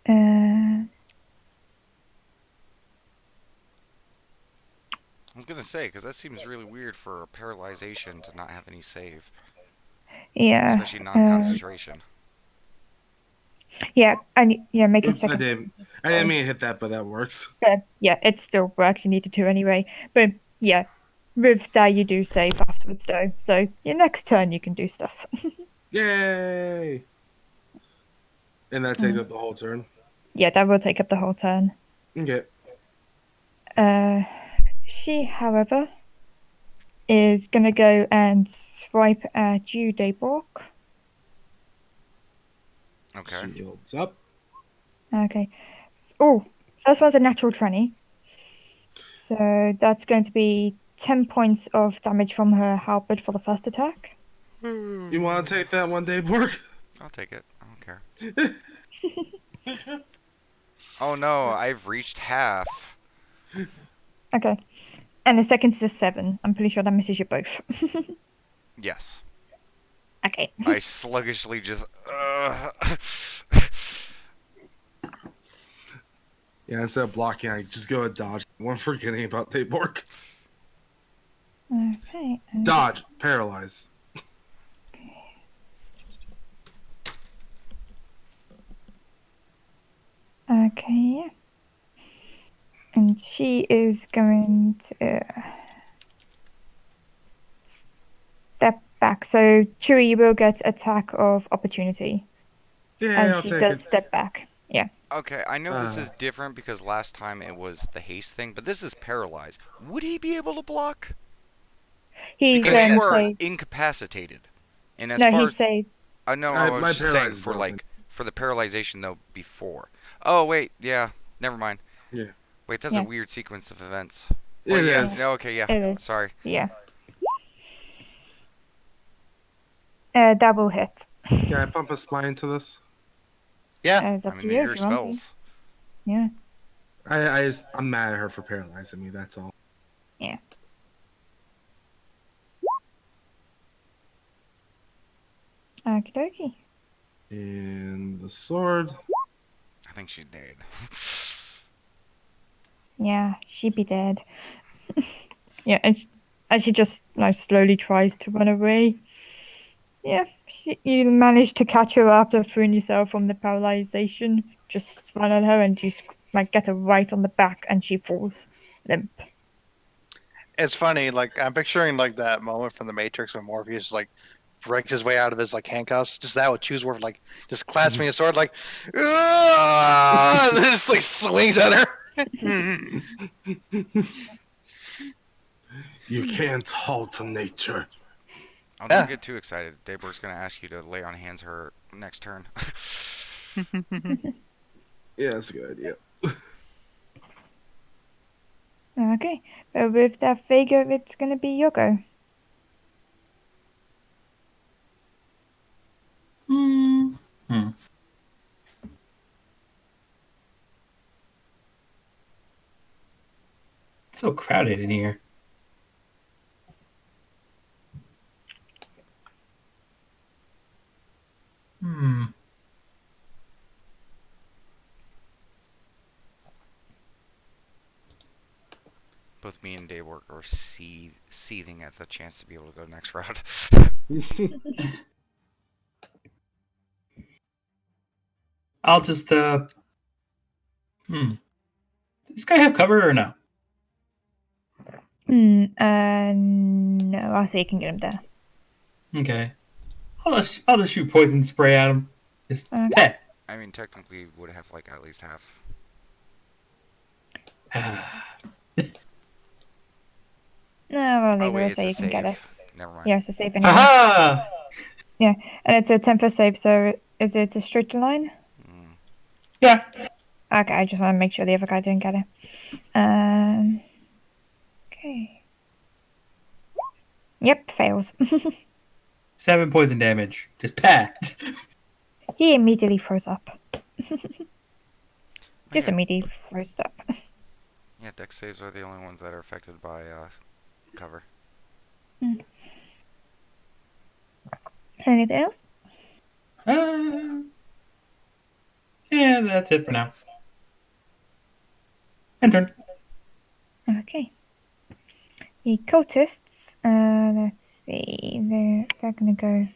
I was gonna say, because that seems really weird for a paralyzation to not have any save, Yeah. especially non-concentration. Yeah, and make a Oops, I second. didn't mean to hit that, but that works. But yeah, it still works. You needed to anyway. But yeah, with that you do save afterwards though. So your next turn you can do stuff. Yay! And that takes up the whole turn. Yeah, that will take up the whole turn. Okay. She, however, is gonna go and swipe at you, Daybork. Okay. Shields up. Okay. Oh, first one's a natural 20. So that's going to be 10 points of damage from her halberd for the first attack. You want to take that one day, Bork? I'll take it. I don't care. Oh no, I've reached half. Okay. And the second is a 7. I'm pretty sure that misses you both. Yes. Okay. I sluggishly just. Yeah, instead of blocking, I just go and dodge. One forgetting about Daybork. Okay. Dodge. Paralyze. Okay. And she is going to step back. So Chewy will get attack of opportunity. Yeah, And I'll she take does it. step back. Yeah. Okay, I know this is different because last time it was the haste thing, but this is paralyzed. Would he be able to block? He's Because you are say incapacitated. And as no, far he's as say no, I- I my was just saying paralyze is for broken. like for the paralyzation though before. Oh wait, yeah, never mind. Yeah. Wait, that's Yeah. a weird sequence of events. It Wait, yeah. is. No, okay, yeah. It is. Sorry. yeah. Double hit. Can I pump a spine into this? Yeah. It's I up mean, to they're you your if you want to. spells. Yeah. I'm mad at her for paralyzing me. That's all. Okie dokie. And the sword. I think she's dead. Yeah, she'd be dead. Yeah, and she just slowly tries to run away. Yeah, you manage to catch her after freeing yourself from the paralyzation. Just run at her and you get her right on the back, and she falls limp. It's funny, like I'm picturing like that moment from the Matrix when Morpheus like breaks his way out of his like handcuffs. Just that with Chewsworth like just clasping his sword like and then just like swings at her. You can't halt nature. Oh, Yeah. don't get too excited. Dayborg's gonna ask you to lay on hands her next turn. Yeah, that's a good idea. Okay. But with that Vega, it's gonna be your go. Hmm. It's so crowded in here. Hmm. Both me and Daywork are seething at the chance to be able to go next round. I'll just Does this guy have cover or no? No. I'll see you can get him there. Okay. I'll just shoot poison spray at him. Just Okay. pet. I mean, technically, would have like at least half. No, I'll Oh leave wait, it it's so a you can get it. save. Never mind. Yeah, it's a save anyway. Haha! And it's a 10 for save, so is it a straight line? Mm. Yeah. Okay, I just want to make sure the other guy didn't get it. Okay. Yep, fails. 7 poison damage. Just pat. He immediately froze up. Just Yeah. immediately froze up. Yeah, dex saves are the only ones that are affected by cover. Anything else? Yeah, that's it for now. End turn. Okay. The cultists, let's see, they're gonna go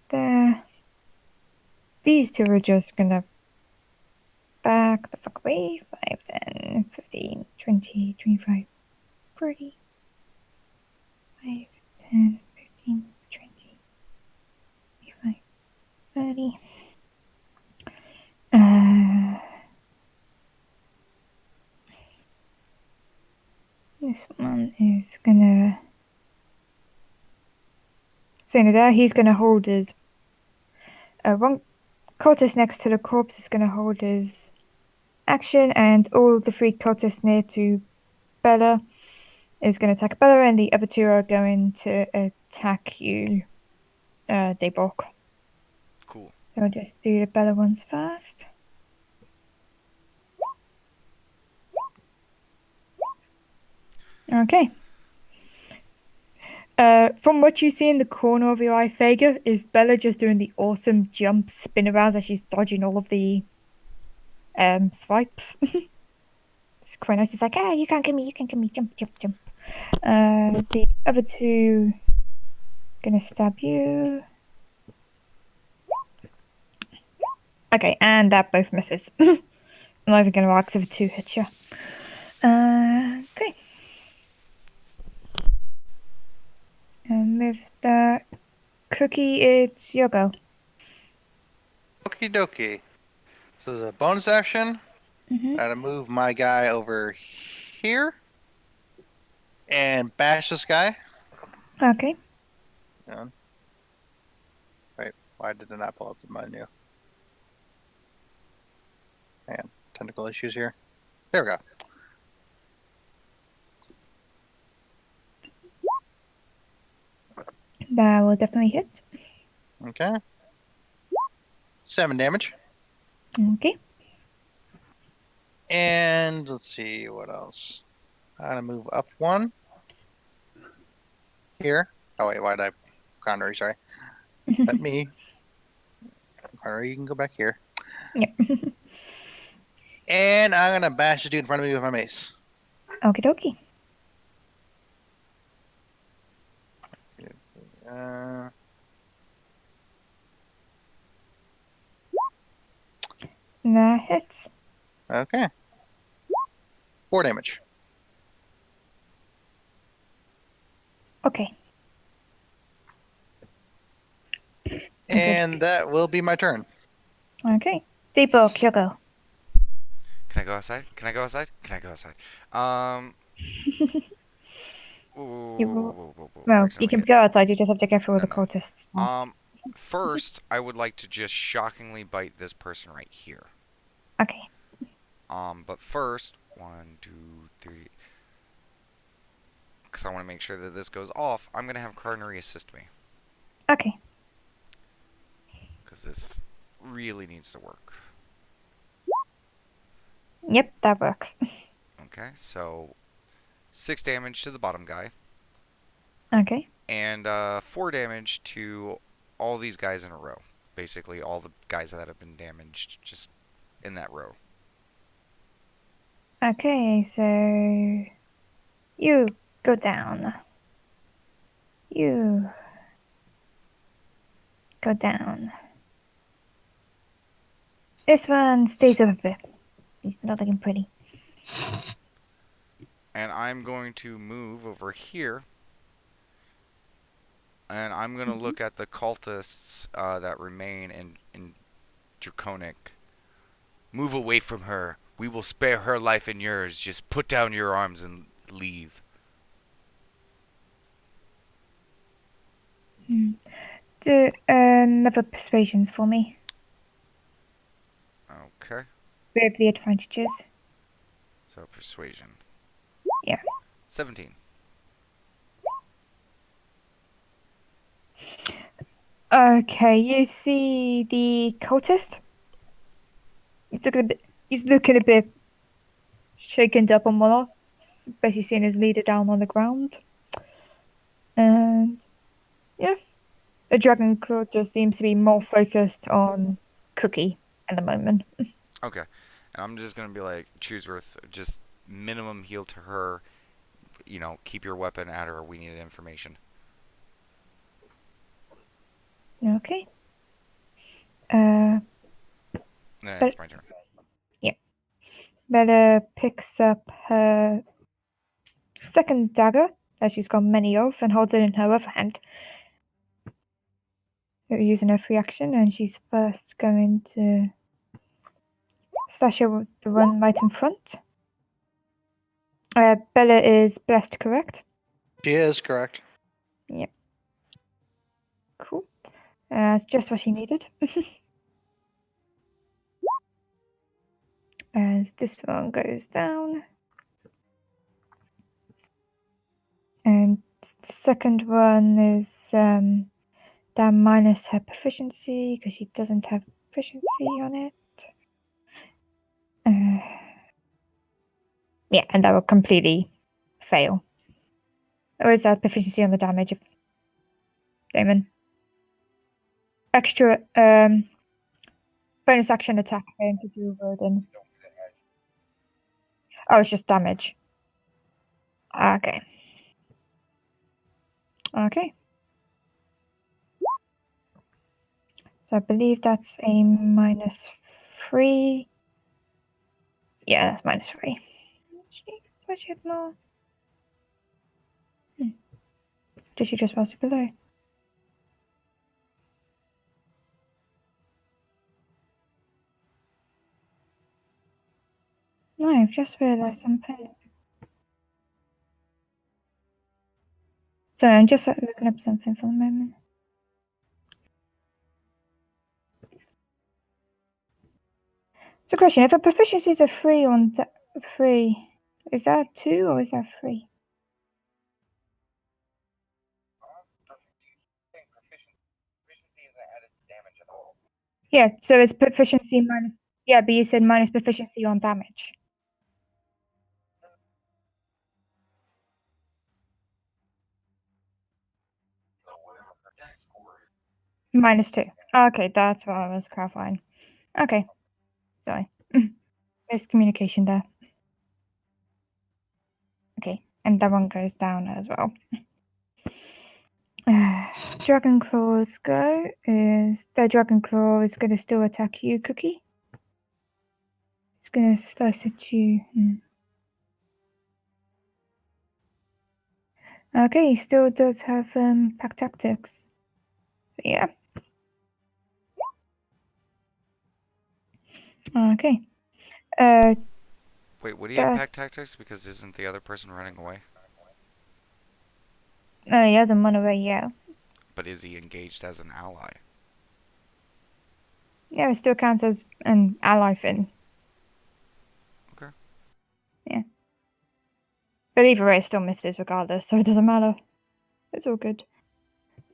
there. These two are just gonna back the fuck away. 5, 10, 15, 20, 25, 30. 5, 10, 15, 20, 25, 30. This one is gonna. So there, he's gonna hold his. One cultist next to the corpse is gonna hold his action, and all the 3 cultists near to Bella is gonna attack Bella, and the other 2 are going to attack you, Daybrook. Cool. So I'll just do the Bella ones first. Okay. From what you see in the corner of your eye, Vega, is Bella just doing the awesome jump spin around as she's dodging all of the swipes. It's quite nice. She's like, you can't get me, jump, jump, jump. The other 2 gonna stab you. Okay, and that both misses. I'm not even gonna ask if a 2 hits you. Okay. And with the cookie, it's your go. Okie dokie. So there's a bonus action. Mm-hmm. Gotta move my guy over here and bash this guy. Okay. Wait, why did it not pull up the menu? Man, technical issues here. There we go. That will definitely hit. Okay. 7 damage. Okay. And let's see what else. I'm gonna move up 1. Here. Oh wait, why did I Connery, sorry. Let me. Connery, you can go back here. Yep. And I'm gonna bash the dude in front of me with my mace. Okie dokie. That hits. Okay. 4 damage. Okay. And that will be my turn. Okay. Deepak, your go. Can I go outside? Can I go outside? Can I go outside? Well, you can go outside, you just have to go through all the No. cultists. First, I would like to just shockingly bite this person right here. Okay. But first, 1, 2, 3. because I want to make sure that this goes off, I'm going to have Carnery assist me. Okay. Because this really needs to work. Yep, that works. Okay, so 6 damage to the bottom guy. Okay. And 4 damage to all these guys in a row. Basically, all the guys that have been damaged just in that row. Okay, so you go down. You go down. This one stays up a bit. He's not looking pretty. And I'm going to move over here. And I'm going to look at the cultists that remain in Draconic. Move away from her. We will spare her life and yours. Just put down your arms and leave. Do another persuasions for me. Okay. With the advantages. So persuasion. Yeah. 17. Okay, you see the cultist? He's looking a bit shaken up and whatnot. Basically seeing his leader down on the ground. And yeah. The dragon claw just seems to be more focused on Cookie at the moment. Okay. And I'm just going to be like, Chooseworth, just minimum heal to her. You know, keep your weapon at her. We need information. Okay. And But it's my turn. Bella picks up her second dagger that she's got many of and holds it in her other hand. Using her free action, and she's first going to slash her with the one right in front. Bella is blessed, correct? She is correct. Cool. That's just what she needed. As this one goes down. And the second one is down minus her proficiency because she doesn't have proficiency on it. Yeah, and that will completely fail. Or is that proficiency on the damage of Damon? Extra bonus action attack again to do then. Oh, it's just damage. Okay. Okay. So I believe that's a -3. Yeah, that's -3. Does she have more? Did she just pass it below? No, I've just realised something. So I'm just looking up something for the moment. So question, if a proficiency is a 3 on 3, is that 2 or is that 3? Yeah, so it's proficiency minus. Yeah, but you said minus proficiency on damage. -2. Okay, that's what I was clarifying. Okay, sorry. Miscommunication there. Okay, and that one goes down as well. Dragon Claw's go is the Dragon Claw is going to still attack you, Cookie. It's going to slice at you. Okay, he still does have pack tactics. So yeah. Okay. Wait, would he have pack That's tactics? Because isn't the other person running away? he hasn't run away yet. But is he engaged as an ally? Yeah, it still counts as an ally fin. Okay. Yeah. But either way, it still misses regardless, so it doesn't matter. It's all good.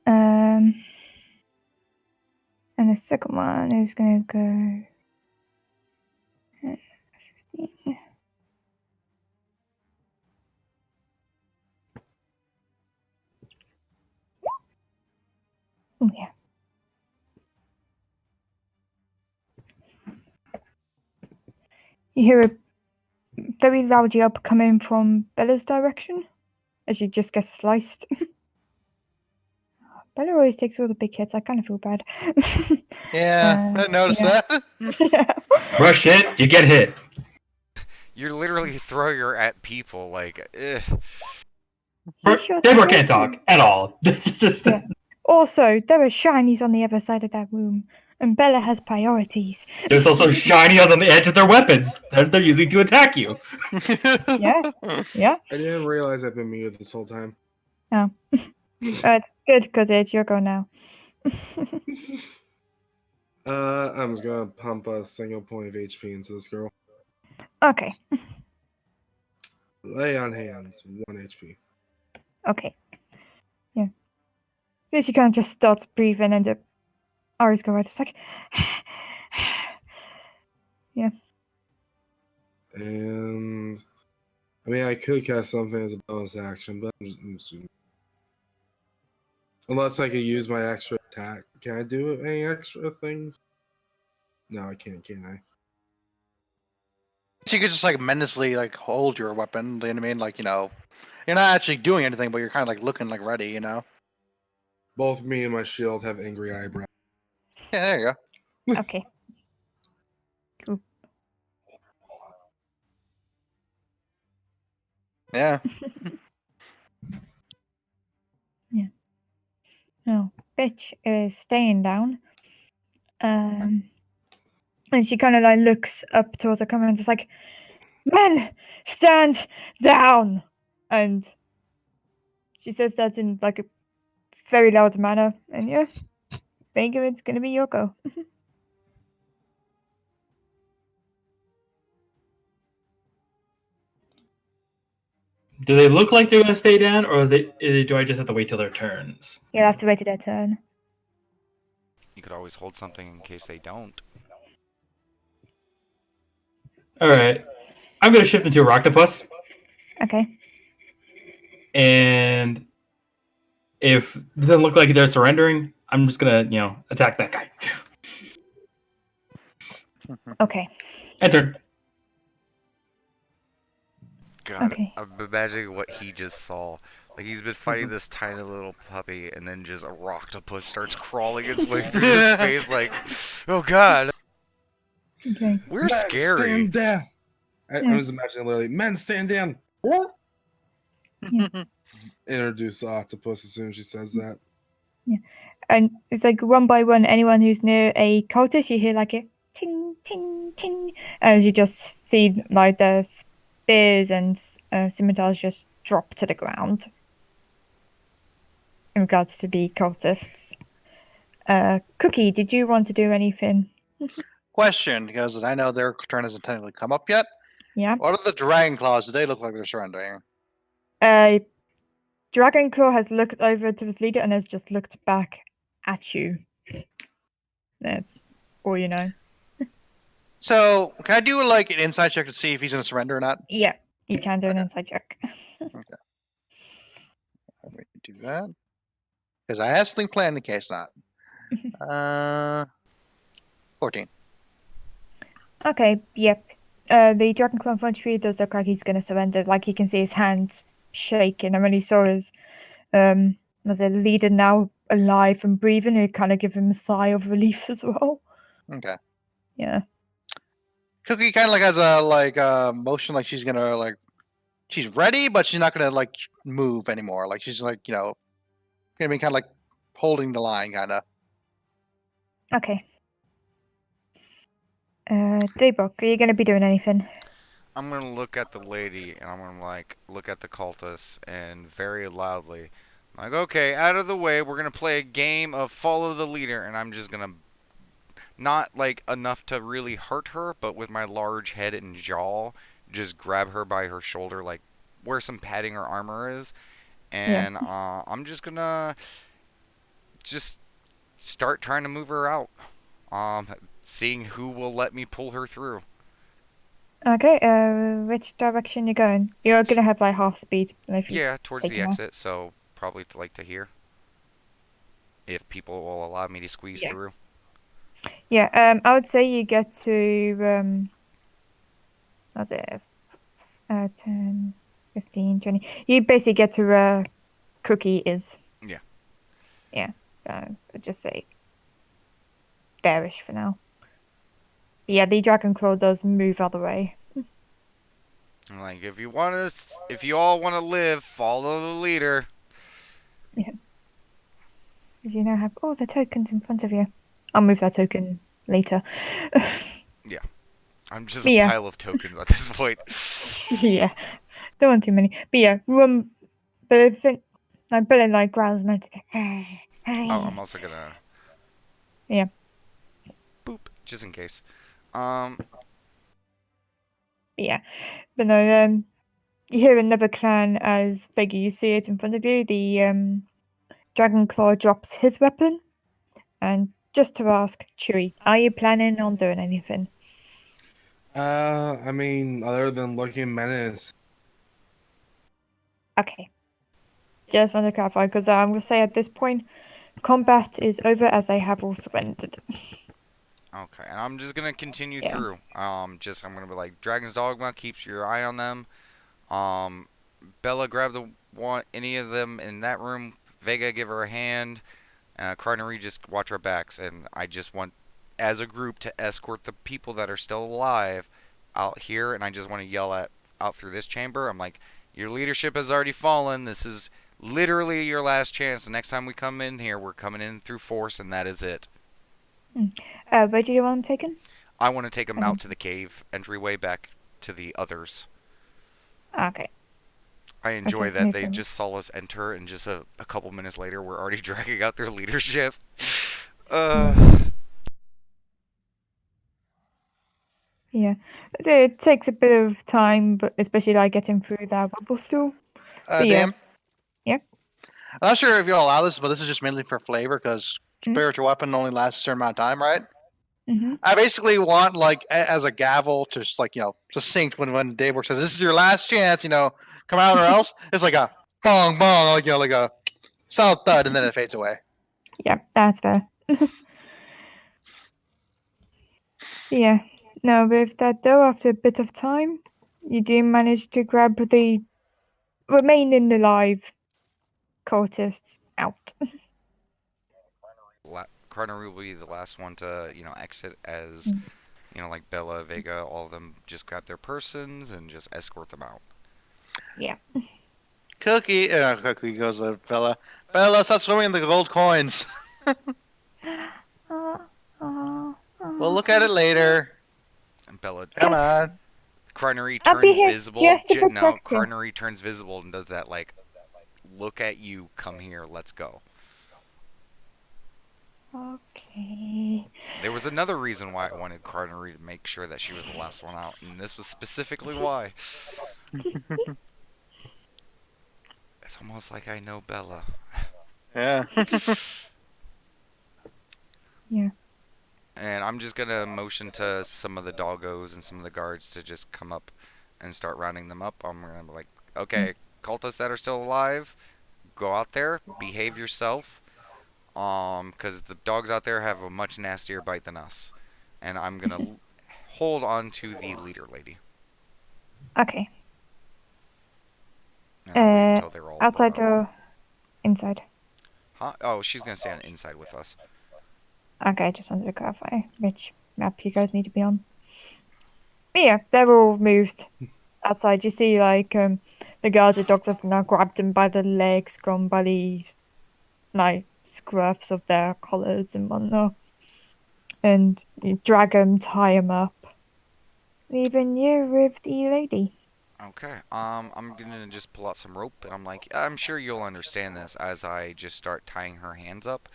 And the second one is gonna go. Oh yeah. You hear a very loud yelp coming from Bella's direction as she just gets sliced. Bella always takes all the big hits. I kind of feel bad. Yeah, I noticed yeah. that. Rush hit, you get hit. You're literally throwing her at people, like, ugh. Deborah can't talk at all. Yeah. Also, there are shinies on the other side of that room, and Bella has priorities. There's also shiny on the edge of their weapons that they're using to attack you. Yeah. Yeah. I didn't realize I've been muted this whole time. Oh. It's good because it's your go now. I'm just gonna pump a single point of HP into this girl. Okay. Lay on hands, 1 HP. Okay. Yeah. So she kind of just starts breathing and the eyes go out. It's like, yeah. And I mean, I could cast something as a bonus action, but I'm assuming. Unless I could use my extra attack. Can I do any extra things? No, I can't, can I? So you could just like menacingly like hold your weapon. You know what I mean? Like, you know, you're not actually doing anything, but you're kind of like looking like ready. You know? Both me and my shield have angry eyebrows. Yeah, there you go. Okay. Cool. Yeah. Yeah. No, bitch is staying down. And she kind of like looks up towards the camera and is like, "Men, stand down!" And she says that in like a very loud manner. And yeah, Vega, it's gonna be your go. Do they look like they're going to stay down, or do I just have to wait till their turns? You'll have to wait till their turn. You could always hold something in case they don't. Alright. I'm going to shift into a Octopus, Okay. and if it doesn't look like they're surrendering, I'm just going to, attack that guy. Okay. Enter. God, Okay. I'm imagining what he just saw. Like, he's been fighting this tiny little puppy, and then just a octopus starts crawling its way through his face, like, oh god. Okay. We're Men, scary. stand down! I Yeah. was imagining literally, men, stand down! Introduce the octopus as soon as she says that. And it's like one by one, anyone who's near a cultist, you hear like a ting, ting, ting. As you just see like the spears and scimitars just drop to the ground. In regards to the cultists. Cookie, did you want to do anything? Question, because I know their turn hasn't technically come up yet. Yeah. What are the dragon claws? Do they look like they're surrendering? Dragonclaw has looked over to his leader and has just looked back at you. That's all you know. So, can I do like an inside check to see if he's going to surrender or not? Yeah, you can do an inside check. Let me do that. Because I have something planned in case not. 14. Okay, yep. The Dragonclaw in front of you does look like he's going to surrender. Like you can see his hands shaking. And when he saw his was a leader now alive and breathing, it kind of give him a sigh of relief as well. Okay. Yeah. Cookie kind of like has a motion like she's gonna like she's ready, but she's not gonna like move anymore. Like she's like gonna be kind of like holding the line, kind of. Okay. Daybrook, are you going to be doing anything? I'm gonna look at the lady, and I'm gonna, like, look at the cultists, and very loudly, I'm like, okay, out of the way, we're gonna play a game of follow the leader, and I'm just gonna, not, like, enough to really hurt her, but with my large head and jaw, just grab her by her shoulder, like, where some padding or armor is, Yeah. and I'm just gonna just start trying to move her out. Seeing who will let me pull her through. Okay. Which direction you going? You're gonna have like half speed if you Yeah, towards take the them off. exit, so probably to like to here if people will allow me to squeeze Yeah. through. Yeah. I would say you get to what's it? 10, 15, 20. You basically get to where Cookie is. Yeah. Yeah. So I'd just say there-ish for now. But yeah, the Dragon Claw does move other way. Like if you all want to live, follow the leader. Yeah. You now have all the tokens in front of you. I'll move that token later. Yeah, I'm just a But yeah. pile of tokens at this point. Yeah. Don't want too many. But yeah, but I think like Bill and like growls meant to Oh, I'm also gonna Yeah. boop just in case. But yeah. But no, you hear another clan as Vega, you see it in front of you. The Dragon Claw drops his weapon and just to ask, Chewie, are you planning on doing anything? I mean, other than looking menace, Okay. Just want to clarify because I'm going to say at this point, combat is over as they have all surrendered. Okay, and I'm just gonna continue Yeah. through. I'm gonna be like Dragon's Dogma. Keeps your eye on them. Um, Bella, grab the one any of them in that room. Vega, give her a hand. Carnery, just watch our backs, and I just want, as a group, to escort the people that are still alive out here, and I just want to yell at out through this chamber. I'm like, your leadership has already fallen. This is literally your last chance. The next time we come in here, we're coming in through force, and that is it. Where do you want them taken? I want to take them Um, out to the cave entryway back to the others. Okay. I Okay, enjoy so that move they them. just saw us enter, and just a couple minutes later, we're already dragging out their leadership. Uh, Yeah. So it takes a bit of time, but especially like getting through that rubble still. But yeah. Dan, Yeah. I'm not sure if you'll allow this, but this is just mainly for flavor because Mm. spiritual weapon only lasts a certain amount of time, right? Mm-hmm. I basically want like as a gavel to just like succinct when Daybrook says this is your last chance, come out or else. It's like a bong bong, like a solid thud, and then it fades away. Yeah, that's fair. Yeah. No, with that though, after a bit of time, you do manage to grab the remaining alive cultists out. Carnegie will be the last one to, exit as, Mm. like Bella, Vega, all of them just grab their persons and just escort them out. Yeah. Cookie goes to Bella. Bella, stop swimming in the gold coins. We'll look at it later. And Bella, Come on. Carnegie I'll be turns here visible. just to No, protect you. Carnegie turns visible and does that, like, look at you, come here, let's go. Okay. There was another reason why I wanted Carnegie to make sure that she was the last one out, and this was specifically why. It's almost like I know Bella. Yeah. Yeah. And I'm just gonna motion to some of the doggos and some of the guards to just come up and start rounding them up. I'm gonna be like, okay, cultists that are still alive, go out there, behave yourself. Because the dogs out there have a much nastier bite than us. And I'm gonna hold on to the leader lady. Okay. And I'll wait until they're all brought Outside up. or inside? Huh? Oh, she's gonna stay on the inside with us. Okay, just wanted to clarify which map you guys need to be on. But yeah, they're all moved outside. You see, like, the guards and dogs have now grabbed them by the legs, gone by the, like, scruffs of their collars and whatnot. And you drag them, tie them up. Leaving you with the lady. Okay. I'm gonna just pull out some rope, and I'm like, I'm sure you'll understand this as I just start tying her hands up.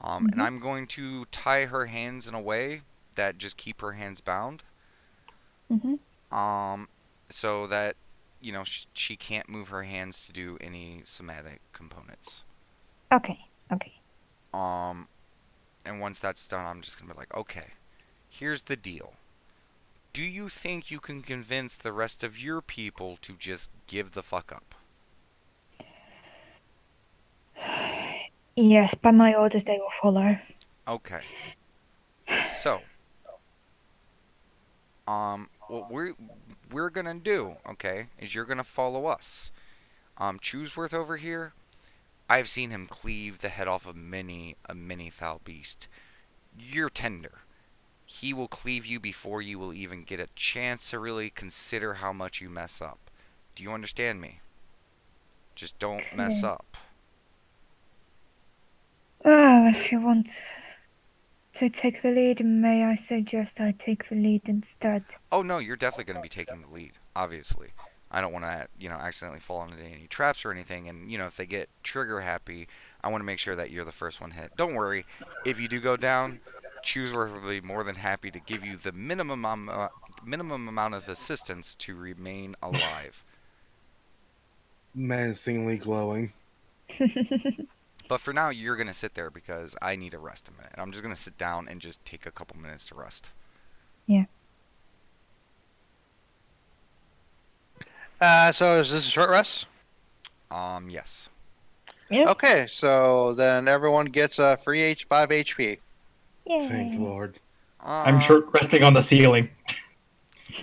And Mhm. I'm going to tie her hands in a way that just keep her hands bound. Mhm. So that she can't move her hands to do any somatic components. Okay. Okay. Um, and once that's done, I'm just gonna be like, okay, here's the deal. Do you think you can convince the rest of your people to just give the fuck up? Yes, by my orders they will follow. Okay. So, what we're gonna do, okay, is you're gonna follow us. Chewsworth over here, I've seen him cleave the head off of many a many foul beast. You're tender. He will cleave you before you will even get a chance to really consider how much you mess up. Do you understand me? Just don't mess Okay. up. Well, if you want to take the lead, may I suggest I take the lead instead? Oh no, you're definitely going to be taking the lead, obviously. I don't want to, accidentally fall into any traps or anything. And, if they get trigger happy, I want to make sure that you're the first one hit. Don't worry, if you do go down, Chooseworth will be more than happy to give you the minimum amount of assistance to remain alive. Menacingly glowing. But for now, you're going to sit there because I need a rest a minute. I'm just going to sit down and just take a couple minutes to rest. Yeah. So is this a short rest? Yes. Yeah. Okay, so then everyone gets a free 5 HP. Thank Yay. Lord. I'm Um, short resting on the ceiling.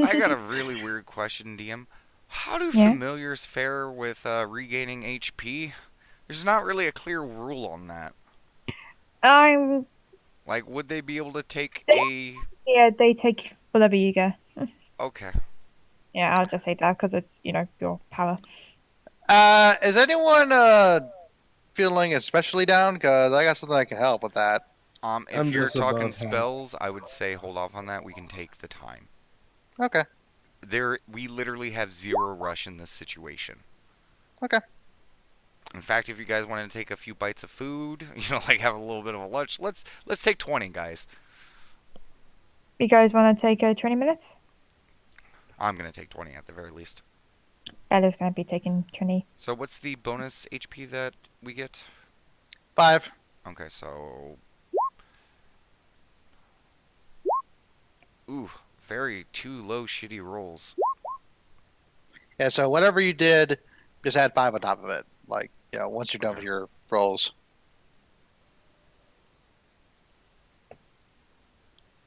I got a really weird question, DM. How do Yeah. familiars fare with regaining HP? There's not really a clear rule on that. I'm. Like, would they be able to take a? Yeah, they take whatever you get. Okay. Yeah, I'll just say that because it's your power. Is anyone feeling especially down? Because I got something I can help with that. If I'm you're just talking above him. spells, I would say hold off on that. We can take the time. Okay, We literally have zero rush in this situation. okay. In fact, if you guys want to take a few bites of food, like have a little bit of a lunch, let's take 20, guys. You guys want to take 20 minutes? I'm gonna take 20 at the very least. Bella's going to be taking 20. So what's the bonus HP that we get? 5. Okay, so ooh, very two low shitty rolls. Yeah, so whatever you did, just add 5 on top of it. Like, once you're done with your rolls.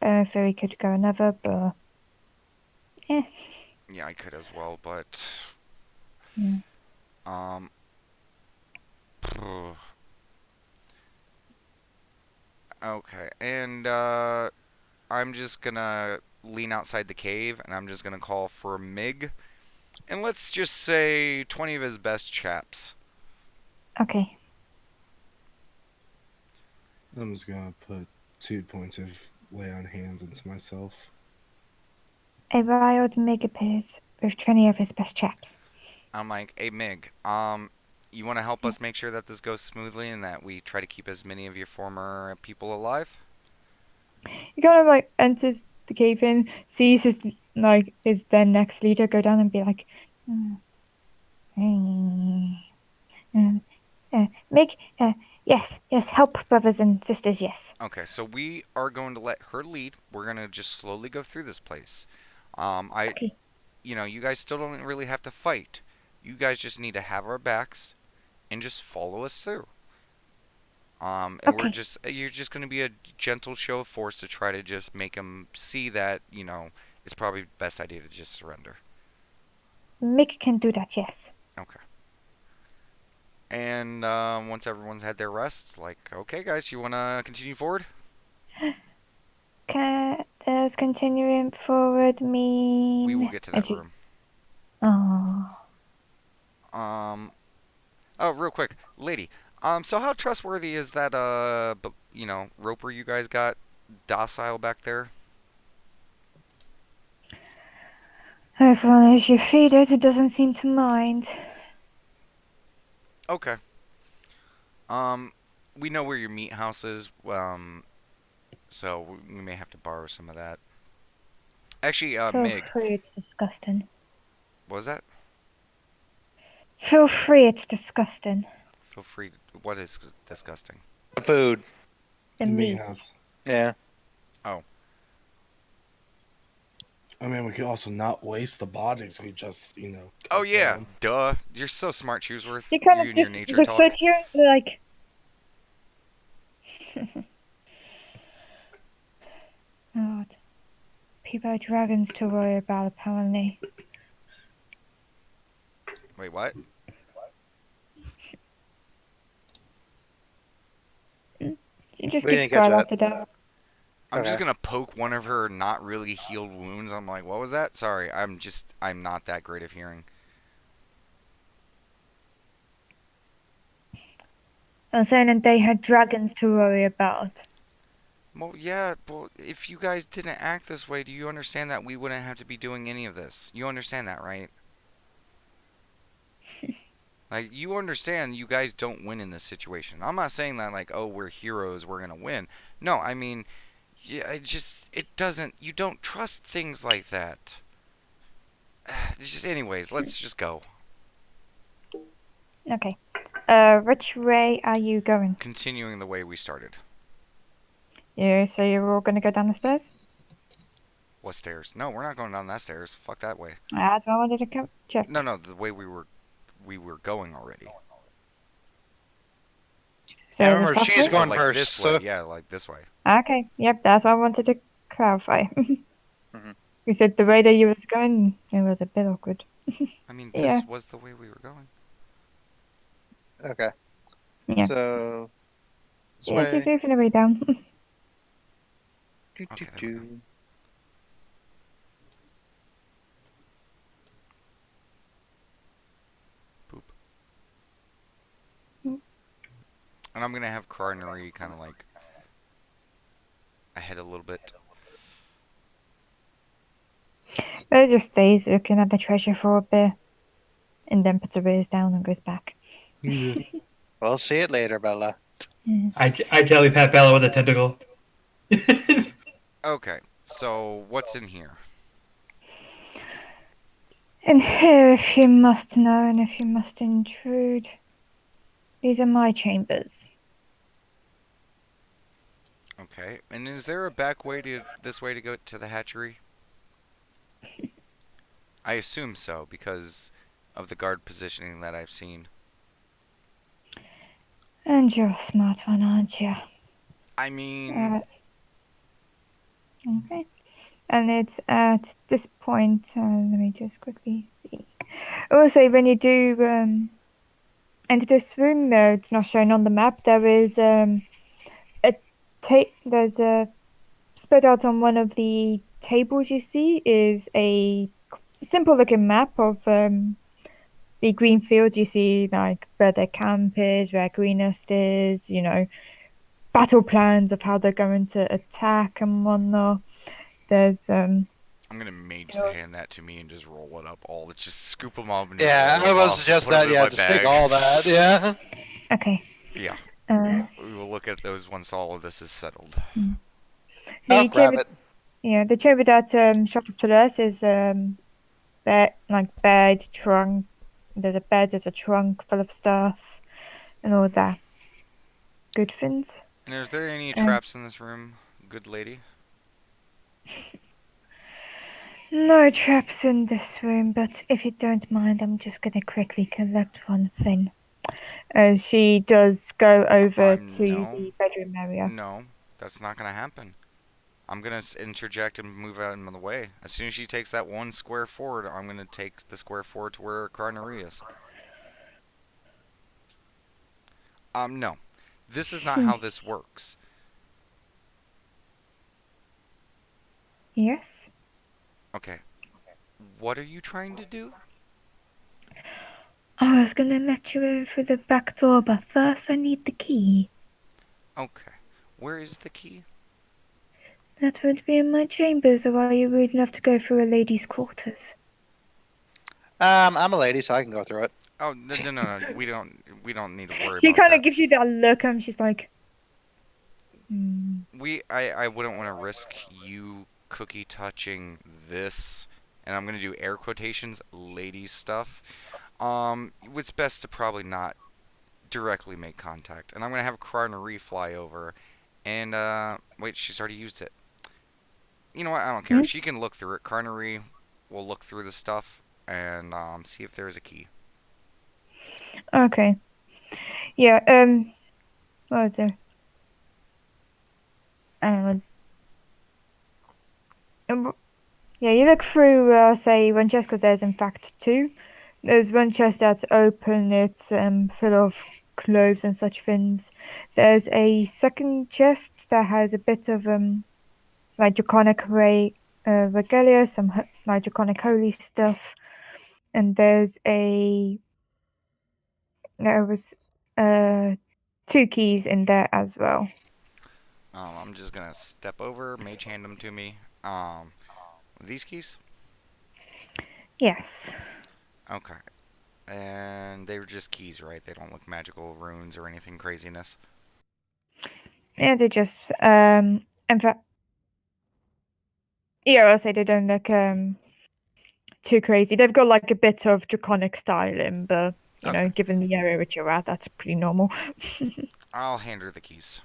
I don't know if we could go another, but. Eh. Yeah, I could as well, but Yeah. um okay. And I'm just gonna lean outside the cave and I'm just gonna call for Mig. And let's just say 20 of his best chaps. Okay. I'm just gonna put 2 points of lay on hands into myself. A wild Meg appears with 20 of his best chaps. I'm like, hey Mig, you want to help us make sure that this goes smoothly and that we try to keep as many of your former people alive? He kind of enters the cave in, sees his then next leader go down and be like, hey, Meg, yes, help brothers and sisters, yes. Okay, so we are going to let her lead. We're gonna just slowly go through this place. Okay. You guys still don't really have to fight. You guys just need to have our backs and just follow us through. And Okay. you're just gonna be a gentle show of force to try to just make them see that it's probably the best idea to just surrender. Meg can do that, yes. Okay. And once everyone's had their rest, like, okay, guys, you wanna continue forward? Does continuing forward We will mean? get to I that room. just. Oh. Um. Oh, real quick, lady. So how trustworthy is that roper you guys got docile back there? As long as you feed it, it doesn't seem to mind. Okay. Um, we know where your meat house is. So we may have to borrow some of that. Actually, Feel Mig, free, it's disgusting. what was that? Feel free, it's disgusting. Feel free. What is disgusting? The food. The The meat meat. house. Yeah. Oh, I mean, we could also not waste the bodies. We just, oh cut yeah, down. duh. You're so smart, Chooseworth. She kind You of and your just nature looks talk. at you and is like, God, people have dragons to worry about, apparently. Wait, what? You just We keep didn't catch quiet that. after that. I'm just Okay. gonna poke one of her not really healed wounds. I'm like, what was that? Sorry, I'm not that great of hearing. I'm saying that they had dragons to worry about. Well, yeah, well, if you guys didn't act this way, do you understand that we wouldn't have to be doing any of this? You understand that, right? Like, you understand you guys don't win in this situation. I'm not saying that, like, oh, we're heroes, we're gonna win. No, I mean, yeah, it doesn't, you don't trust things like that. It's just, anyways, let's just go. Okay. Which way are you going? Continuing the way we started. Yeah, so you're all gonna go down the stairs? What stairs? No, we're not going down that stairs. Fuck that way. That's what I wanted to check. No, the way we were going already. So Yeah, the remember, south she's way? So going like first, this way, so yeah, like this way. Okay, yep, that's what I wanted to clarify. Mhm. You said the way that you was going, it was a bit awkward. I mean, Yeah. this was the way we were going. okay. Yeah. So this Yeah, she's way. moving her way down. Do, Okay, do, there we go. do. Boop. Mm. And I'm gonna have Carnery kind of like ahead a little bit. It just stays looking at the treasure for a bit, and then puts her ears down and goes back. Yeah. We'll see it later, Bella. I jelly pat Bella with a tentacle. Okay, so what's in here? And here, if you must know, and if you must intrude, these are my chambers. Okay, and is there a back way to this way to go to the hatchery? I assume so because of the guard positioning that I've seen. And you're a smart one, aren't you? I mean, Okay. And it's at this point, let me just quickly see. Also, when you do enter this room, it's not shown on the map. There is there's a spread out on one of the tables you see is a simple looking map of the green fields. You see like where their camp is, where Greenest is, battle plans of how they're going to attack and whatnot. There's I'm gonna mage hand that to me and just roll it up all. Just scoop them up and just Yeah, roll I them was off, suggest put 'em that. in Yeah, my just take bag. all that. Yeah. okay. Yeah, Uh, we will look at those once all of this is settled. I'll the grab chamber, it. yeah, the chamber that shot up to us is bed, trunk. There's a bed, there's a trunk full of stuff, and all that good things. And is there any Uh, traps in this room, good lady? No traps in this room, but if you don't mind, I'm just gonna quickly collect one thing. As she does go over to No, the bedroom area. no, that's not gonna happen. I'm gonna interject and move out of the way. As soon as she takes that one square forward, I'm gonna take the square forward to where Carnery is. No. This is not how this works. Yes? Okay. What are you trying to do? I was gonna let you in through the back door, but first I need the key. Okay. Where is the key? That would be in my chambers, or are you rude enough to go through a lady's quarters? I'm a lady, so I can go through it. Oh, no. We don't need to worry She about kind of that. gives you that look, and she's like, I wouldn't want to risk you cookie touching this, and I'm gonna do air quotations, lady stuff, It's best to probably not directly make contact. And I'm gonna have Carnerie fly over. And wait, she's already used it. You know what? I don't care. Hmm? She can look through it. Carnerie will look through the stuff and see if there's a key. Okay. Yeah. What was it? Um, yeah, you look through. Say one chest because there's in fact two. There's one chest that's open. It's full of clothes and such things. There's a second chest that has a bit of like draconic regalia, some like draconic holy stuff, and there was two keys in there as well. I'm just gonna step over, mage hand them to me. These keys? Yes. Okay. And they were just keys, right? They don't look magical runes or anything craziness. Yeah, they just in fact, yeah, I'll say they don't look too crazy. They've got like a bit of draconic styling, but you know, Okay. given the area which you're at, that's pretty normal. I'll hand her the keys.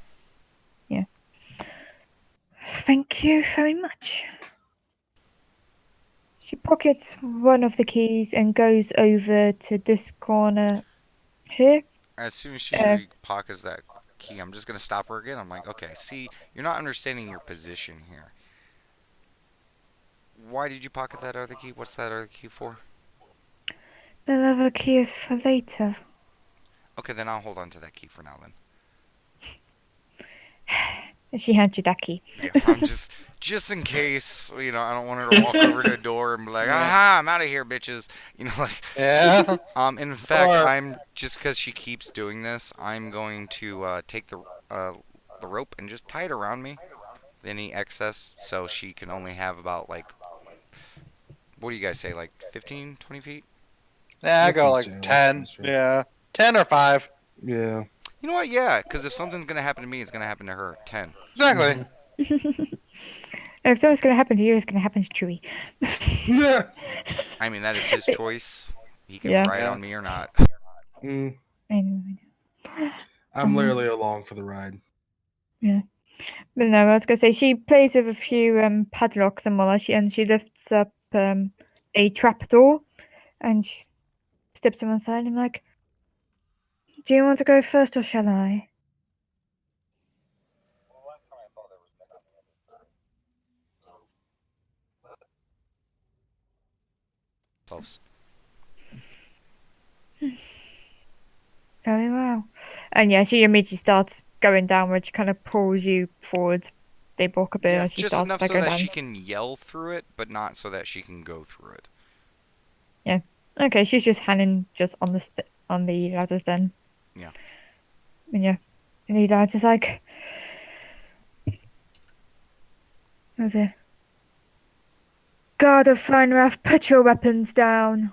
Yeah. Thank you very much. She pockets one of the keys and goes over to this corner here. As soon as Uh, she pockets that key, I'm just gonna stop her again. I'm like, okay, see, you're not understanding your position here. Why did you pocket that other key? What's that other key for? the leather key is for later. Okay, then I'll hold on to that key for now then. And she hands you that key. Yeah, I'm just in case, I don't want her to walk over to a door and be like, Yeah. aha, I'm out of here, bitches. Like, Yeah. in fact, Or- I'm just because she keeps doing this, I'm going to take the rope and just tie it around me, any excess, so she can only have about like, what do you guys say, like 15, 20 feet? Yeah, I That's go not like jail, 10. that's true. Yeah. 10 or 5. Yeah. You know what? Yeah, because if something's gonna happen to me, it's gonna happen to her. 10. Exactly. If something's going to happen to you, it's going to happen to Chewie. Yeah. I mean, that is his choice. He can Yeah. ride Yeah. on me or not. Mm, I know. I'm literally along for the ride. Yeah. But no, I was gonna say she plays with a few padlocks and whatnot. She lifts up a trapdoor and she steps to one side. I'm like, "Do you want to go first or shall I?" Selves. Very well. And yeah, she immediately starts going downwards. She kind of pulls you forward. They balk a bit Yeah, as she just starts enough to so go that down. she can yell through it, but not so that she can go through it. Okay, she's just hanging just on on the ladders then. Yeah. And yeah, and you just like, what's it? Guard of Sinrath, put your weapons down.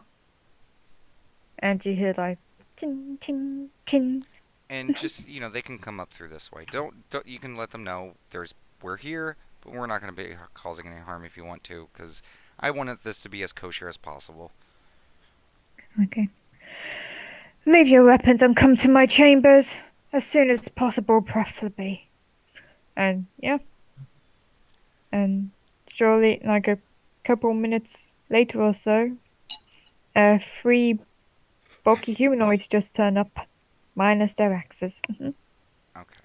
And you hear like, tin, tin, tin. And just, they can come up through this way. Don't you can let them know we're here, but we're not going to be causing any harm if you want to, because I wanted this to be as kosher as possible. Okay. Leave your weapons and come to my chambers as soon as possible, preferably. And yeah. And surely, like a couple minutes later or so, three bulky humanoids just turn up, minus their axes. Okay.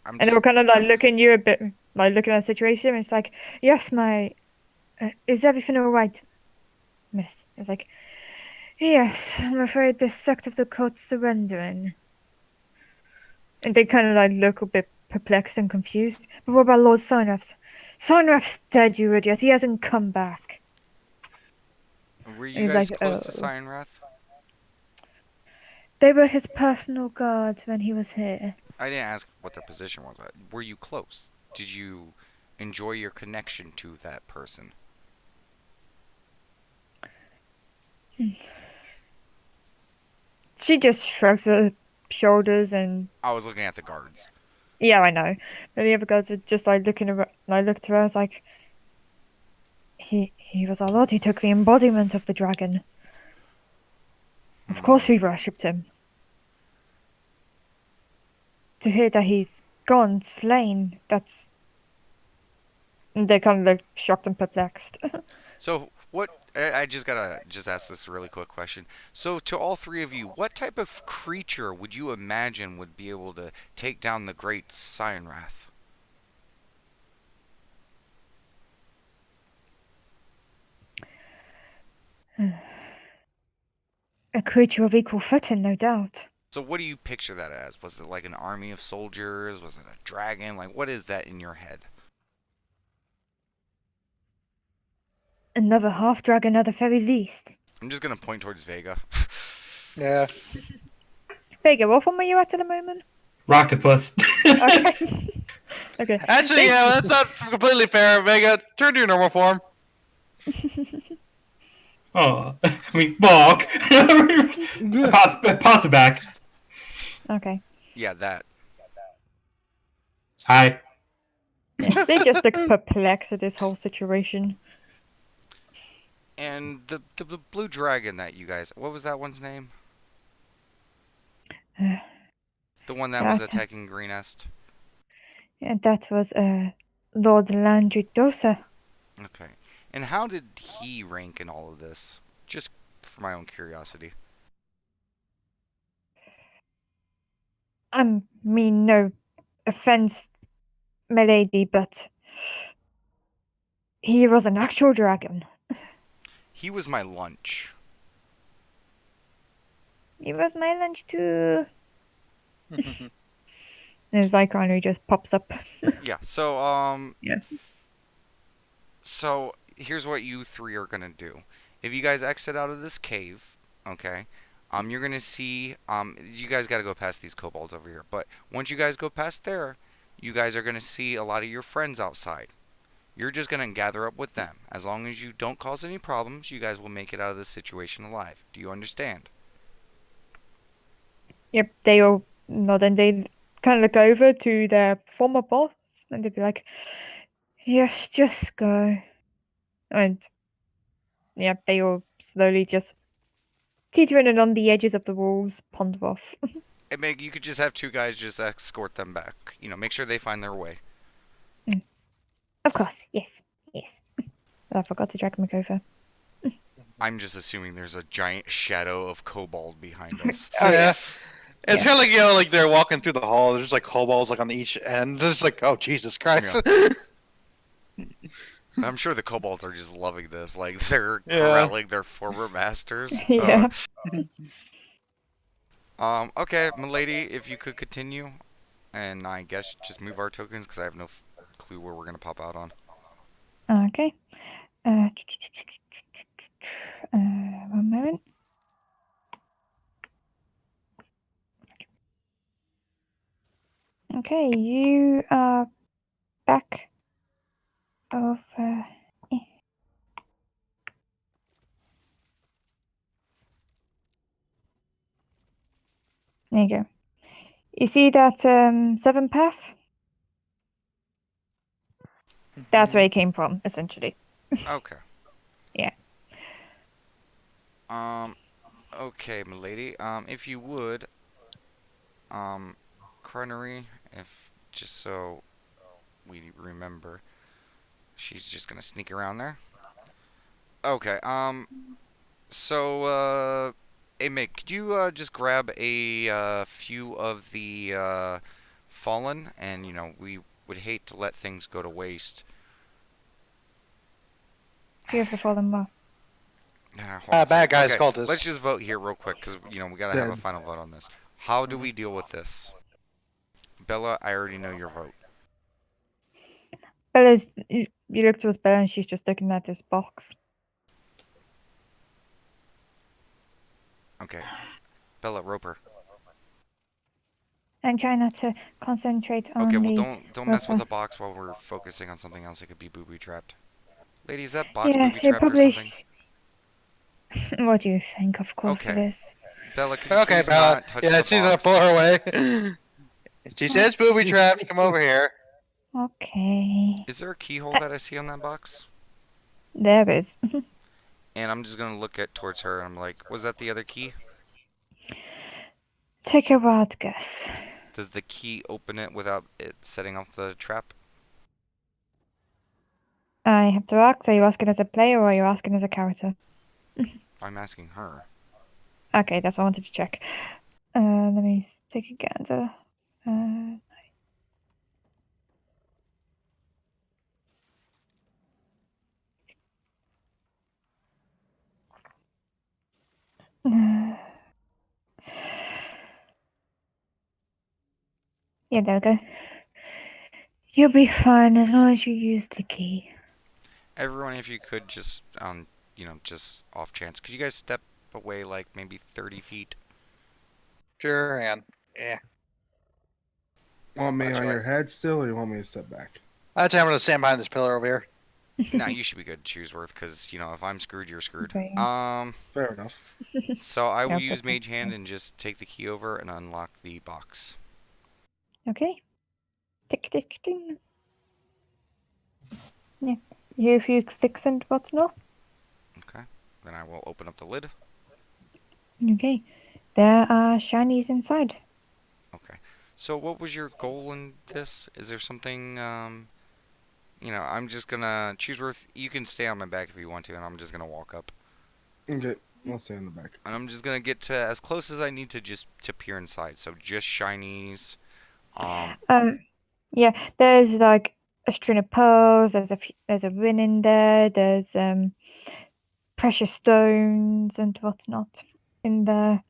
And they're kind of like looking you a bit, like looking at the situation. And it's like, yes, is everything all right, miss? It's like, yes, I'm afraid this sect of the cult's surrendering. And they kind of like look a bit perplexed and confused. But what about Lord Sinrath? Sinrath's dead, you idiot. He hasn't come back. Were And you he's guys like, close to oh. Cyanrath? They were his personal guards when he was here. I didn't ask what their position was. Were you close? Did you enjoy your connection to that person? She just shrugs her shoulders and I was looking at the guards. yeah, I know. But the other guards are just like looking around, like looked at her. I was like, he was our lord. He took the embodiment of the dragon. Of course we worshipped him. To hear that he's gone, slain, that's... They kind of look shocked and perplexed. So what? I just gotta ask this really quick question. So to all three of you, what type of creature would you imagine would be able to take down the great Cyanrath? A creature of equal footing, no doubt. So what do you picture that as? Was it like an army of soldiers? Was it a dragon? Like what is that in your head? Another half-dragon at the very least. I'm just gonna point towards Vega. Yeah. Vega, what form are you at the moment? Rocktopus. Okay. Okay. Actually, yeah, that's not completely fair. Vega, turn to your normal form. Oh, I mean, Bog. Pass it back. Okay. Yeah, that. Hi. Yeah, they just look perplexed at this whole situation. And the blue dragon that you guys. What was that one's name? Uh, The one that was that- attacking Greenest. Yeah, that was Lord Landry Dosa. Okay. And how did he rank in all of this? Just for my own curiosity. I mean, no offense, milady, but he was an actual dragon. He was my lunch. He was my lunch too. His icon just pops up. Yeah. So Yeah. So here's what you three are gonna do. If you guys exit out of this cave, okay, you're gonna see you guys gotta go past these kobolds over here. But once you guys go past there, you guys are gonna see a lot of your friends outside. You're just gonna gather up with them. As long as you don't cause any problems, you guys will make it out of this situation alive. Do you understand? Yep, they all nod and they kind of look over to their former boss and they'd be like, yes, just go. And yep, they all slowly just teetering on the edges of the walls, ponder off. And Meg, you could just have two guys just escort them back. You know, make sure they find their way. Of course, yes, yes. I forgot to drag Mick over. I'm just assuming there's a giant shadow of kobold behind us. Oh, yeah. It's Yeah. kind of like, like they're walking through the hall. There's like kobolds like on each end. It's like, oh Jesus Christ. I'm sure the kobolds are just loving this. Like they're Yeah. corralling their former masters. Yeah. Okay, milady, if you could continue, and I guess just move our tokens because I have no clue where we're gonna pop out on. Okay. One moment. Okay, you are back over. There you go. You see that seven path? That's where it came from, essentially. Okay. Yeah. Okay, milady. If you would, Crunnery, if just so we remember, she's just gonna sneak around there. Okay. So, hey Mick, could you just grab a few of the fallen, and we would hate to let things go to waste. Fear of the fallen war. Hold on a Bad second. guys, Okay, cultists. let's just vote here real quick because we gotta have a Dead. final vote on this. How do we deal with this? Bella, I already know your vote. Bella's. You look towards Bella and she's just looking at this box. Okay, Bella Roper. I'm trying not to concentrate on Okay, well the. don't mess with Roper. the box while we're focusing on something else. It could be booby trapped. Lady, is that box Yes, booby you trapped or probably. something? What do you think? Of course it Okay. is. Bella, could you Okay, please Bella. not touch Yeah, the she's gonna box? pull her away. She says booby traps. Come over here. Okay. Is there a keyhole that I see on that box? There is. And I'm just gonna look at towards her and I'm like, was that the other key? take a wild guess. Does the key open it without it setting off the trap? I have to ask, are you asking as a player or are you asking as a character? I'm asking her. Okay, that's what I wanted to check. Let me take a gander. Yeah, there we go. You'll be fine as long as you use the key. Everyone, if you could just, just off chance, could you guys step away like maybe 30 feet? Sure, and yeah. Want me on Actually, your head still, or you want me to step back? Actually, I'm gonna stand behind this pillar over here. Nah, you should be good, Chooseworth, because, if I'm screwed, you're screwed. Okay. Fair enough. So I will Yeah, use okay. Mage Hand and just take the key over and unlock the box. Okay. Tick, tick, ding. Yeah. You have few sticks and whatnot. Okay. Then I will open up the lid. Okay. There are shinies inside. Okay. So what was your goal in this? Is there something, I'm just gonna... Chooseworth, you can stay on my back if you want to, and I'm just gonna walk up. Okay, I'll stay in the back. And I'm just gonna get to as close as I need to just to peer inside. So just shinies. Yeah, there's like a string of pearls, there's a ring in there, there's precious stones and whatnot in there.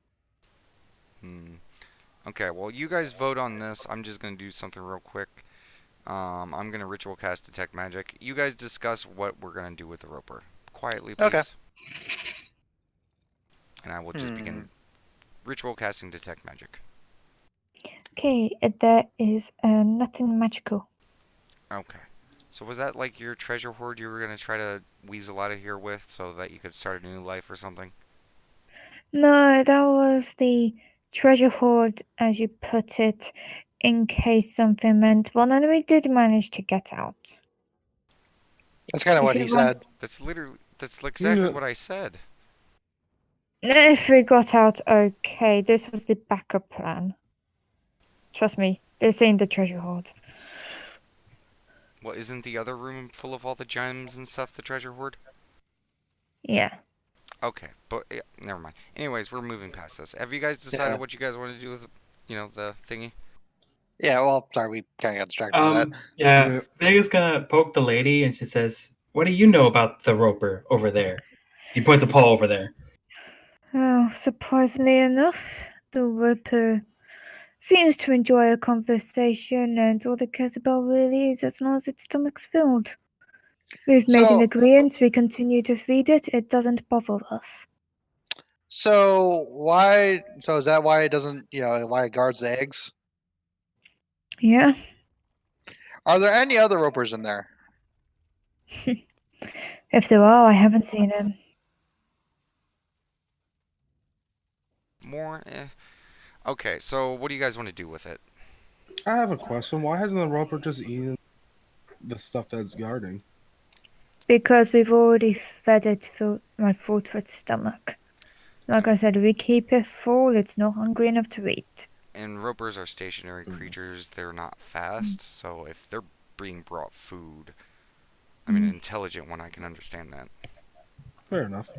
Okay, well, you guys vote on this. I'm just gonna do something real quick. I'm gonna ritual cast detect magic. You guys discuss what we're gonna do with the roper. Quietly, please. Okay. And I will just begin ritual casting detect magic. Okay, there is nothing magical. Okay. So was that like your treasure hoard you were gonna try to weasel out of here with so that you could start a new life or something? No, that was the treasure hoard, as you put it, in case something went wrong, and we did manage to get out. That's kind of If what you he want- said. That's exactly Yeah. what I said. If we got out okay, this was the backup plan. Trust me, this ain't the treasure hoard. Well, isn't the other room full of all the gems and stuff, the treasure hoard? Yeah. Okay, but yeah, never mind. Anyways, we're moving past this. Have you guys decided Yeah. what you guys want to do with, the thingy? Yeah. Well, sorry, we kind of got distracted by that. Yeah, Yeah. Vega's gonna poke the lady, and she says, "What do you know about the roper over there?" He points a paw over there. Well, surprisingly enough, the Ripper seems to enjoy a conversation, and all it cares about really is as long as its stomach's filled. We've made an So, agreement, we continue to feed it, it doesn't bother us. so why? So is that why it doesn't? Why it guards the eggs? Yeah? Are there any other ropers in there? If there are, I haven't seen them. More? Okay, so what do you guys want to do with it? I have a question. Why hasn't the roper just eaten the stuff that's guarding? Because we've already fed it my full to its stomach. Like I said, we keep it full, it's not hungry enough to eat. And ropers are stationary creatures. They're not fast, so if they're being brought food, I mean, an intelligent one, I can understand that. Fair enough.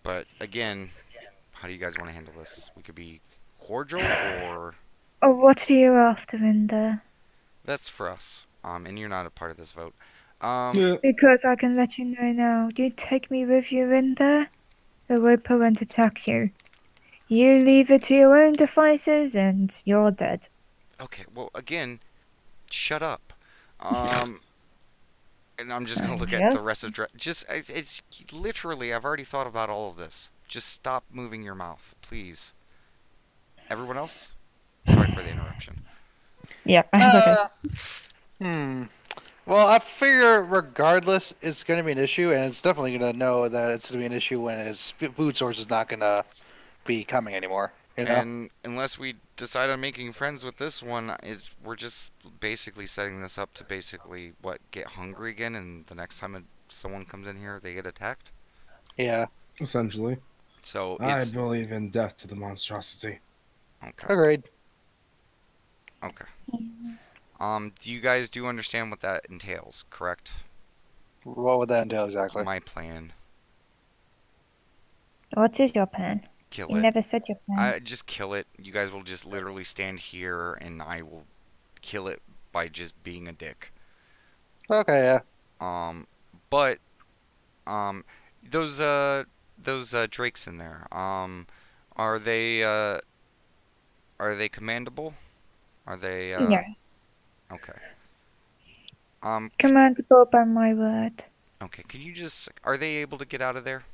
But again, how do you guys want to handle this? We could be cordial, or Oh, what are you after in there? that's for us. And you're not a part of this vote. Yeah. Because I can let you know now, you take me with you in there, the Ripper won't attack you. You leave it to your own devices and you're dead. Okay, well, again, shut up. And I'm just gonna look at the Yes? rest of it's literally, I've already thought about all of this. Just stop moving your mouth, please. Everyone else? Sorry for the interruption. Yeah, it's okay. Well, I figure regardless, it's going to be an issue, and it's definitely going to know that it's going to be an issue when its food source is not going to be coming anymore. And unless we decide on making friends with this one, we're just basically setting this up to basically, get hungry again, and the next time someone comes in here, they get attacked? Yeah. Essentially. So I believe in death to the monstrosity. Okay. Agreed. Okay. Do you guys do understand what that entails, correct? What would that entail exactly? My plan. What is your plan? Kill You it. never said your plan. Just kill it. You guys will just literally stand here and I will kill it by just being a dick. Okay, yeah. Um, but um, those drakes in there. Are they are they commandable? Are they Yes. okay? Um, Commandable by my word. okay. Can you just are they able to get out of there?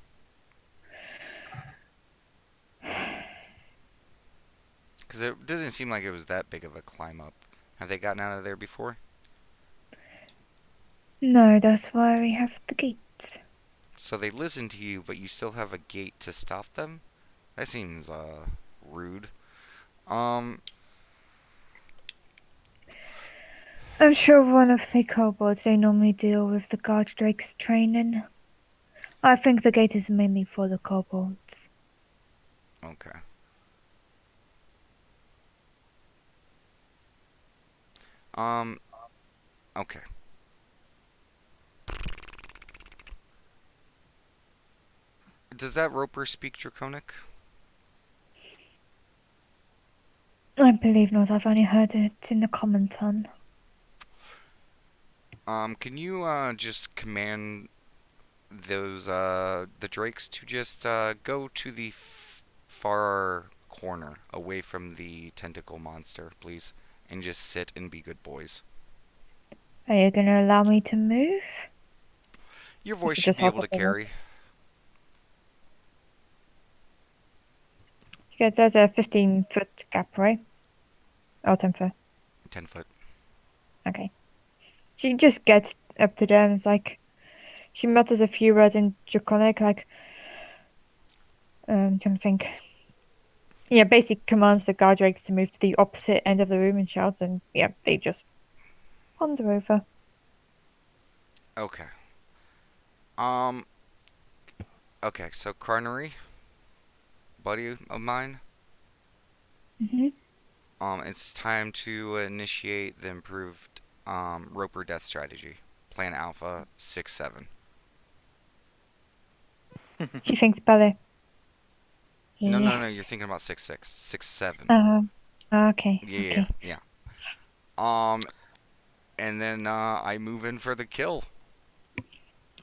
Because it doesn't seem like it was that big of a climb up. Have they gotten out of there before? No, that's why we have the gates. So they listen to you, but you still have a gate to stop them? That seems rude. Um, I'm sure one of the kobolds they normally deal with the guard drake's training. I think the gate is mainly for the kobolds. okay. Um, okay. Does that roper speak Draconic? I believe not. I've only heard it in the common tongue. Can you just command those the drakes to just go to the far corner away from the tentacle monster, please, and just sit and be good boys. Are you gonna allow me to move? Your You voice should should just be able hold to up the rope. carry. Yeah, there's a 15-foot gap, right? Oh, 10 foot. 10 foot. Okay. She just gets up to them. It's like she mutters a few words in Draconic, like trying to think. Yeah, basically commands the guard drakes to move to the opposite end of the room and shouts, and yeah, they just wander over. Okay. Um. Okay. So Carnery, buddy of mine. Hmm. It's time to initiate the improved Roper death strategy. Plan Alpha 6-7. She thinks Bella. No, no, no. You're Yes. thinking about 6-6. 6-7. Okay, Yeah, yeah, okay. yeah. And then I move in for the kill.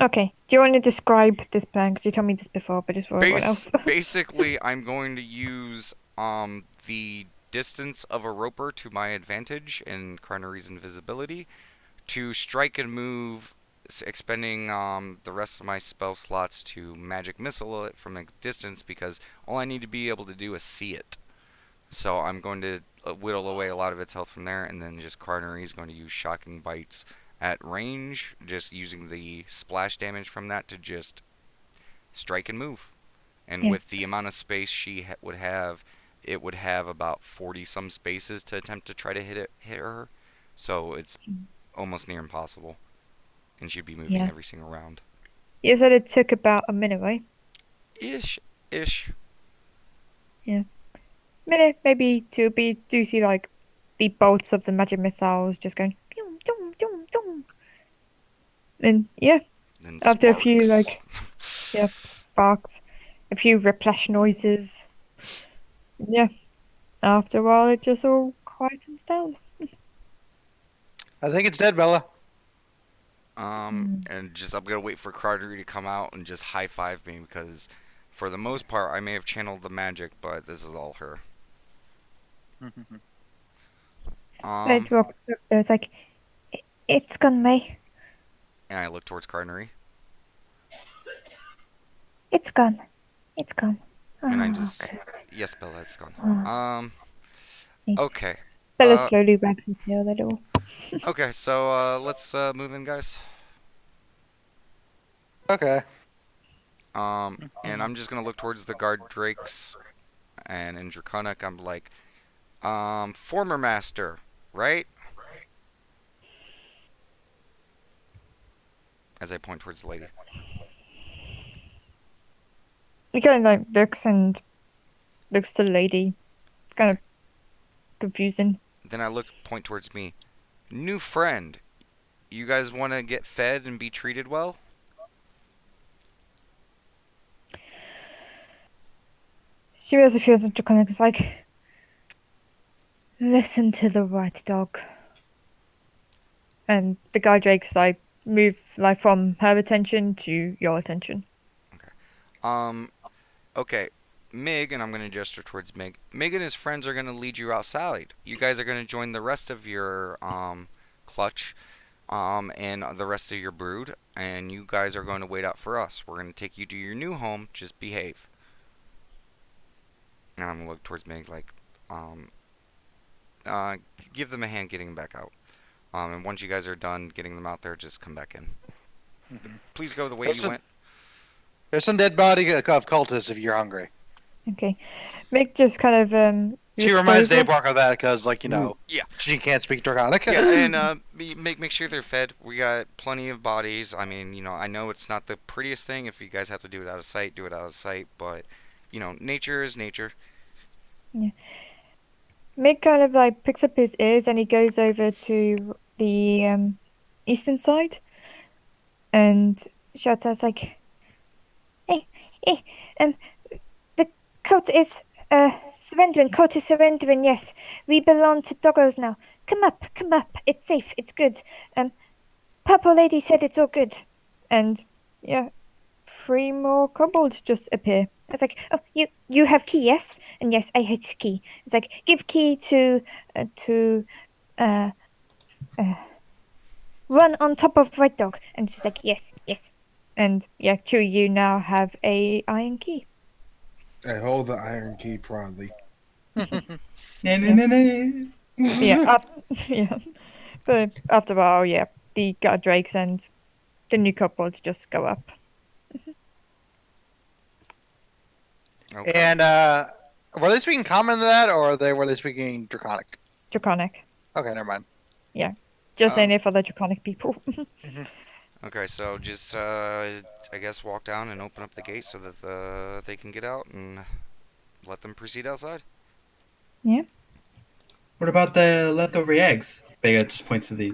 Okay. Do you want to describe this plan? Because you told me this before, but just for everyone else. Basically, I'm going to use the distance of a roper to my advantage in Carnery's invisibility to strike and move, expending the rest of my spell slots to magic missile it from a distance because all I need to be able to do is see it. So I'm going to whittle away a lot of its health from there, and then just Carnery's going to use shocking bites at range, just using the splash damage from that to just strike and move. And Yeah. with the amount of space she would have, it would have about 40 some spaces to attempt to try to hit her. So it's almost near impossible. And she'd be moving Yeah. every single round. You said it took about a minute, right? Ish. Ish. Yeah. Minute, maybe two. But you do see like the bolts of the magic missiles just going. Dum, dum, dum, dum. And yeah, Then after a few sparks. sparks, a few whiplash noises. Yeah. After a while, it just all quietens down. I think it's dead, Bella. And just I'm gonna wait for Carter to come out and just high five me because, for the most part, I may have channeled the magic, but this is all her. It walks up there. It's like, It's gone, May. And I look towards Carnery, It's gone. It's gone. and I Oh, just, good. yes, Bella, it's gone. Oh, nice. Okay. Bella slowly wags her tail a little. Okay, so let's move in, guys. Okay. And I'm just gonna look towards the guard drakes, and in Draconic, I'm like, former master, right? As I point towards the lady. He kind of like looks to the lady, kind of confusing. Then I point towards me. New friend, you guys want to get fed and be treated well? She really feels draconic. It's like, listen to the right dog. And the guy Drake's like, move like from her attention to your attention. Okay. Mig, and I'm going to gesture towards Mig. Mig and his friends are going to lead you outside. You guys are going to join the rest of your clutch and the rest of your brood, and you guys are going to wait out for us. We're going to take you to your new home. Just behave. And I'm going to look towards Mig like, um, give them a hand getting them back out. And once you guys are done getting them out there, just come back in. Please go the way you went. There's some dead body of cultists if you're hungry. Okay. Mick just kind of She looks reminds over. Daybrock of that because, like, Yeah. she can't speak Draconic. Yeah, and make sure they're fed. We got plenty of bodies. I mean, I know it's not the prettiest thing. If you guys have to do it out of sight, do it out of sight. But nature is nature. Mick kind of like picks up his ears and he goes over to the eastern side and shouts out like, "Hey, the coat is surrendering. Coat is surrendering. Yes, we belong to Doggos now. Come up. It's safe. It's good. Purple Lady said it's all good." And yeah, 3 more kobolds just appear. It's like, "Oh, you have key, yes?" And yes, I hate key. It's like, "Give key to run on top of Red Dog." And she's like, yes. And yeah, 2 of you now have a iron key. I hold the iron key proudly. Nah. Yeah, yeah. But after a while, yeah, the guard drakes and the new kobolds just go up. Okay. And were they speaking common to that, or were they speaking Draconic? Draconic. Okay, never mind. Just saying it for the draconic people. Okay, so just I guess walk down and open up the gate so that they can get out and let them proceed outside. What about the leftover eggs? Vega just points to the.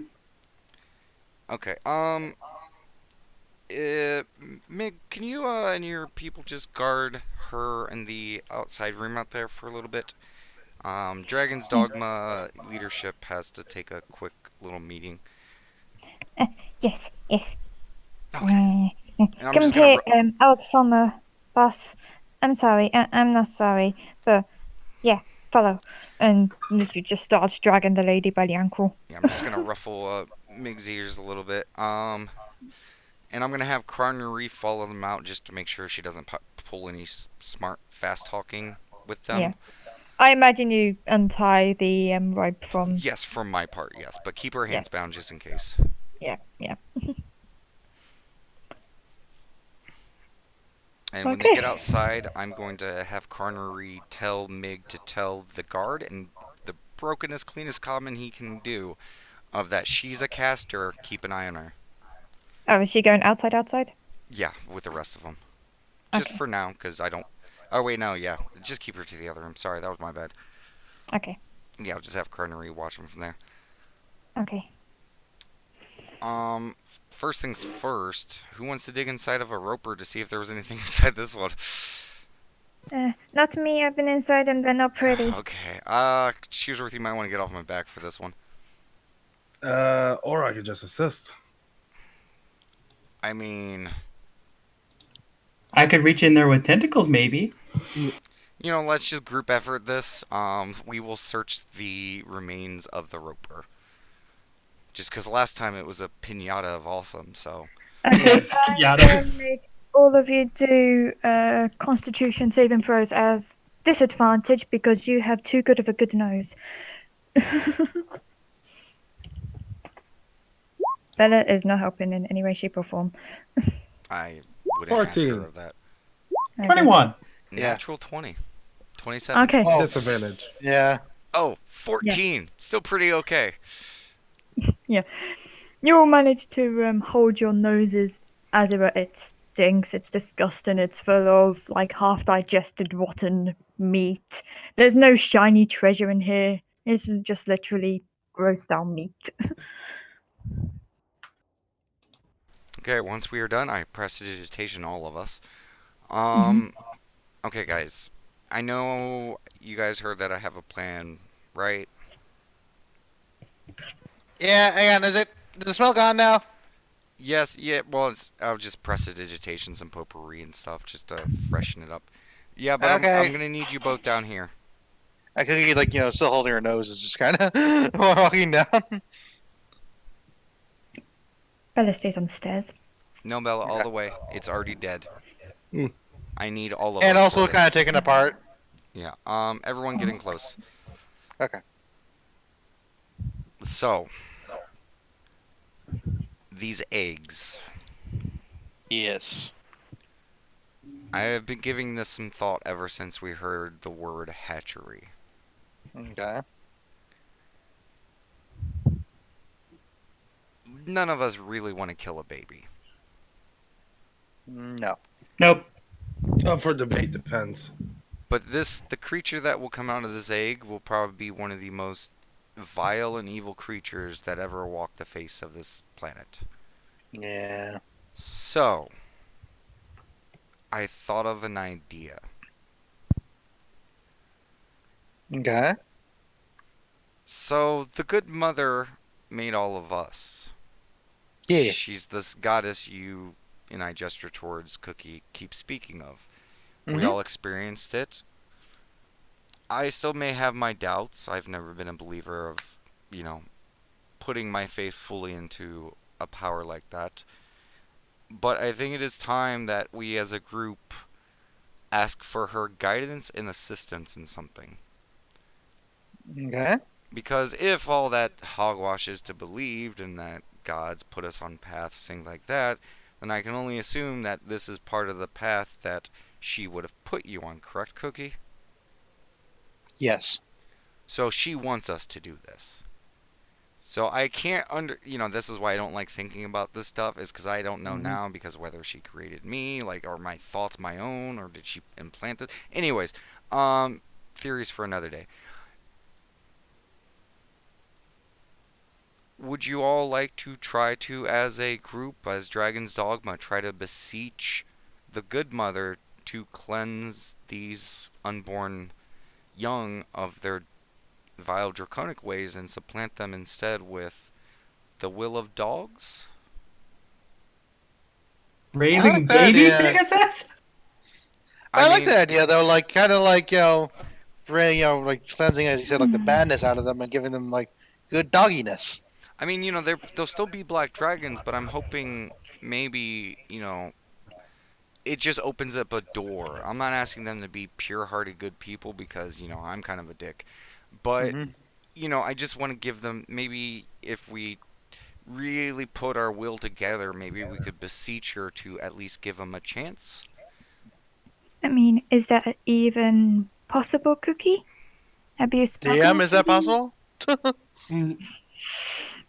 Okay. Mig, can you and your people just guard her in the outside room out there for a little bit? Dragon's Dogma leadership has to take a quick little meeting. Yes. Okay. And I'm Come just gonna here, out from boss. I'm sorry, I'm not sorry, but yeah, follow. And literally just starts dragging the lady by the ankle. Yeah, I'm just gonna ruffle Mig's ears a little bit. And I'm gonna have Carnery follow them out just to make sure she doesn't pull any smart, fast talking with them. Yeah. I imagine you untie the rope from. Yes, from my part, yes, but keep her hands Yes. bound just in case. Yeah. And when they Okay. get outside, I'm going to have Carnery tell Mig to tell the guard and the brokenest, cleanest common he can do of that she's a caster. Keep an eye on her. Oh, is she going outside? Yeah, with the rest of them. Just Okay. for now, because I don't. Oh wait, no, yeah. Just keep her to the other room. Sorry, that was my bad. Okay. Yeah, I'll just have Carnery watch them from there. Okay. First things first. Who wants to dig inside of a roper to see if there was anything inside this one? Not me. I've been inside and they're not pretty. Okay. Shoesworth, you might want to get off my back for this one. Or I could just assist. I mean, I could reach in there with tentacles, maybe. let's just group effort this. We will search the remains of the roper. Just because last time it was a pinata of awesome, so. Okay. Yada. Make all of you do Constitution saving throws as disadvantage because you have too good of a good nose. Bella is not helping in any way, shape, or form. I wouldn't ask 14. her of that. Okay. 21. Yeah. Natural 20. 27. Okay. Oh, Disadvantage. yeah. Oh, 14. Still pretty okay. You all managed to hold your noses as it were. It stinks. It's disgusting. It's full of like half-digested rotten meat. There's no shiny treasure in here. It's just literally roast down meat. Okay, once we are done, I prestidigitation all of us. Mhm. Okay, guys. I know you guys heard that I have a plan, right? Yeah, hang on. Is the smell gone now? Yes, yeah, well, I'll just prestidigitation some potpourri and stuff just to freshen it up. Yeah, but I'm Okay. gonna need you both down here. I Cookie, like, still holding her nose, is just kind of walking down. Bella stays on the stairs. No, Bella, all Okay. the way. It's already dead. Mm. I need all of And us for also kind of this. taken apart. Yeah. Everyone getting close. Okay. So, these eggs. Yes. I have been giving this some thought ever since we heard the word hatchery. Okay. None of us really want to kill a baby. No. Nope. Up for debate depends. But the creature that will come out of this egg will probably be one of the most vile and evil creatures that ever walked the face of this planet. Yeah. So, I thought of an idea. Okay. So, the good mother made all of us. Yeah. She's this goddess you and I gesture towards Cookie keep speaking of. We Mhm. all experienced it. I still may have my doubts. I've never been a believer of, you know, putting my faith fully into a power like that. But I think it is time that we as a group ask for her guidance and assistance in something. Okay. Because if all that hogwash is to believed and that God's put us on paths, things like that, then I can only assume that this is part of the path that she would have put you on, correct, Cookie? Yes. So she wants us to do this. So I can't this is why I don't like thinking about this stuff is because I don't know Mhm. now because whether she created me, like, or my thoughts my own, or did she implant this? Anyways, theories for another day. Would you all like to try to, as a group, as Dragon's Dogma, try to beseech the Good Mother to cleanse these unborn young of their vile draconic ways and supplant them instead with the will of dogs? I like Raising that baby idea. Pegasus? But I I like mean, that idea though, like kind of like like cleansing, as you said, like the Hmm. badness out of them and giving them like good dogginess. they'll still be black dragons, but I'm hoping maybe, it just opens up a door. I'm not asking them to be pure-hearted good people because, I'm kind of a dick. But, Hmm. I just want to give them maybe if we really put our will together, maybe we could beseech her to at least give them a chance. I mean, is that even possible, Cookie? Have you spoken DM, is to that the... possible?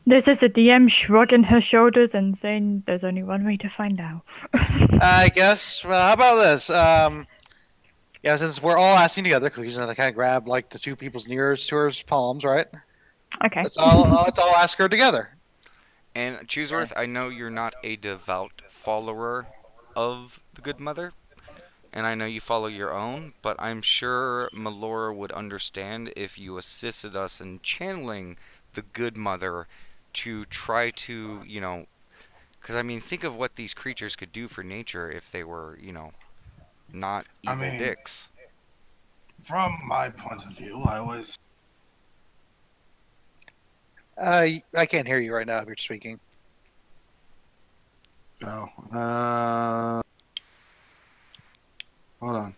This is the DM shrugging her shoulders and saying there's only one way to find out. I guess. Well, how about this? Yeah, since we're all asking together, Cookie's gonna kind of grab like the two people's nearest to her palms, right? Okay. Let's all ask her together. And Chooseworth, I know you're not a devout follower of the Good Mother, and I know you follow your own, but I'm sure Melora would understand if you assisted us in channeling the Good Mother to try to, because I mean, think of what these creatures could do for nature if they were, not I evil mean, dicks. from my point of view, I always I can't hear you right now if you're speaking. go. Hold on.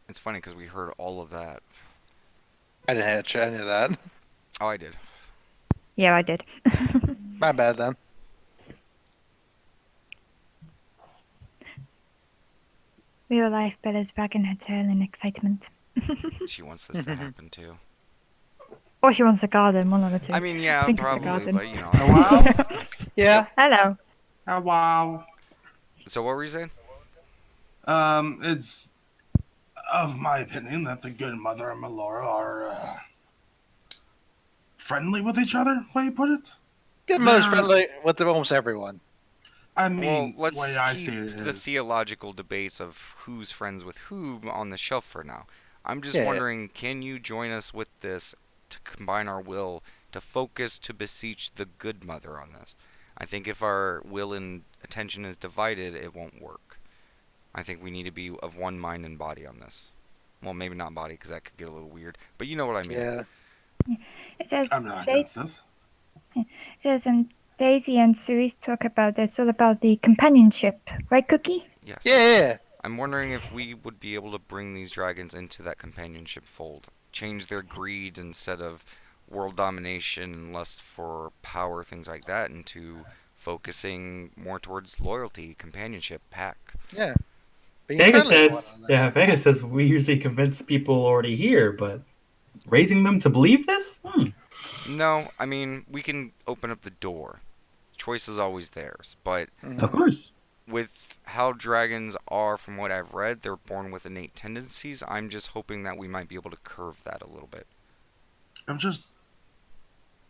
It's funny because we heard all of that. I didn't catch any of that. Oh, I did. Yeah, I did. My bad then. Real life Bella's wagging her tail in excitement. She wants this to happen too. Or she wants a garden, one of the two. I mean, I yeah, think it's the probably, garden. but Oh, wow. Yeah. Hello. Oh, wow. So what were you saying? It's of my opinion that the good mother and Melora are friendly with each other. Way you put it. Good mother's They're- friendly with almost everyone. I Well, mean, let's way I keep see it the is, theological debates of who's friends with whom on the shelf for now. I'm just Yeah. wondering, can you join us with this to combine our will to focus to beseech the good mother on this? I think if our will and attention is divided, it won't work. I think we need to be of one mind and body on this. Well, maybe not body, because that could get a little weird. But you know what I mean. Yeah. It says I'm not against this. Daisy and Cerise talk about this all about the companionship, right, Cookie? Yes. Yeah. I'm wondering if we would be able to bring these dragons into that companionship fold. Change their greed instead of world domination and lust for power, things like that, into focusing more towards loyalty, companionship, pack. Yeah. Being Vegas friendly with one says, another. yeah, Vegas says we usually convince people already here, but raising them to believe this? No, I mean, we can open up the door. Choice is always theirs. But Mhm. Of course. with how dragons are, from what I've read, they're born with innate tendencies. I'm just hoping that we might be able to curve that a little bit. I'm just.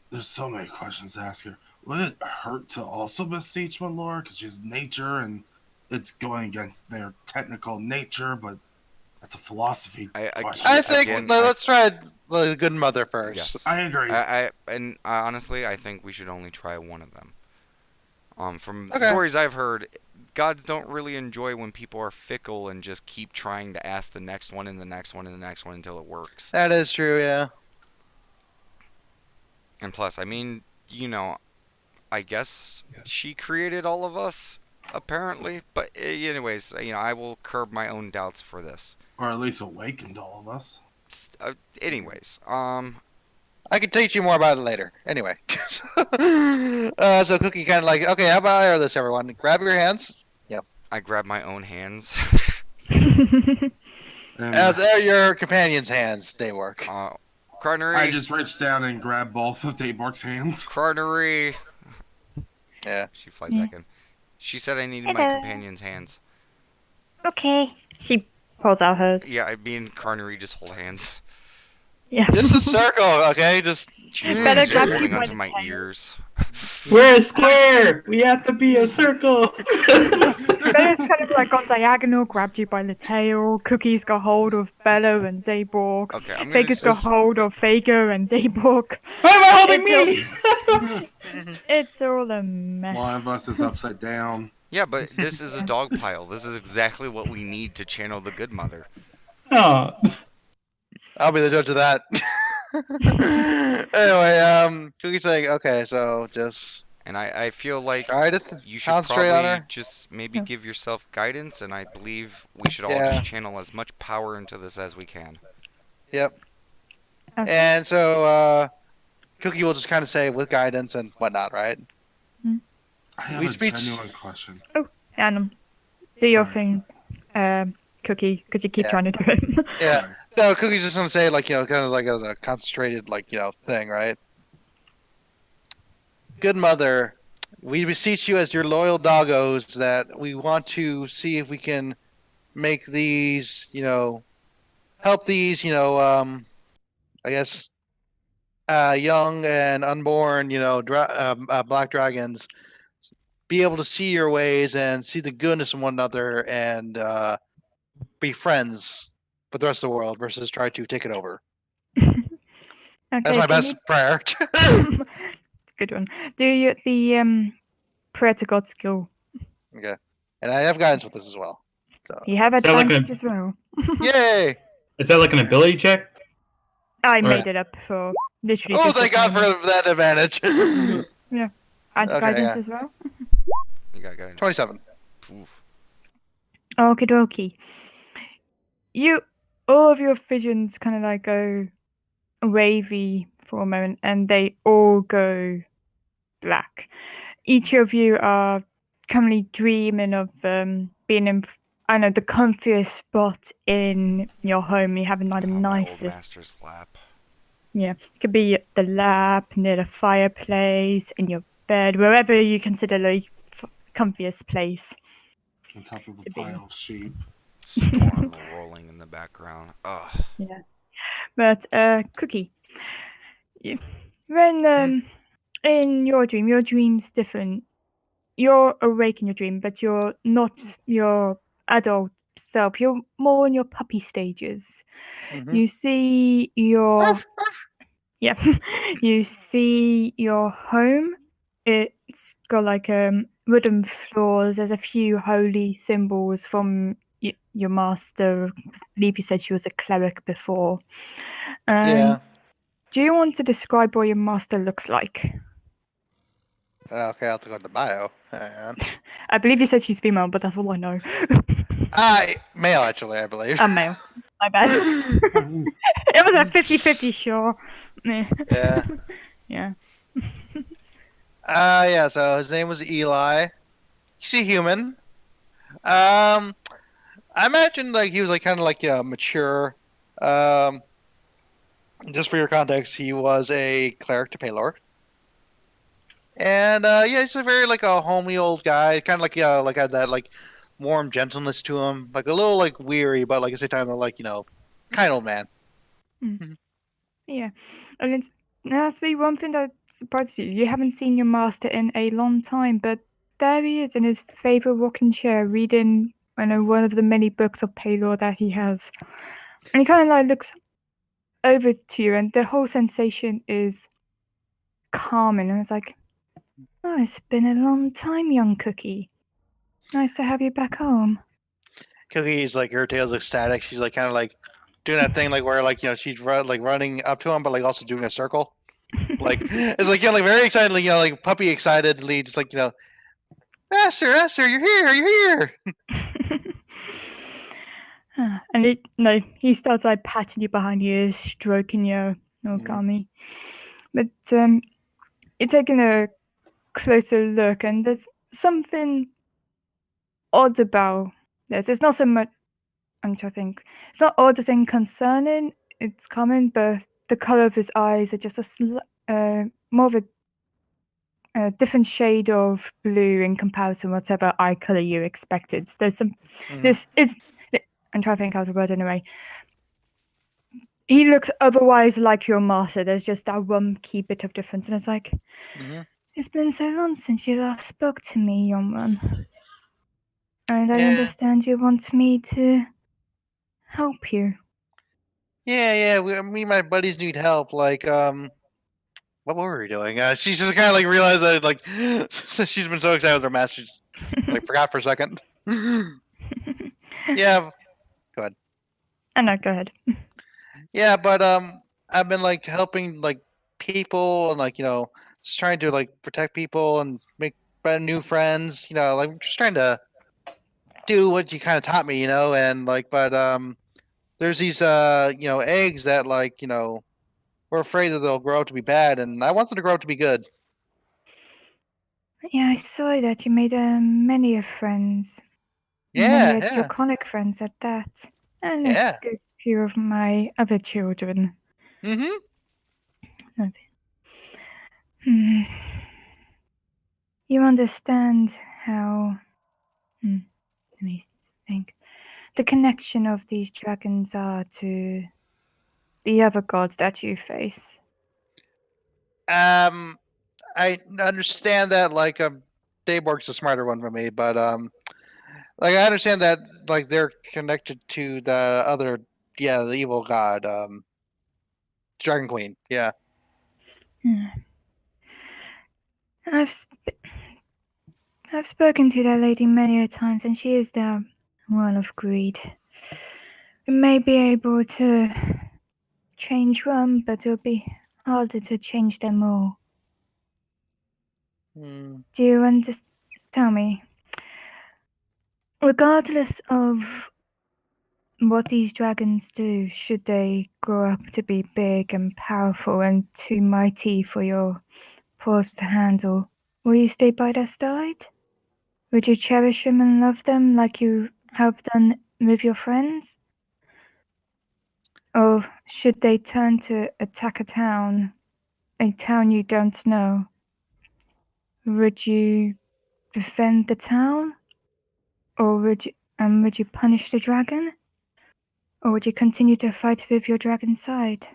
There's so many questions to ask her. Would it hurt to also beseech my lord? Because she's nature and it's going against their technical nature, but that's a philosophy I- question. I think Again, let's try the good mother first. Yes. I agree. Honestly, I think we should only try one of them. From the Okay. stories I've heard, gods don't really enjoy when people are fickle and just keep trying to ask the next one and the next one and the next one until it works. That is true, yeah. And plus, I mean, I guess she created all of us, apparently. But anyways, I will curb my own doubts for this. Or at least awakened all of us. Anyways, I can teach you more about it later. Anyway. So Cookie kind of like, okay, how about I air this, everyone? Grab your hands. I grab my own hands. And As air your companion's hands, they work. Carnery. I just reached down and grabbed both of Dayborg's hands. Carnery. Yeah. She flies Yeah. back in. She said I needed my Hello. companion's hands. Okay. She pulls out hers. Yeah, me and Carnery just hold hands. Yeah. Just a circle, okay? Just She's better just grab you holding by onto the my tail. ears. We're a square! We have to be a circle! Bella's kind of like gone diagonal, grabbed you by the tail. Cookie's got hold of Bella and Dayborg. Okay, I'm gonna Vega's got just. hold of Vega and Dayborg. Why am I holding It's me? It's all a mess. One of us is upside down. Yeah, but this is a dog pile. This is exactly what we need to channel the good mother. Oh, I'll be the judge of that. Anyway, Cookie's saying, okay, so just And I feel like try to you should concentrate on probably her. just maybe Yeah. give yourself guidance, and I believe we should all Yeah. just channel as much power into this as we can. Yep. Okay. And so Cookie will just kind of say with guidance and whatnot, right? I have We a speech- genuine question. And do your Sorry. thing, Cookie, because you keep Yeah. trying to do it. Yeah. Sorry. So Cookie's just gonna say like, kind of like as a concentrated thing, right? Good mother, we beseech you as your loyal doggos that we want to see if we can make these, help these, I guess, young and unborn, black dragons be able to see your ways and see the goodness in one another and be friends with the rest of the world versus try to take it over. Okay, That's my can best prayer. you- Good one. Do you the prayer to God skill? Okay. And I have guidance with this as well. So You have Is that like advantage a- as well. yay! is that like an ability check? I Right. made it up for literally. Oh, just thank this God moment. for that advantage. And okay, guidance yeah. as well. You got guidance. 27. Oof. Okie dokie. All of your visions kind of like go wavy for a moment, and they all go black. Each of you are currently dreaming of being in, I know, the comfiest spot in your home. You having like the Oh, my old nicest. master's lap. Yeah, it could be at the lap, near the fireplace, in your bed, wherever you consider the comfiest place. On top of a To be. pile of sheep. Storm rolling in the background. Ugh. But Cookie, When in your dream's different. You're awake in your dream, but you're not your adult self. You're more in your puppy stages. Mhm. You see your yeah, you see your home. It's got like wooden floors. There's a few holy symbols from your master. I believe you said she was a cleric before. Yeah. Do you want to describe what your master looks like? Okay, I'll have to go to the bio. Hang on. I believe you said she's female, but that's all I know. Male, actually, I believe. I'm male. My bad. It was a 50-50, sure. Meh. Yeah. Yeah. Yeah. So his name was Eli. He's a human. I imagine like he was like kind of like mature. Um, just for your context, he was a cleric to Paylor. And yeah, he's a very like a homely old guy, kind of like had that like warm gentleness to him, like a little like weary, but like at the same time like kind old man. Yeah. And that's the one thing that surprises you. You haven't seen your master in a long time, but there he is in his favorite rocking chair reading, I know, one of the many books of Paylor that he has. And he kind of like looks over to you, and the whole sensation is calming. And it's like, oh, it's been a long time, young cookie. Nice to have you back home. Cookie's like her tail's ecstatic. She's like kind of like doing that thing like where like she's like running up to him, but like also doing a circle. Like it's like like very excited, like like puppy excitedly, just like Esther, you're here. And he starts like patting you behind the ears, stroking you, Okami. But you're taking a closer look, and there's something odd about this. It's not so much. I'm trying to think. It's not odd as in concerning. It's common, but the color of his eyes are just more of a different shade of blue in comparison to whatever eye color you expected. There's some. This is. I'm trying to think how to word anyway. He looks otherwise like your master. There's just that one key bit of difference, and it's like, it's been so long since you last spoke to me, young one. And I Yeah. understand you want me to help you. Yeah. Me and my buddies need help. Like what were we doing? She just kind of like realized that like she's been so excited with her master, like forgot for a second. Yeah. Go ahead. No, go ahead. Yeah, but I've been like helping like people and like just trying to like protect people and make brand new friends. Like just trying to do what you kind of taught me. And like but there's these eggs that like we're afraid that they'll grow up to be bad, and I want them to grow up to be good. Yeah, I saw that you made many of friends. Yeah, Many yeah, draconic friends at that. And a yeah. good few of my other children. Mm-hmm. Hmm. You understand how. Let me think. The connection of these dragons are to the other gods that you face. I understand that like Dayborg's the smarter one for me, but like I understand that like they're connected to the other the evil god Dragon Queen. Yeah. Hmm. I've spoken to that lady many a times, and she is the one of greed. We may be able to change one, but it'll be harder to change them all. Do you understand? Tell me. Regardless of what these dragons do, should they grow up to be big and powerful and too mighty for your paws to handle, will you stay by their side? Would you cherish them and love them like you have done with your friends? Or should they turn to attack a town you don't know? Would you defend the town? Or would you punish the dragon? Or would you continue to fight with your dragon side?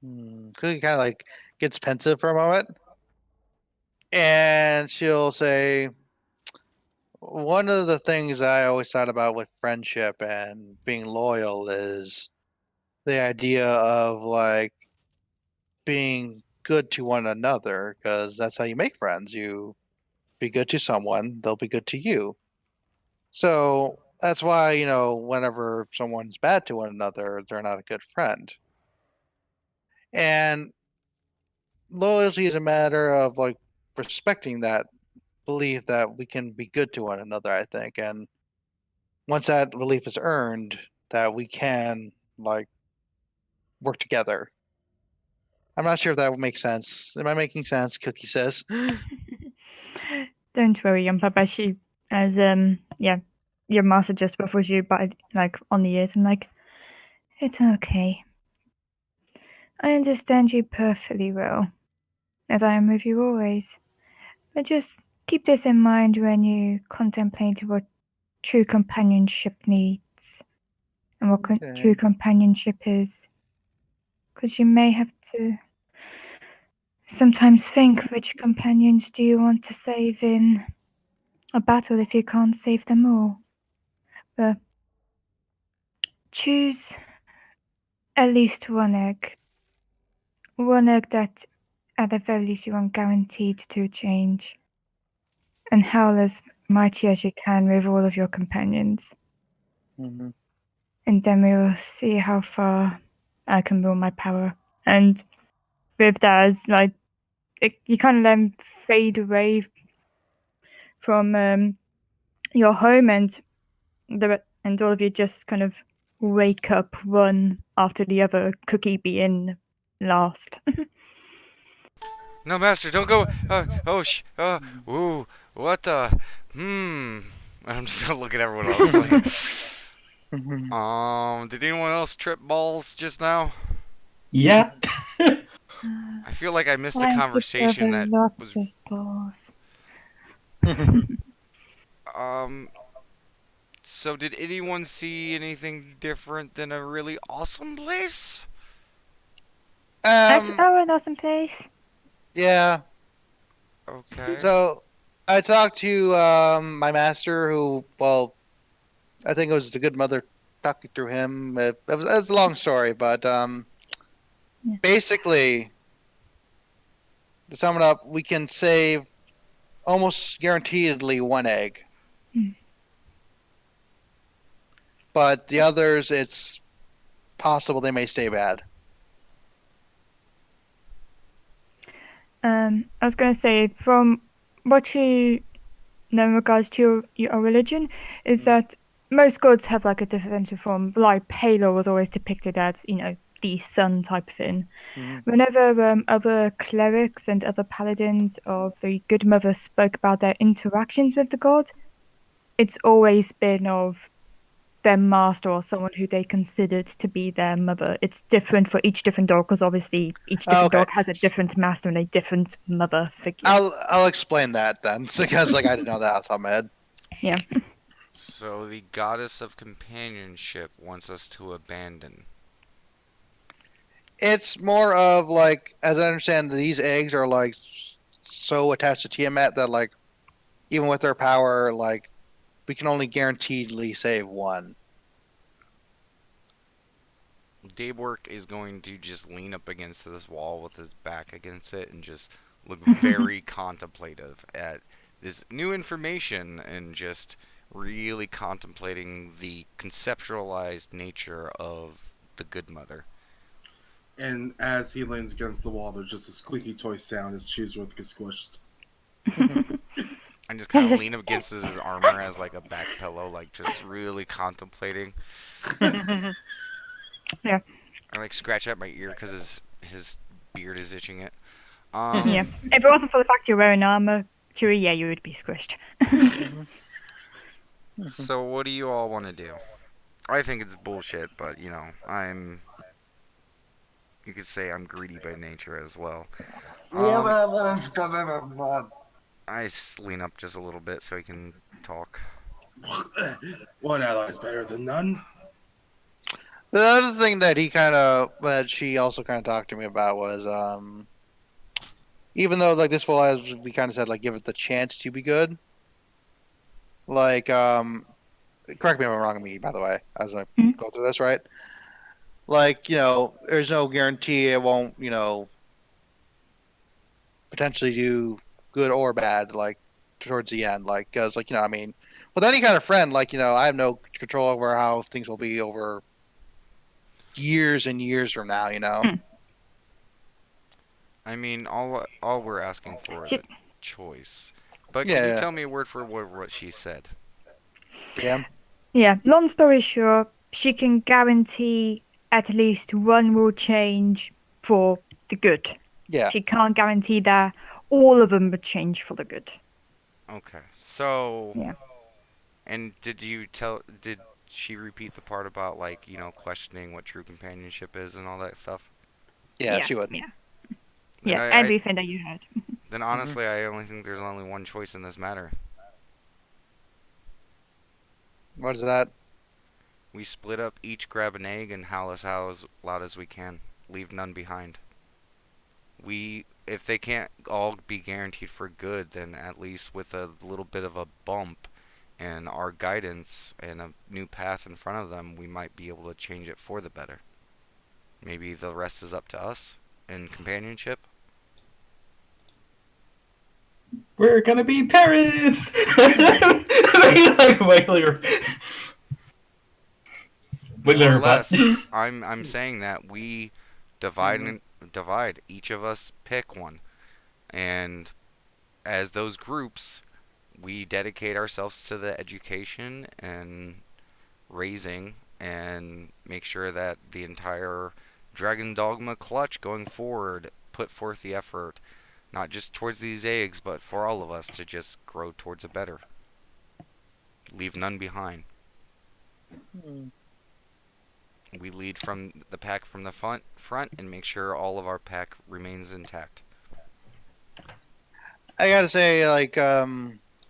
Cookie kind of like gets pensive for a moment, and she'll say, "One of the things I always thought about with friendship and being loyal is the idea of like being good to one another, because that's how you make friends. You be good to someone, they'll be good to you. So that's why, whenever someone's bad to one another, they're not a good friend. And loyalty is a matter of like respecting that belief that we can be good to one another, I think. And once that belief is earned, that we can like work together. I'm not sure if that would make sense. Am I making sense? Cookie says. Don't worry, young papa. She, as yeah, your master just ruffles you by like on the ears. I'm like, it's okay. I understand you perfectly well, as I am with you always. But just keep this in mind when you contemplate what true companionship needs and what true Okay. companionship is. Because you may have to sometimes think which companions do you want to save in a battle if you can't save them all. But choose at least one egg. One egg that at the very least you are guaranteed to change. And howl as mighty as you can with all of your companions. Mhm. And then we will see how far I can rule my power. And with that, as like you kind of then fade away from your home, and all of you just kind of wake up one after the other. Cookie being last. No, master, don't go. Ooh, what the? I'm just gonna look at everyone else. Like, Mhm. did anyone else trip balls just now? Yeah. I feel like I missed a I trip conversation over that lots was. of balls. Um. So, did anyone see anything different than a really awesome place? That's um, an awesome place. yeah. Okay. So I talked to my master, who, well, I think it was the good mother talking through him. It was a long story, but Yeah. basically, to sum it up, we can save almost guaranteedly one egg, Hmm. but the others, it's possible they may stay bad. I was going to say, from what you know in regards to your religion, is that most gods have like a differential form. Like Palo was always depicted as, the sun type thing. Mhm. Whenever other clerics and other paladins of the Good Mother spoke about their interactions with the god, it's always been of their master or someone who they considered to be their mother. It's different for each different dog because obviously each Oh, different okay, dog has a different master and a different mother figure. I'll explain that then, because like I didn't know that off the top of my head. Yeah. So, the goddess of companionship wants us to abandon. It's more of like, as I understand, these eggs are like so attached to Tiamat that like even with their power, like we can only guaranteedly save one. Daywork is going to just lean up against this wall with his back against it and just look very contemplative at this new information and just really contemplating the conceptualized nature of the good mother. And as he leans against the wall, there's just a squeaky toy sound as Chooseworth gets squished. And just kind of lean up against his armor as like a back pillow, like just really contemplating. Yeah. I like scratch at my ear because his beard is itching it. Yeah. If it wasn't for the fact you're wearing armor, Chewie, yeah, you would be squished. So what do you all want to do? I think it's bullshit, but you could say I'm greedy by nature as well. Um, lean up just a little bit so he can talk. One ally is better than none. The other thing that she also kind of talked to me about was, even though like this will, as we kind of said, like give it the chance to be good. Like, correct me if I'm wrong, me by the way, as I Mhm. go through this, right? Like, there's no guarantee it won't, potentially do good or bad, like towards the end, like because like I mean, with any kind of friend, like I have no control over how things will be over years and years from now. Mm. I mean, all we're asking for is She's, a choice. But could you Yeah, tell me word for word what she said? yeah, yeah, long story short, she can guarantee at least one will change for the good. yeah. She can't guarantee that all of them would change for the good. Okay. So, Yeah. and did she repeat the part about like, questioning what true companionship is and all that stuff? Yeah, Yeah, she would. yeah, Then yeah, I everything that you heard. then Hmm. honestly, I only think there's only one choice in this matter. What is that? We split up, each grab an egg, and howl as loud as we can. Leave none behind. If they can't all be guaranteed for good, then at least with a little bit of a bump and our guidance and a new path in front of them, we might be able to change it for the better. Maybe the rest is up to us in companionship. We're gonna be parents. Like wiggling More or her butt. less, I'm saying that we divide Hmm. and divide. Each of us pick one, and as those groups, we dedicate ourselves to the education and raising and make sure that the entire Dragon Dogma clutch going forward put forth the effort, not just towards these eggs, but for all of us to just grow towards a better. Leave none behind. We lead from the pack from the front and make sure all of our pack remains intact. I gotta say, like,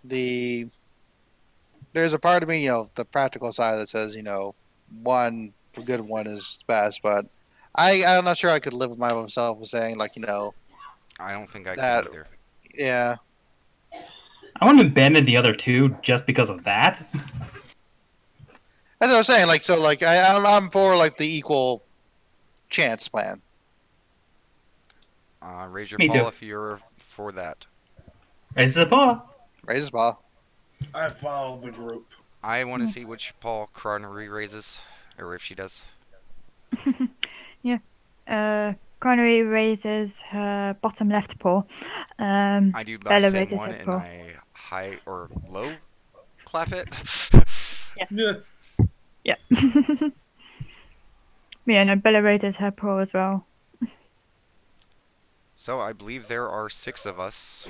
the there's a part of me, the practical side that says, one for good, one is best, but I'm not sure I could live with myself with saying like, I don't think I could that, either. yeah. I want to abandon the other two just because of that. That's what I'm saying. Like, so, like, I'm for like the equal chance plan. Raise your Me paw too. if you're for that. Raise the paw. Raise the ball. I follow the group. I want to Yeah. see which paw Carnery raises, or if she does. Yeah. Connery raises her bottom left paw. I do by Bella same raises one, her and paw. I high or low clap it. Yeah. Yeah. Yeah, no, Bella raises her paw as well. So I believe there are 6 of us.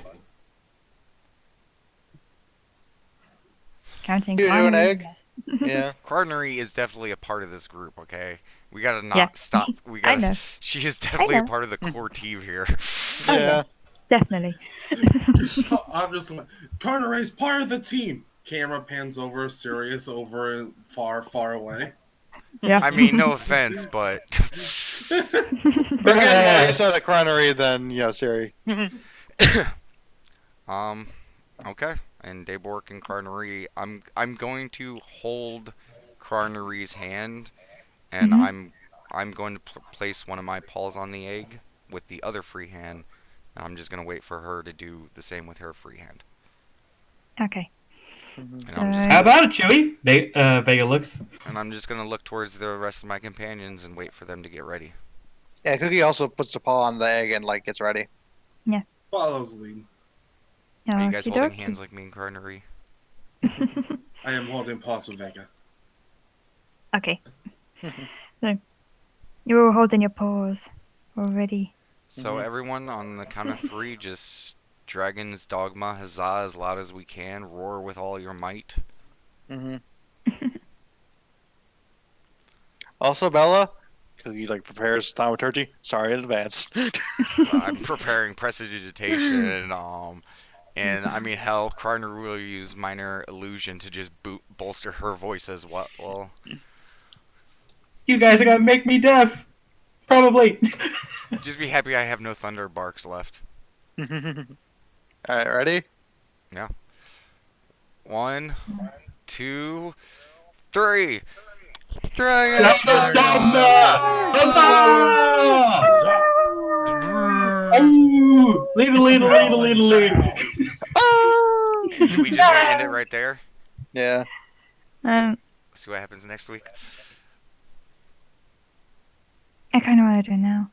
Counting You do an Connery. egg? Yes. Yeah. Carnery is definitely a part of this group. Okay, we gotta Yeah. not stop. We I gotta. know. She is I definitely a know. part of the core team here. Oh, Yeah. yes. Definitely. I'm just like, Carteray's part of the team. Camera pans over, Sirius over far, far away. Yeah. I mean, no offense, but We're getting more use out of the Cronery than Siri. um, okay. And Daybork and Carnery, I'm going to hold Carnery's hand, and Hmm. I'm going to place one of my paws on the egg with the other free hand, and I'm just gonna wait for her to do the same with her free hand. Okay. Mhm. And I'm just How So, gonna about it, Chewie? Vega looks. look towards the rest of my companions and wait for them to get ready. Yeah, Cookie also puts the paw on the egg and like gets ready. Follows lead. Are you guys okie holding dokie. hands like me and Carnery? I am holding paws with Vega. Okay. So, you're all holding your paws already. So Mhm. everyone on the count of 3, just Dragon's Dogma Huzzah as loud as we can, roar with all your might. Hmm. Also, Bella, Cookie like prepares thaumaturgy. Sorry in advance. I'm preparing prestidigitation, and I mean, hell, Carnery will use minor illusion to just bolster her voice as well. You guys are gonna make me deaf. Probably. Just be happy I have no thunder barks left. All right, ready? Yeah. 1, 2, 3. Dragon Huzzah! Huzzah! Oh, ladle, ladle, ladle, ladle, ladle. We just gonna end it right there. Yeah. See what happens next week. I kind of want to do it now.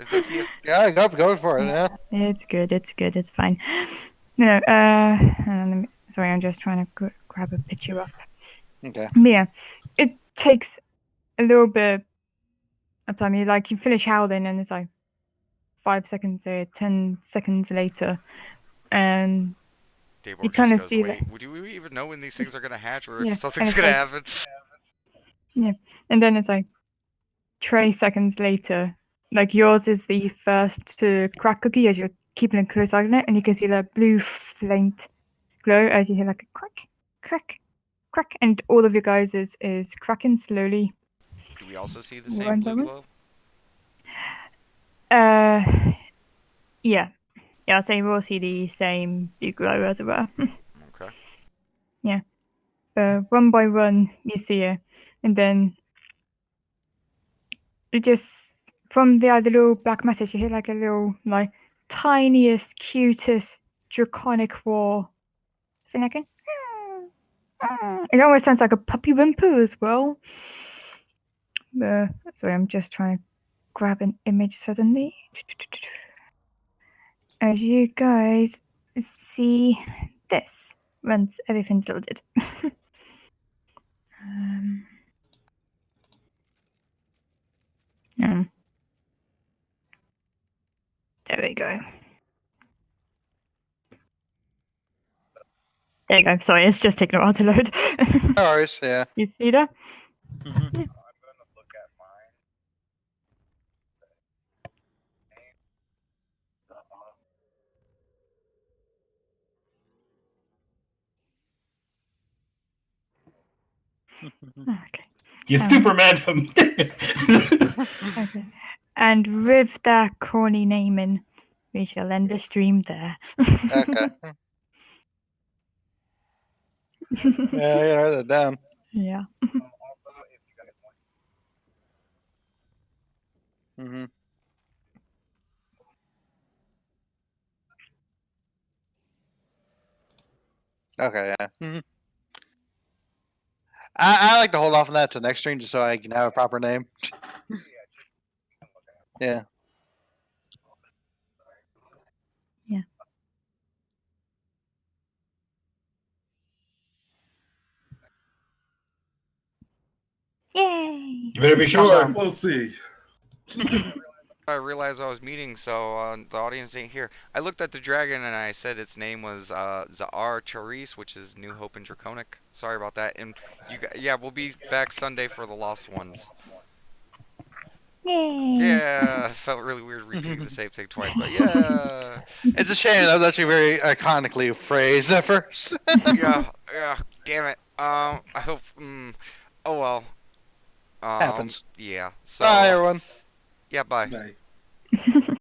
It's up to you. Yeah, go for it. Yeah. It's good. It's fine. No, sorry, I'm just trying to grab a picture up. Okay. But yeah, it takes a little bit of time. You finish howling, and it's like 5 seconds later, 10 seconds later, and Dave you Ortiz kind of goes, see wait, that. do we even know when these things are gonna hatch or Yeah, if something's and gonna it's happen? Yeah, and then it's like 20 seconds later, like yours is the first to crack cookie as you're keeping a close eye on it, and you can see that blue faint glow as you hear like a crack, crack, crack, and all of your guys is cracking slowly. Do we also see the same One by blue one. glow? Yeah, so you will see the same blue glow as it were. Okay. One by one you see it, and then it just from the little black message you hear like a little like tiniest, cutest draconic roar. Finnegan. It almost sounds like a puppy whimper as well. Sorry, I'm just trying to grab an image suddenly. As you guys see this once everything's loaded. um, um, there we go. There you go. Sorry, it's just taking a while to load. No worries. Yeah. You see that? Mhm. Okay. You Superman. Okay. And with that corny naming, we shall end the stream there. Okay. Yeah, I write that down. Yeah. Hmm. Okay. Yeah. I like to hold off on that to next stream just so I can have a proper name. Yeah. Yay! You better be sure. We'll see. I realized I was meeting, so the audience ain't here. I looked at the dragon and I said its name was Za'ar Charis, which is New Hope and Draconic. Sorry about that. And yeah, we'll be back Sunday for the Lost Ones. Yay! Yeah, it felt really weird repeating the same thing twice, but yeah. It's a shame. That was actually very iconically phrased at first. Yeah, damn it. I hope, oh well. Happens. Yeah, so, Bye, everyone. yeah, bye. Bye.